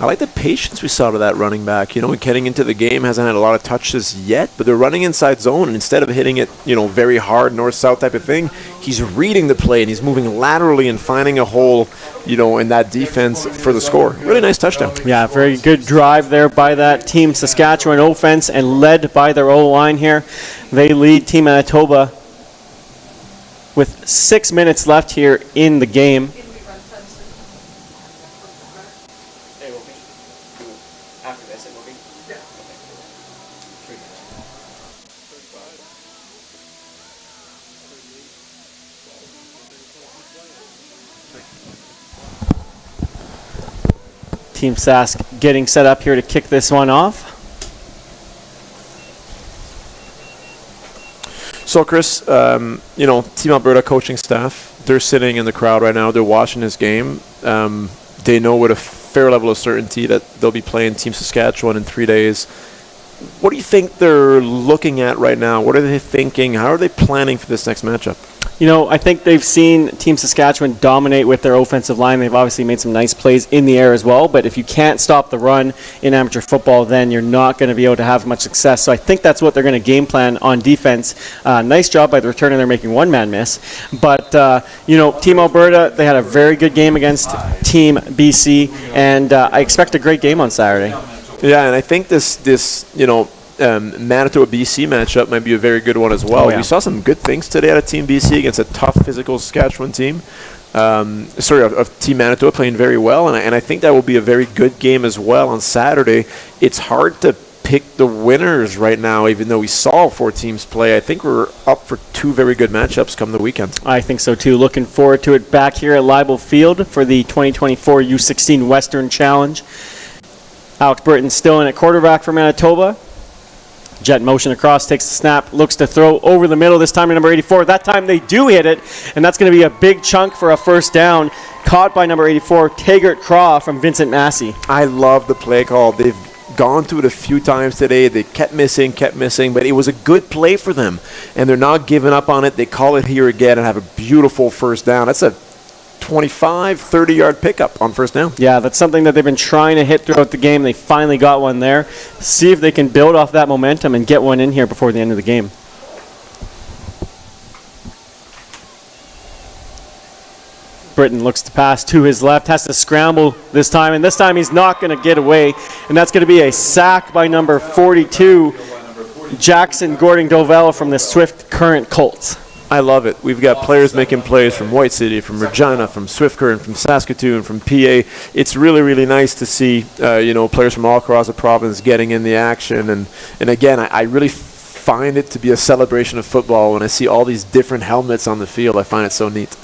I like the patience we saw to that running back. You know, getting into the game, hasn't had a lot of touches yet, but they're running inside zone, and instead of hitting it, you know, very hard north-south type of thing, he's reading the play, and he's moving laterally and finding a hole, you know, in that defense for the score. Really nice touchdown. Yeah, very good drive there by that Team Saskatchewan offense, and led by their O-line here. They lead Team Manitoba with 6 minutes left here in the game. Team Sask getting set up here to kick this one off. So, Chris, you know, Team Alberta coaching staff, they're sitting in the crowd right now. They're watching this game. They know with a fair level of certainty that they'll be playing Team Saskatchewan in 3 days. What do you think they're looking at right now? What are they thinking? How are they planning for this next matchup? You know, I think they've seen Team Saskatchewan dominate with their offensive line. They've obviously made some nice plays in the air as well, but if you can't stop the run in amateur football, then you're not going to be able to have much success. So I think that's what they're going to game plan on defense. Nice job by the returner. They're making one man miss. But, you know, Team Alberta, they had a very good game against Team BC, and I expect a great game on Saturday. Yeah, and I think this you know, Manitoba BC matchup might be a very good one as well. Oh, yeah. We saw some good things today out of Team BC against a tough physical Saskatchewan team. Of Team Manitoba playing very well, and I think that will be a very good game as well on Saturday. It's hard to pick the winners right now, even though we saw 4 teams play. I think we're up for 2 very good matchups come the weekend. I think so too. Looking forward to it back here at Leibel Field for the 2024 U16 Western Challenge. Alex Britton still in at quarterback for Manitoba. Jet motion across, takes the snap, looks to throw over the middle, this time to number 84. That time they do hit it, and that's going to be a big chunk for a first down. Caught by number 84, Taggart Craw from Vincent Massey. I love the play call. They've gone to it a few times today. They kept missing, but it was a good play for them, and they're not giving up on it. They call it here again and have a beautiful first down. That's a 25, 30-yard pickup on first down. Yeah, that's something that they've been trying to hit throughout the game. They finally got one there. See if they can build off that momentum and get one in here before the end of the game. Britton looks to pass to his left, has to scramble this time, and this time he's not going to get away, and that's going to be a sack by number 42, Jackson Gordon-Dovell from the Swift Current Colts. I love it. We've got players making plays from White City, from Regina, from Swift Current, from Saskatoon, from PA. It's really, really nice to see, you know, players from all across the province getting in the action. And again, I really find it to be a celebration of football when I see all these different helmets on the field. I find it so neat.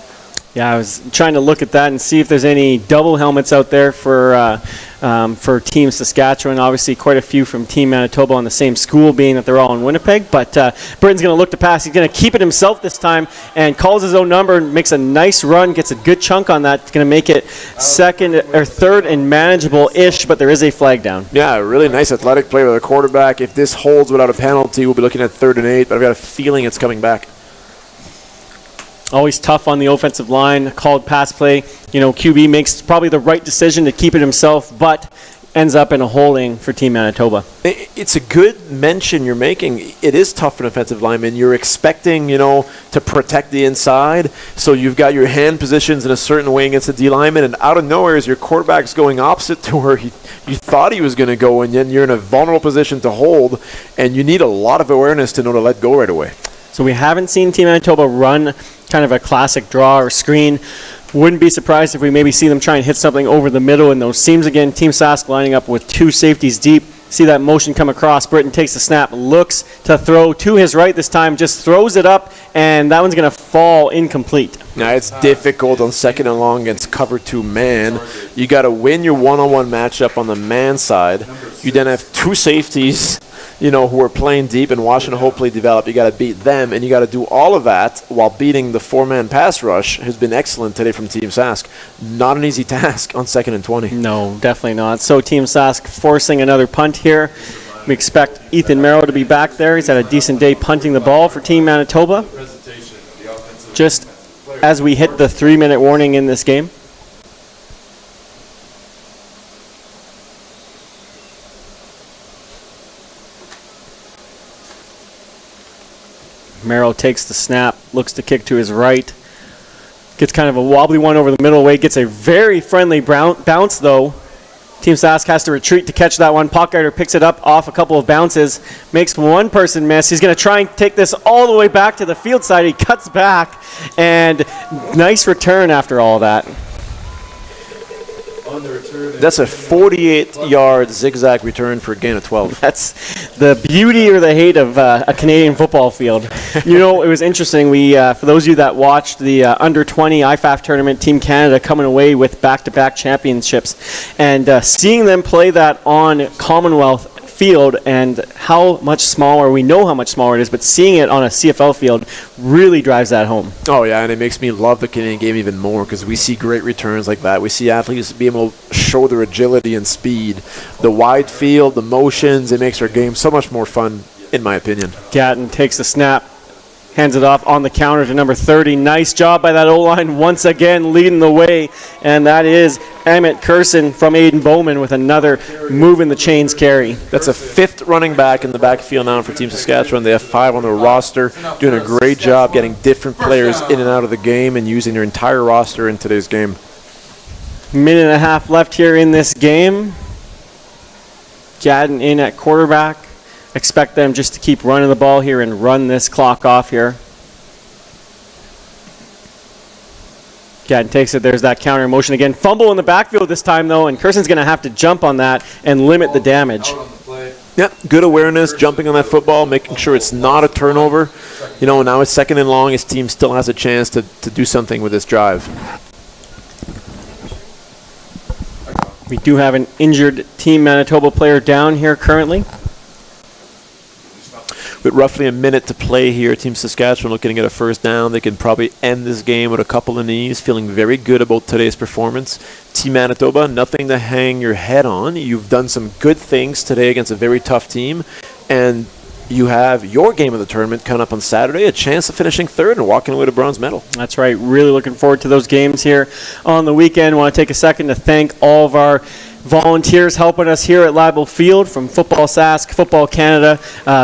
Yeah, I was trying to look at that and see if there's any double helmets out there for Team Saskatchewan. Obviously, quite a few from Team Manitoba on the same school, being that they're all in Winnipeg. But Britton's going to look to pass. He's going to keep it himself this time and calls his own number and makes a nice run, gets a good chunk on that. It's going to make it third and manageable-ish, but there is a flag down. Yeah, really nice athletic play by the quarterback. If this holds without a penalty, we'll be looking at 3rd and 8, but I've got a feeling it's coming back. Always tough on the offensive line, called pass play. QB makes probably the right decision to keep it himself, but ends up in a holding for Team Manitoba. It's a good mention you're making. It is tough for an offensive lineman. You're expecting, to protect the inside, so you've got your hand positions in a certain way against the D lineman, and out of nowhere is your quarterback's going opposite to where you thought he was going to go, and then you're in a vulnerable position to hold, and you need a lot of awareness to know to let go right away. So we haven't seen Team Manitoba run kind of a classic draw or screen. Wouldn't be surprised if we maybe see them try and hit something over the middle in those seams again. Team Sask lining up with 2 safeties deep. See that motion come across. Britton takes the snap, looks to throw to his right this time, just throws it up, and that one's going to fall incomplete. Now, it's difficult on 2nd and long against cover 2 man. You got to win your one-on-one matchup on the man side. You then have 2 safeties, who are playing deep and watching to hopefully develop. You got to beat them, and you got to do all of that while beating the 4-man pass rush, who's been excellent today from Team Sask. Not an easy task on 2nd and 20. No, definitely not. So Team Sask forcing another punt here. We expect Ethan Merrill to be back there. He's had a decent day punting the ball for Team Manitoba. Just as we hit the 3-minute warning in this game. Merrill takes the snap, looks to kick to his right. Gets kind of a wobbly one over the middle way. Gets a very friendly bounce, though. Team Sask has to retreat to catch that one. Pockguarder picks it up off a couple of bounces. Makes one person miss. He's going to try and take this all the way back to the field side. He cuts back, and nice return after all that. That's a 48-yard zigzag return for a gain of 12. That's the beauty or the hate of a Canadian football field. It was interesting. We, for those of you that watched the under-20 IFAF tournament, Team Canada coming away with back-to-back championships, and seeing them play that on Commonwealth field and how much smaller, we know how much smaller it is, but seeing it on a CFL field really drives that home. Oh, yeah, and it makes me love the Canadian game even more because we see great returns like that. We see athletes be able to show their agility and speed. The wide field, the motions, it makes our game so much more fun, in my opinion. Gatton takes the snap, hands it off on the counter to number 30. Nice job by that O-line once again leading the way, and that is Emmett Curson from Aiden Bowman with another move in the chains carry. That's a 5th running back in the backfield now for Team Saskatchewan. They have 5 on their roster, doing a great job getting different players in and out of the game and using their entire roster in today's game. Minute and a half left here in this game. Gatton in at quarterback. Expect them just to keep running the ball here and run this clock off here. Gatton takes it. There's that counter motion again. Fumble in the backfield this time, though, and Kerson's going to have to jump on that and limit the damage. Yep, good awareness, jumping on that football, making sure it's not a turnover. Now it's 2nd and long. His team still has a chance to do something with this drive. We do have an injured Team Manitoba player down here currently. With roughly a minute to play here, Team Saskatchewan looking to get a 1st down. They can probably end this game with a couple of knees, feeling very good about today's performance. Team Manitoba, nothing to hang your head on. You've done some good things today against a very tough team, and you have your game of the tournament coming up on Saturday, a chance of finishing 3rd and walking away with a bronze medal. That's right. Really looking forward to those games here on the weekend. Want to take a second to thank all of our volunteers helping us here at Libel Field, from Football Sask, Football Canada,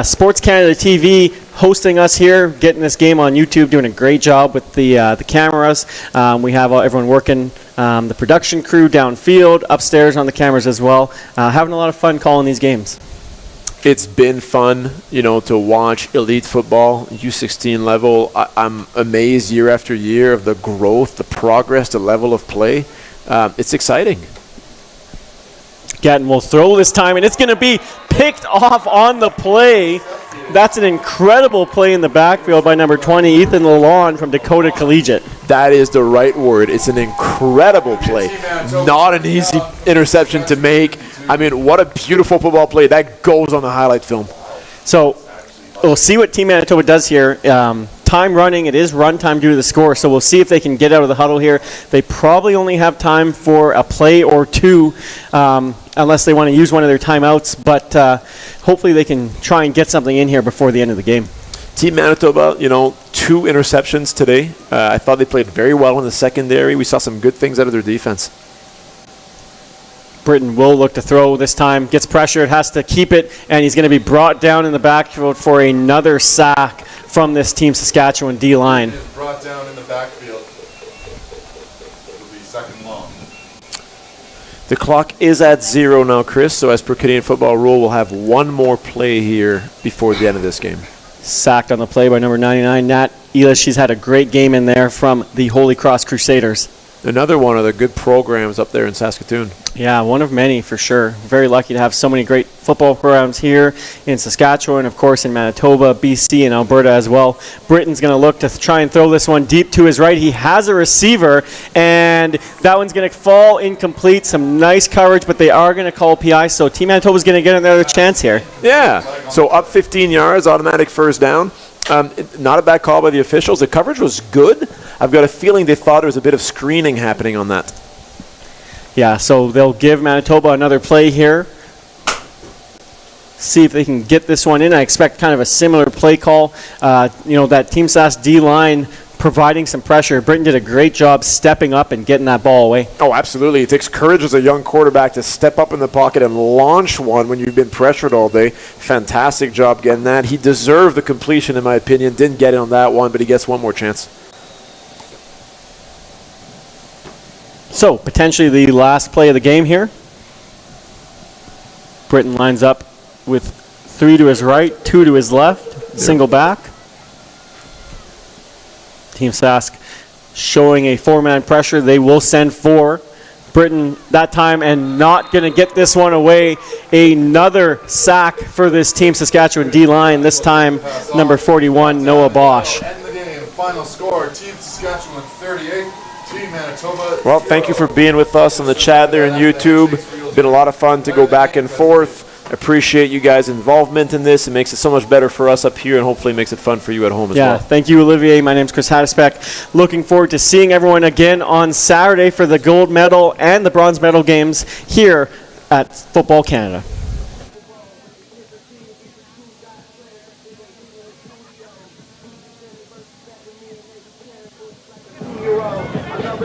Sports Canada TV hosting us here, getting this game on YouTube, doing a great job with the cameras. We have everyone working, the production crew downfield, upstairs on the cameras as well. Having a lot of fun calling these games. It's been fun, to watch elite football, U16 level. I'm amazed year after year of the growth, the progress, the level of play. It's exciting. Gatton will throw this time, and it's going to be picked off on the play. That's an incredible play in the backfield by number 20, Ethan Lalonde from Dakota Collegiate. That is the right word. It's an incredible play. Not an easy interception to make. I mean, what a beautiful football play. That goes on the highlight film. So we'll see what Team Manitoba does here. Time running, it is run time due to the score, so we'll see if they can get out of the huddle here. They probably only have time for a play or two unless they want to use one of their timeouts, but hopefully they can try and get something in here before the end of the game. Team Manitoba, 2 interceptions today. I thought they played very well in the secondary. We saw some good things out of their defense. Britton will look to throw this time, gets pressured, has to keep it, and he's going to be brought down in the backfield for another sack from this Team Saskatchewan D-line. He is brought down in the backfield. It'll be second long. The clock is at 0 now, Chris, so as per Canadian football rule, we'll have one more play here before the end of this game. Sacked on the play by number 99, Nat Elish. She's had a great game in there from the Holy Cross Crusaders. Another one of the good programs up there in Saskatoon. Yeah, one of many for sure. Very lucky to have so many great football programs here in Saskatchewan, of course in Manitoba, BC, and Alberta as well. Britton's going to look to try and throw this one deep to his right. He has a receiver, and that one's going to fall incomplete. Some nice coverage, but they are going to call PI, so Team Manitoba's going to get another chance here. Yeah, so up 15 yards, automatic first down. Not a bad call by the officials. The coverage was good. I've got a feeling they thought there was a bit of screening happening on that. Yeah, so they'll give Manitoba another play here. See if they can get this one in. I expect kind of a similar play call. That Team Sask D-line providing some pressure. Britton did a great job stepping up and getting that ball away. Oh, absolutely. It takes courage as a young quarterback to step up in the pocket and launch one when you've been pressured all day. Fantastic job getting that. He deserved the completion, in my opinion. Didn't get it on that one, but he gets one more chance. So, potentially the last play of the game here. Britton lines up with 3 to his right, 2 to his left, single back. Team Sask showing a 4-man pressure. They will send 4. Britton that time and not going to get this one away. Another sack for this Team Saskatchewan D-line, this time number 41, Noah Bosch. End the game. Final score, Team Saskatchewan 38. Team Manitoba. Well, thank you for being with us on the chat there on YouTube. Been a lot of fun to go back and forth. Appreciate you guys' involvement in this. It makes it so much better for us up here and hopefully makes it fun for you at home as well. Yeah, thank you, Olivier. My name's Chris Haddisbeck. Looking forward to seeing everyone again on Saturday for the gold medal and the bronze medal games here at Football Canada.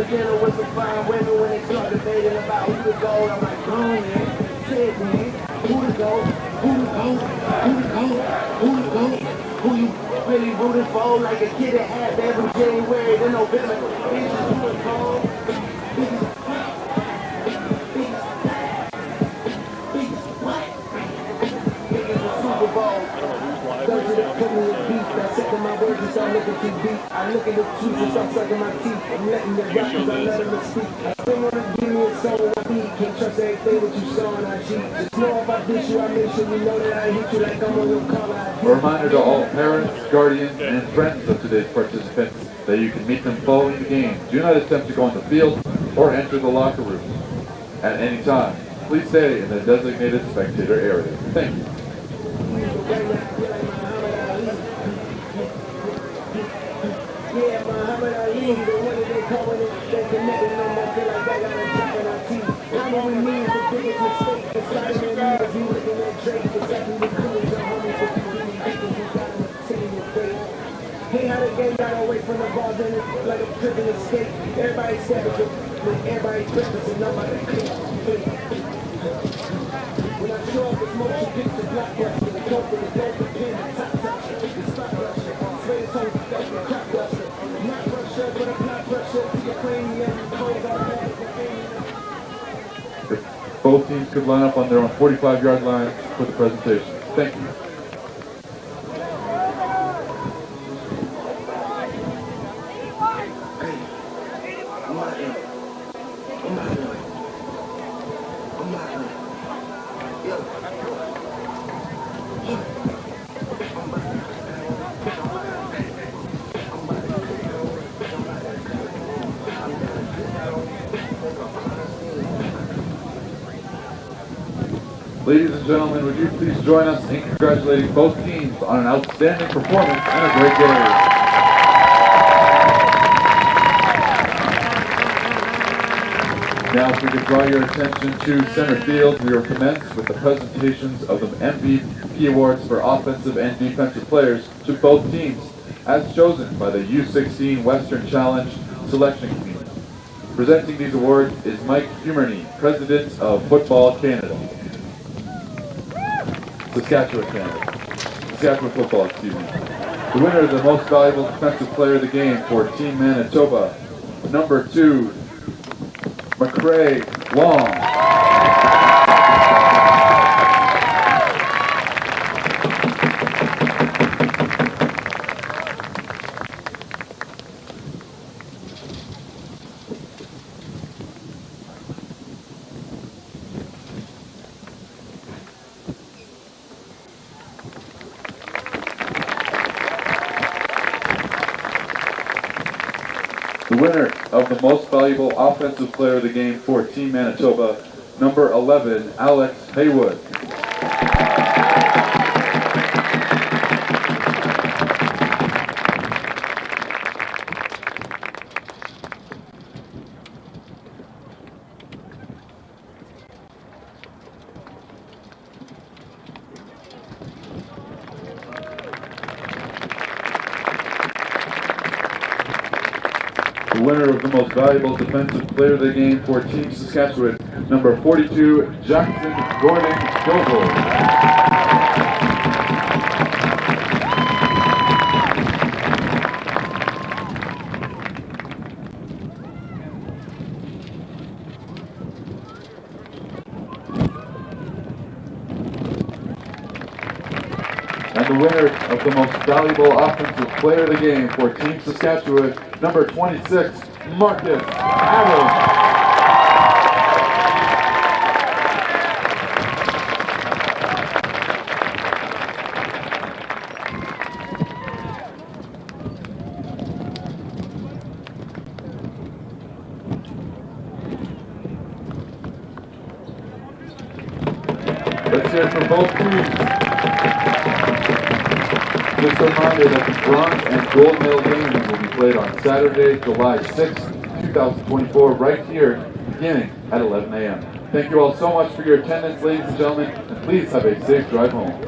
Dinner with some fine women when they start debating about who to go. I'm like, go on, man. Say it, man. Who to go? Who to go? Who to go? Who to go? Who you really rooting for? Like a kid that had every January to November. Bitches, who is cold? Bitches, what? Niggas a Super Bowl. Go to the put me in beef. That's second my words and start looking too deep. I look at the truth and start sucking my teeth. I'm letting the rappers, I let them speak. I still wanna give me a song on my beat. Can't trust everything that you saw on IG. Just know if I dish you, I make sure you know that I hit you like I'm on your cover. A reminder to all parents, guardians, and friends of today's participants that you can meet them following the game. Do not attempt to go on the field or enter the locker room at any time. Please stay in the designated spectator area. Thank you. Yeah, Muhammad Ali, the one that they call it, they connected on my feel like I got a drop in our teeth. I'm what we mean, the biggest mistake. The side of that is you looking at Drake, the second the coolest, your homies with the really niggas who got them sitting in fake. Hey, how the game got away from the ball, then it's like a prison escape. Everybody savage, when everybody Christmas and nobody click. When I show up, it's motion picture blockbuster, the dope and the dope, the pin, the top toucher, the spot rusher, straight as home, that's the crap duster. Not pressure, but a blood pressure to your cranium, close our bags and cranium. If both teams could line up on their own 45-yard line for the presentation. Thank you. Ladies and gentlemen, would you please join us in congratulating both teams on an outstanding performance and a great game. Now, if we could draw your attention to center field, we will commence with the presentations of the MVP awards for offensive and defensive players to both teams, as chosen by the U16 Western Challenge Selection Committee. Presenting these awards is Mike Humerney, President of Football Canada. Saskatchewan, Canada. Saskatchewan football, excuse me. The winner of the most valuable defensive player of the game for Team Manitoba, number 2, McCrae Long. The winner of the most valuable offensive player of the game for Team Manitoba, number 11, Alex Haywood. The winner of the most valuable defensive player of the game for Team Saskatchewan, number 42, Jackson Gordon Doble. And the winner of the most valuable offensive player of the game for Team Saskatchewan, number 26, Marcus Adams. Let's hear it from both teams. Just a reminder that the bronze and gold medal games will be played on Saturday, July 6, 2024, right here, beginning at 11 a.m. Thank you all so much for your attendance, ladies and gentlemen, and please have a safe drive home.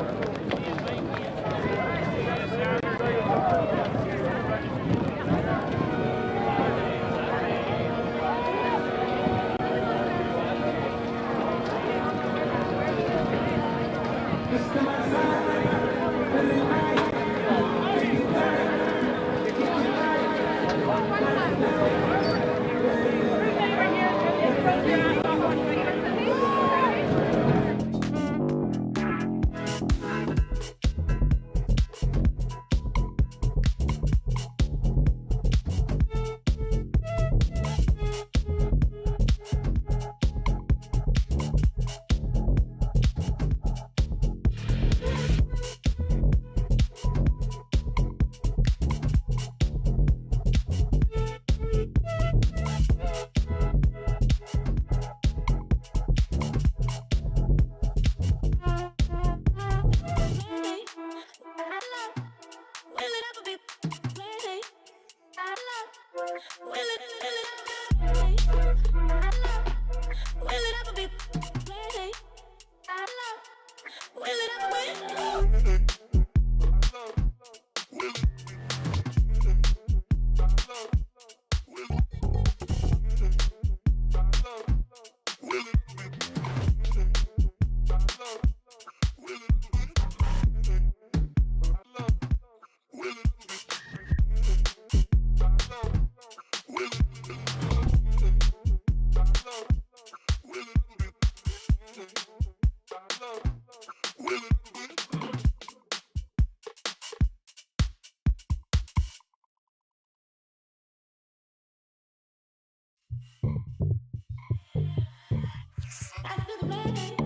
After the wedding.